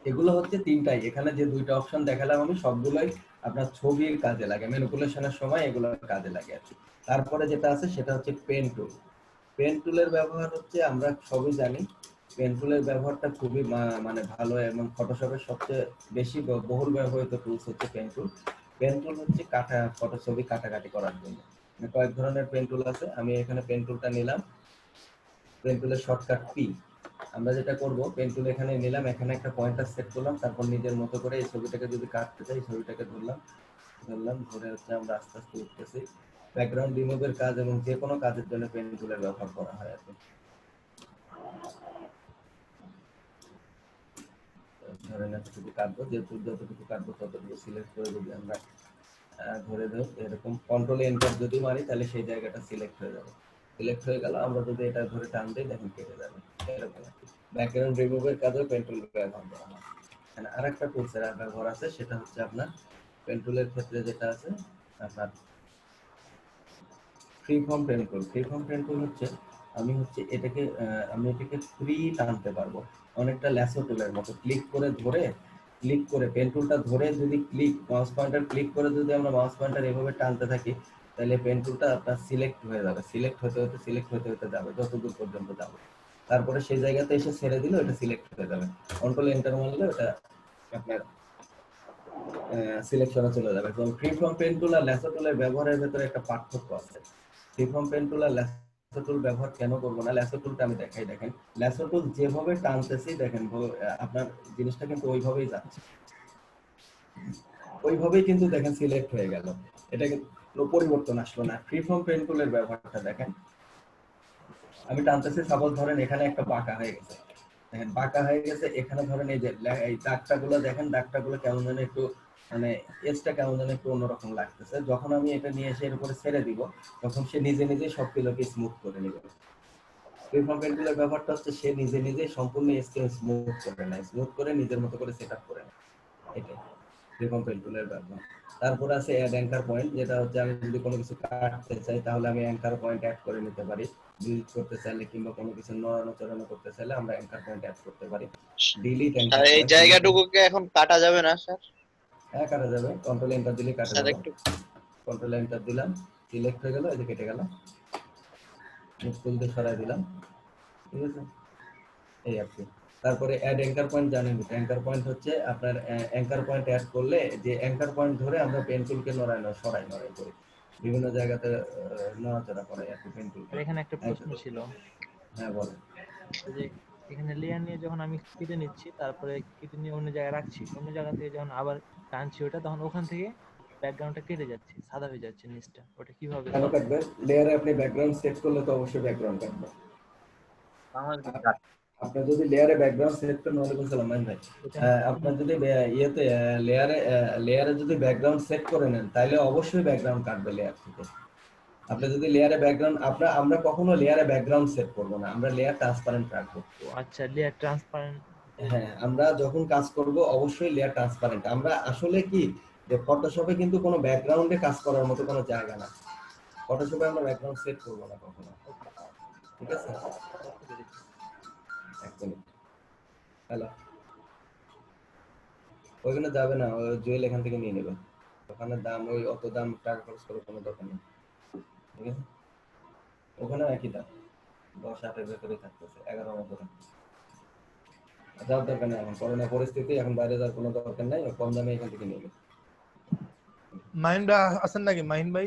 এগুলো হচ্ছে তিনটাই, এখানে যে দুইটা অপশন দেখালাম আমি সবগুলোই আপনার ছবির কাজে লাগে, ম্যানিপুলেশনের সময় এগুলো কাজে লাগে আর কি। তারপরে যেটা আছে সেটা হচ্ছে পেন টুল। পেন টুলের ব্যবহার হচ্ছে আমরা সবই জানি, পেন টুলের ব্যবহারটা খুবই মানে ভালো, এবং ফটোশপের সবচেয়ে বেশি বহুল ব্যবহৃত টুলস হচ্ছে পেন টুল। পেন টুল হচ্ছে ফটো ছবি কাটাকাটি করার জন্য। কয়েক ধরনের পেন টুল আছে, আমি এখানে পেন টুলটা নিলাম, পেন টুলের শর্টকাট পি। আমরা যেটা করব, পেন টুল এখানে নিলাম, এখানে একটা পয়েন্টার সেট করলাম, তারপর নিজের মতো করে এই ছবিটাকে যদি কাটতে চাই, ছবিটাকে ধরলাম, ধরে হচ্ছে আমরা আস্তে আস্তে উঠতেছি। ব্যাকগ্রাউন্ড রিমুভের কাজ এবং যে কোনো কাজের জন্য পেন টুলের ব্যবহার করা হয় আর কি। ধরেন এতটুকু কাটবো, যেহেতু যতটুকু কাটবো ততটুকু সিলেক্ট করে যদি আমরা ধরে দেব, এরকম কন্ট্রোল এন্টার যদি মারি তাহলে সেই জায়গাটা সিলেক্ট হয়ে যাবে। সিলেক্ট হয়ে গেল, আমরা যদি এটা ধরে টান দিই দেখেন কেটে যাবে, এরকম। ব্যাকগ্রাউন্ড রিমুভের কাজেও পেন টুল ব্যবহার করা হয়। আরেকটা টুলসের ব্যবহার আছে, সেটা হচ্ছে আপনার পেন টুলের ক্ষেত্রে যেটা আছে আপনার free form pen tool. Free form pen tool হচ্ছে আমি এটাকে ফ্রি টানতে পারবো, অনেকটা ল্যাসো টুলের মতো। ক্লিক করে পেন টুলটা ধরে যদি মাউস পয়েন্টার ক্লিক করে যদি আমরা মাউস পয়েন্টার এভাবে টানতে থাকি, তাহলে পেন টুলটা আপনার সিলেক্ট হয়ে যাবে, সিলেক্ট হতে যাবে যতদূর পর্যন্ত যাবে, তারপরে সেই জায়গাতে এসে ছেড়ে দিলে ওটা সিলেক্ট হয়ে যাবে। কন্ট্রোল এন্টার মারলে ওটা আপনার সিলেকশনে চলে যাবে। এবং ফ্রি ফর্ম পেন টুল আর ল্যাসো টুলের ব্যবহারের ভেতরে একটা পার্থক্য আছে। ফ্রি ফর্ম পেন টুল আর ল্যাসো টুল ব্যবহার কেন করবো না, ল্যাসো টুলটা আমি দেখাই। দেখেন ল্যাসো টুল যেভাবে টানতেছি, দেখেন আপনার জিনিসটা কিন্তু ওইভাবেই যাচ্ছে, ওইভাবেই কিন্তু দেখেন সিলেক্ট হয়ে গেল, এটা কিন্তু পরিবর্তন আসলো না। ফ্রি ফর্ম পেন টুলের ব্যবহারটা দেখেন, আমি টানতেছি, সাপোজ ধরেন এখানে একটা বাঁকা হয়ে গেছে, দেখেন বাঁকা হয়ে গেছে। এখানে ধরেন এই যে এই দাগটাগুলো দেখেন, দাগটাগুলো কেমন যেন একটু মানে এজটা কেমন যেন একটু অন্যরকম লাগতেছে। যখন আমি এটা নিয়ে এসে এর উপরে ছেড়ে দিব, তখন সে নিজে নিজে সবগুলোকে স্মুথ করে নেবে। ফ্রিফর্ম পেন্টুলের ব্যাপারটা হচ্ছে সে নিজে নিজে সম্পূর্ণ এজকে স্মুথ করে নেয়, স্মুথ করে নিজের মতো করে সেট আপ করে নেয়। এটাই ফ্রিফর্ম পেন্টুলের ব্যাপার। তারপর আছে অ্যাড অ্যাঙ্কার পয়েন্ট, যেটা হচ্ছে আমি যদি কোনো কিছু কাটতে চাই তাহলে আমি অ্যাঙ্কার পয়েন্ট অ্যাড করে নিতে পারি। ডিলিট করতে চাইলে কিংবা কোনো কিছু নড়ানো চড়ানো করতে চাইলে আমরা অ্যাঙ্কার পয়েন্ট অ্যাড করতে পারি। ডিলিট আর অ্যাঙ্কার এই পয়েন্ট, জায়গাটুকুকে এখন কাটা যাবে না স্যার? হ্যাঁ কাটা যাবে, কন্ট্রোল এন্টার দিলে কাটা স্যার যাবে। একটু কন্ট্রোল এন্টার দিলাম, সিলেক্ট হয়ে গেল, এই যে কেটে গেল। মুখ তুলতে সরাই দিলাম, ঠিক আছে, এই আর কি। তারপরে অ্যাড অ্যাঙ্কার পয়েন্ট জানেন, অ্যাঙ্কার পয়েন্ট হচ্ছে আপনার অ্যাঙ্কার পয়েন্ট অ্যাড করলে যে অ্যাঙ্কার পয়েন্ট ধরে আমরা পেন্সিলকে সরাই করি, বিভিন্ন জায়গাতে নড়াচড়া করে আর কি পেন্সিলকে। আর এখানে একটা প্রশ্ন ছিল, হ্যাঁ বলেন। এই যে এখানে লেয়ার নিয়ে যখন আমি কেটে নিচ্ছি, তারপরে কেটে নিয়ে অন্য জায়গায় রাখছি, অন্য জায়গা থেকে যখন আবার টানছি ওটা, তখন ওখান থেকে ব্যাকগ্রাউন্ডটা কেটে যাচ্ছে, সাদা হয়ে যাচ্ছে নিচটা, ওটা কিভাবে কেন solve কাটবে? লেয়ারে আপনি ব্যাকগ্রাউন্ড সেট করলে তো অবশ্যই ব্যাকগ্রাউন্ড কাটবে। আপনার যদি লেয়ারে ব্যাকগ্রাউন্ড সেট করেন, ওয়ালাইকুম সালাম মাইন ভাই, আপনার যদি ইয়েতে লেয়ারে যদি ব্যাকগ্রাউন্ড সেট করে নেন, তাহলে অবশ্যই ব্যাকগ্রাউন্ড কাটবে লেয়ার থেকে। আপনি যদি লেয়ারে ব্যাকগ্রাউন্ড আমরা কখনো লেয়ারে ব্যাকগ্রাউন্ড সেট করব না, আমরা লেয়ার ট্রান্সপারেন্ট রাখবো। আচ্ছা, লেয়ার ট্রান্সপারেন্ট। হ্যাঁ, আমরা যখন কাজ করব অবশ্যই লেয়ার ট্রান্সপারেন্ট। আমরা আসলে কি যে ফটোশপে কিন্তু কোনো ব্যাকগ্রাউন্ডে কাজ করার মতো কোনো জায়গা না, ফটোশপে আমরা ব্যাকগ্রাউন্ড সেট করব না কখনো, ঠিক আছে? এক মিনিট, হ্যালো, ওইখানে যাবে না, ওই জুয়েল এখান থেকে নিয়ে নেবে, ওখানে দাম ওই অত দাম টাকা খরচ করে কোনো দরকার নেই, ঠিক আছে? ওখানে একই দাম 10-8 এর ভেতরে থাকতেছে, 11 মতো থাকতেছে। যাওয়ার দরকার নেই, এখন করোনা পরিস্থিতি, এখন বাইরে যাওয়ার কোনো দরকার নাই, কম দামে এখান থেকে নিয়ে নেবে। মাহিন ভাই আছেন নাকি? মাহিন ভাই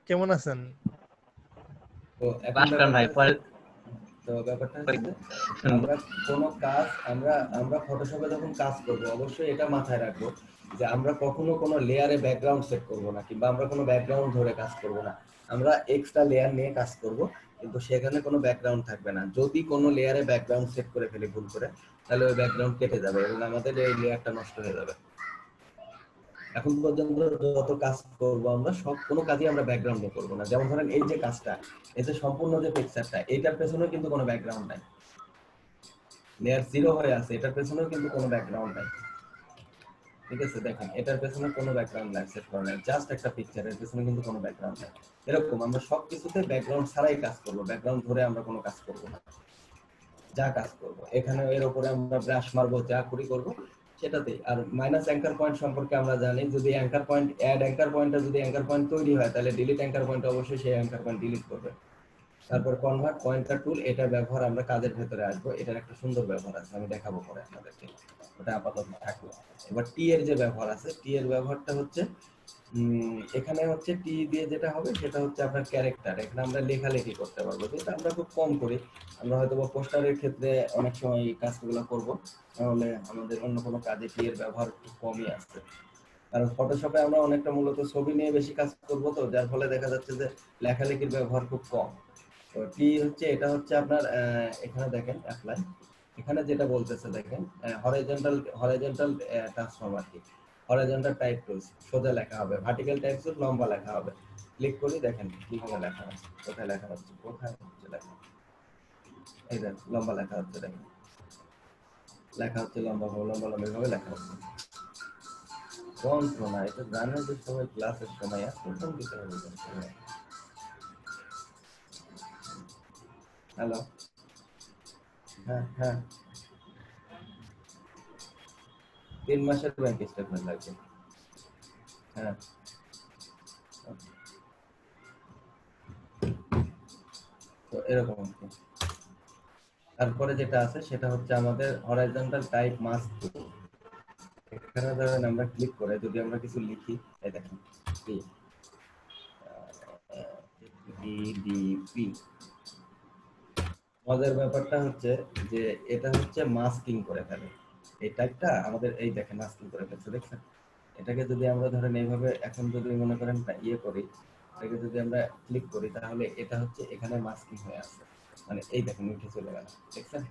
কেমন আছেন? তো এখন ব্যাপারটা হচ্ছে যে আমরা কোনো কাজ আমরা ফটোশপে যখন কাজ করব অবশ্যই এটা মাথায় রাখবো যে আমরা কখনো কোনো লেয়ারে ব্যাকগ্রাউন্ড সেট করব না, কিংবা আমরা কোনো ব্যাকগ্রাউন্ড ধরে কাজ করব না। আমরা এক্সট্রা লেয়ার নিয়ে কাজ করব, কিন্তু সেখানে কোনো ব্যাকগ্রাউন্ড থাকবে না। যদি কোনো লেয়ারে ব্যাকগ্রাউন্ড সেট করে ফেলি ভুল করে, তাহলে ওই ব্যাকগ্রাউন্ড কেটে যাবে এবং আমাদের এই লেয়ারটা নষ্ট হয়ে যাবে। এখন পর্যন্ত যত কাজ করব আমরা সব কোনো কাজই আমরা ব্যাকগ্রাউন্ডে করব না। যেমন ধরেন এই যে কাজটা, এই যে সম্পূর্ণ যে পিকচারটা, এটার পেছনেও কিন্তু কোনো ব্যাকগ্রাউন্ড নাই, লেয়ার 0 হয়ে আছে, এটার পেছনেও কিন্তু কোনো ব্যাকগ্রাউন্ড নাই, ঠিক আছে? দেখেন এটার পেছনে কোনো ব্যাকগ্রাউন্ড নাই সেট করা নাই, জাস্ট একটা পিকচারের পেছনে কিন্তু কোনো ব্যাকগ্রাউন্ড নাই। এরকম আমরা সব কিছুতে ব্যাকগ্রাউন্ড ছাড়াই কাজ করব, ব্যাকগ্রাউন্ড ধরে আমরা কোনো কাজ করব না। যা কাজ করব এখানে এর উপরে আমরা ব্রাশ মারবো, যা করি করব সেটাতেই। আর মাইনাস অ্যাঙ্কার পয়েন্ট সম্পর্কে আমরা জানি, যদি অ্যাঙ্কার পয়েন্ট অ্যাড অ্যাঙ্কার পয়েন্টটা যদি অ্যাঙ্কার পয়েন্ট তৈরি হয়, তাহলে ডিলিট অ্যাঙ্কার পয়েন্ট অবশ্যই সেই অ্যাঙ্কার পয়েন্ট ডিলিট করবে। তারপর কনভার্ট পয়েন্টার টুল, এটার ব্যবহার আমরা কাজের ভেতরে আসবো, এটার একটা সুন্দর ব্যবহার আছে, আমি দেখাবো পরে আপনাদেরকে, ওটা আপাতত থাকলো। এবার টি এর যে ব্যবহার আছে, টি এর ব্যবহারটা হচ্ছে এখানে হচ্ছে টি দিয়ে যেটা হবে সেটা হচ্ছে আপনার ক্যারেক্টার। এখানে আমরা লেখালেখি করতে পারবো, যেটা আমরা খুব কম করি। আমরা হয়তো বা পোস্টারের ক্ষেত্রে অনেক সময় এই কাজগুলো করবো, তাহলে আমাদের অন্য কোনো কাজে টি এর ব্যবহার খুব কমই আসছে। কারণ ফটোশপে আমরা অনেকটা মূলত ছবি নিয়ে বেশি কাজ করবো, তো যার ফলে দেখা যাচ্ছে যে লেখালেখির ব্যবহার খুব কম। তো টি হচ্ছে এটা হচ্ছে আপনার এখানে দেখেন অ্যাপ্লাই, এখানে যেটা বলতেছে দেখেন হরাইজন্টাল ট্রান্সফর্ম আর কি, হরাইজন্টাল টাইপ টুলস, সোজা লেখা হবে, ভার্টিক্যাল টাইপ টুলস লম্বা লেখা হবে। ক্লিক করি, দেখেন কিভাবে লেখা আছে, কোথায় লেখা হচ্ছে, কোথায় হচ্ছে লেখা, এই দেখেন লম্বা লেখা হচ্ছে, দেখেন লেখা হচ্ছে লম্বা ভাবে লেখা হচ্ছে। যন্ত্রণা, এটা জানেন যে সবাই ক্লাসের সময় একদম দিতে হবে। হ্যালো, হ্যাঁ হ্যাঁ, 3 মাসের ব্যাংক স্টেটমেন্ট লাগবে। হ্যাঁ, তো এরকম আর কি। তারপরে যেটা আছে সেটা হচ্ছে আমাদের হরাইজন্টাল টাইপ মাস্ক টুল। এখানে ধরেন আমরা ক্লিক করে যদি আমরা কিছু লিখি, এই দেখেন ডিডিপি, মজার ব্যাপারটা হচ্ছে যে এটা হচ্ছে মাস্কিং করে ফেলে, এই টাইপটা আমাদের এই দেখেন মাস্কিং করে ফেলছে, দেখছেন? এটাকে যদি আমরা ধরেন এইভাবে এখন যদি মনে করেন ইয়ে করি, এটাকে যদি আমরা ক্লিক করি তাহলে এটা হচ্ছে এখানে মাস্কিং হয়ে আছে, মানে এই দেখেন উঠে চলে গেল, দেখছেন?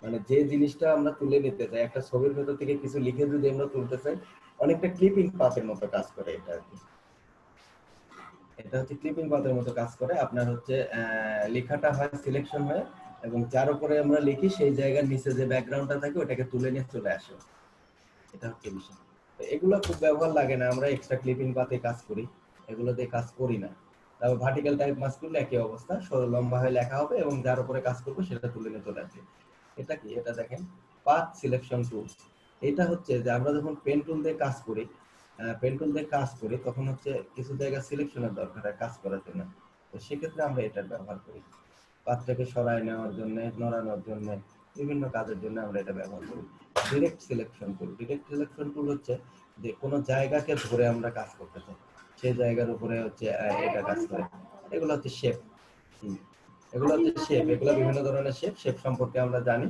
মানে যে জিনিসটা আমরা তুলে নিতে চাই, একটা ছবির ভেতর থেকে কিছু লিখে যদি আমরা তুলতে চাই, অনেকটা ক্লিপিং পাথের মতো কাজ করে এটা আর কি। এটা হচ্ছে ক্লিপিং পাথের মতো কাজ করে। আপনার হচ্ছে লেখাটা হয় সিলেকশন হয়ে, এবং যার উপরে আমরা লিখি সেই জায়গার নিচে যে ব্যাকগ্রাউন্ডটা থাকে ওটাকে তুলে নিয়ে চলে আসে। এটা হচ্ছে বিষয়। তো এগুলো খুব ব্যবহার লাগে না, আমরা এক্সট্রা ক্লিপিং পাতে কাজ করি, এগুলো দিয়ে কাজ করি না। তারপর ভার্টিক্যাল টাইপ মাস্ক করলে একই অবস্থা, লম্বা হয়ে লেখা হবে এবং যার উপরে কাজ করবো সেটা তুলে নিয়ে চলে আসবে। এটা কি? এটা দেখেন পাথ সিলেকশন টুল। এটা হচ্ছে যে আমরা যখন পেন টুল দিয়ে কাজ করি, তখন হচ্ছে কিছু জায়গা সিলেকশনের দরকার হয় কাজ করার জন্য। তো সেক্ষেত্রে আমরা এটার ব্যবহার করি, পাথটাকে সরায় নেওয়ার জন্য, নড়ানোর জন্য, বিভিন্ন কাজের জন্য আমরা এটা ব্যবহার করি। ডিরেক্ট সিলেকশন টুল হচ্ছে যে কোনো জায়গাকে ধরে আমরা কাজ করতে চাই, সেই জায়গার উপরে হচ্ছে এটা কাজ করে। এগুলো হচ্ছে শেপ। এগুলো বিভিন্ন ধরনের শেপ সম্পর্কে আমরা জানি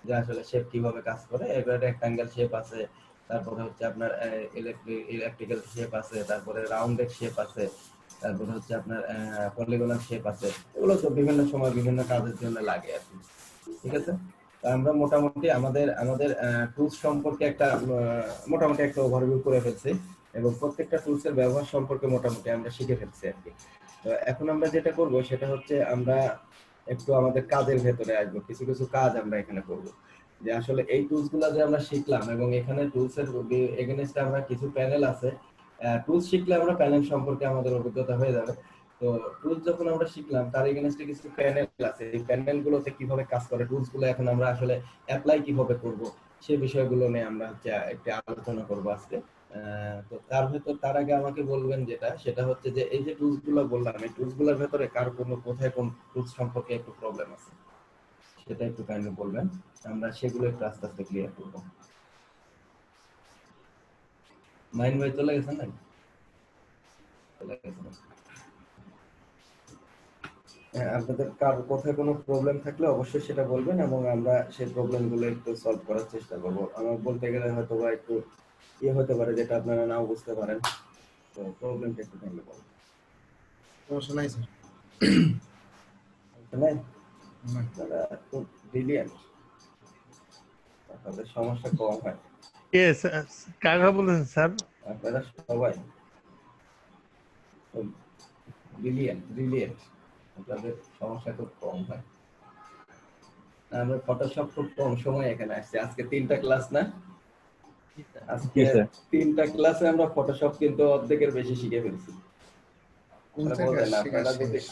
যে আসলে শেপ কিভাবে কাজ করে। এবার রেক্ট্যাঙ্গেল শেপ আছে, তারপরে হচ্ছে আপনার ইলেকট্রিক্যাল শেপ আছে, তারপরে রাউন্ডেড শেপ আছে, তারপরে হচ্ছে আপনার পলিগনাল শেপ আছে। এগুলো তো বিভিন্ন সময় বিভিন্ন কাজের জন্য লাগে আর কি, ঠিক আছে? তো আমরা মোটামুটি আমাদের টুলস সম্পর্কে মোটামুটি একটা ওভারভিউ করে ফেলছি, এবং প্রত্যেকটা টুলস এর ব্যবহার সম্পর্কে মোটামুটি আমরা শিখে ফেলছি আর কি। তো এখন আমরা যেটা করব সেটা হচ্ছে আমরা একটু আমাদের কাজের ভেতরে আসবো, কিছু কিছু কাজ আমরা এখানে করব। যে আসলে এই টুলস গুলা যে আমরা শিখলাম, এবং এখানে টুলস এর এগেইনস্টে আমরা কিছু প্যানেল আছে, টুলস শিখলে আমরা প্যানেল সম্পর্কে আমাদের অভিজ্ঞতা হয়ে যাবে। তো টুলস যখন আমরা শিখলাম তার এগেইনস্টে কিছু প্যানেল আছে, এই প্যানেল গুলোতে কিভাবে কাজ করে, টুলস গুলো এখন আমরা আসলে অ্যাপ্লাই কিভাবে করব, সেই বিষয়গুলো নিয়ে আমরা হচ্ছে একটু আলোচনা করব আজকে। তো তার আগে আমাকে বলবেন সেটা হচ্ছে যে এই যে টুলস গুলো বললাম, এই টুলস গুলোর ভেতরে কার কোথায় কোন টুলস সম্পর্কে একটু প্রবলেম আছে সেটা একটু কাইন্ডলি বলবেন, আমরা সেগুলো একটু আস্তে আস্তে ক্লিয়ার করবো। মাইন ভাই চলে গেছেন নাকি? চলে গেছেন। আপনাদের কার কোথায় কোনো প্রবলেম থাকলে অবশ্যই সেটা বলবেন, এবং আমরা সেই প্রবলেম গুলো একটু সলভ করার চেষ্টা করবো। আমার বলতে গেলে হয়তো বা একটু হতে পারে যেটা আপনারা নাও বুঝতে পারেন, তো প্রবলেমটা একটু কাইন্ডলি বলুন। সমস্যা নাই স্যার। নাই, আপনারা খুব ব্রিলিয়ান্ট, আপনাদের সমস্যা কম হয়। কাকা বলেন স্যার? আপনারা সবাই ব্রিলিয়ান্ট, আপনাদের সমস্যা খুব কম হয়। আমরা ফটোশপ খুব কম সময় এখানে আসছি, আজকে 3টা ক্লাস না, আজকে 3টা ক্লাসে আমরা ফটোশপ কিন্তু অর্ধেকের বেশি শিখে ফেলছি।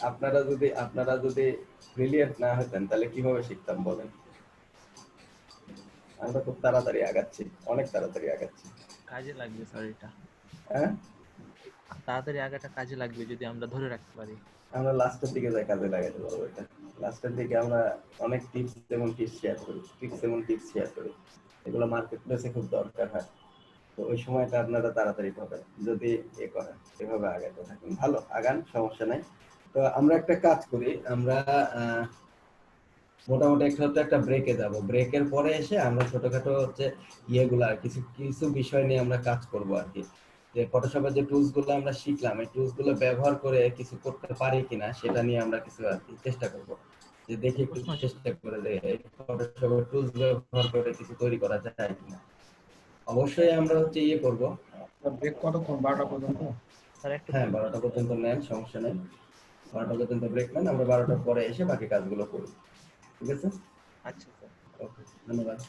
আপনারা যদি ব্রিলিয়ান্ট না হতেন তাহলে কিভাবে শিখতাম বলেন? আমরা খুব তাড়াতাড়ি আগাচ্ছি, অনেক তাড়াতাড়ি আগাচ্ছি। কাজে লাগবে স্যার এটা। হ্যাঁ, তাড়াতাড়ি আগাটা কাজে লাগবে যদি আমরা ধরে রাখতে পারি। আমরা লাস্টের দিকে যাই কাজে লাগাতে পারবো এটা। লাস্টের দিকে আমরা অনেক টিপস শেয়ার করি, এগুলো মার্কেট প্লেসে খুব দরকার হয়। তো ওই সময়টা আপনারা তাড়াতাড়ি পাবেন যদি করেন, এভাবে আগাতে থাকেন, ভালো আগান, সমস্যা নাই। তো আমরা একটা কাজ করি, আমরা মোটামুটি একটা ব্রেকে যাব, ব্রেকের পরে এসে আমরা ছোটখাটো হচ্ছে কিছু বিষয় নিয়ে আমরা কাজ করব আর কি। যে ফটোশপের যে টুলস গুলো আমরা শিখলাম, এই টুলস গুলো ব্যবহার করে কিছু করতে পারি কিনা সেটা নিয়ে আমরা কিছু আর কি চেষ্টা করব, যে দেখি একটু চেষ্টা করে যে ফটোশপের টুলস ব্যবহার করে কিছু তৈরি করা যায় কিনা। অবশ্যই আমরা হচ্ছে করব। ব্রেক কতক্ষণ? 12টা পর্যন্ত? হ্যাঁ, 12টা পর্যন্ত নেন, সমস্যা নেই, 12টা পর্যন্ত ব্রেক নেন, আমরা 12টার পরে এসে বাকি কাজগুলো করি, ঠিক আছে? আচ্ছা স্যার, ওকে, ধন্যবাদ।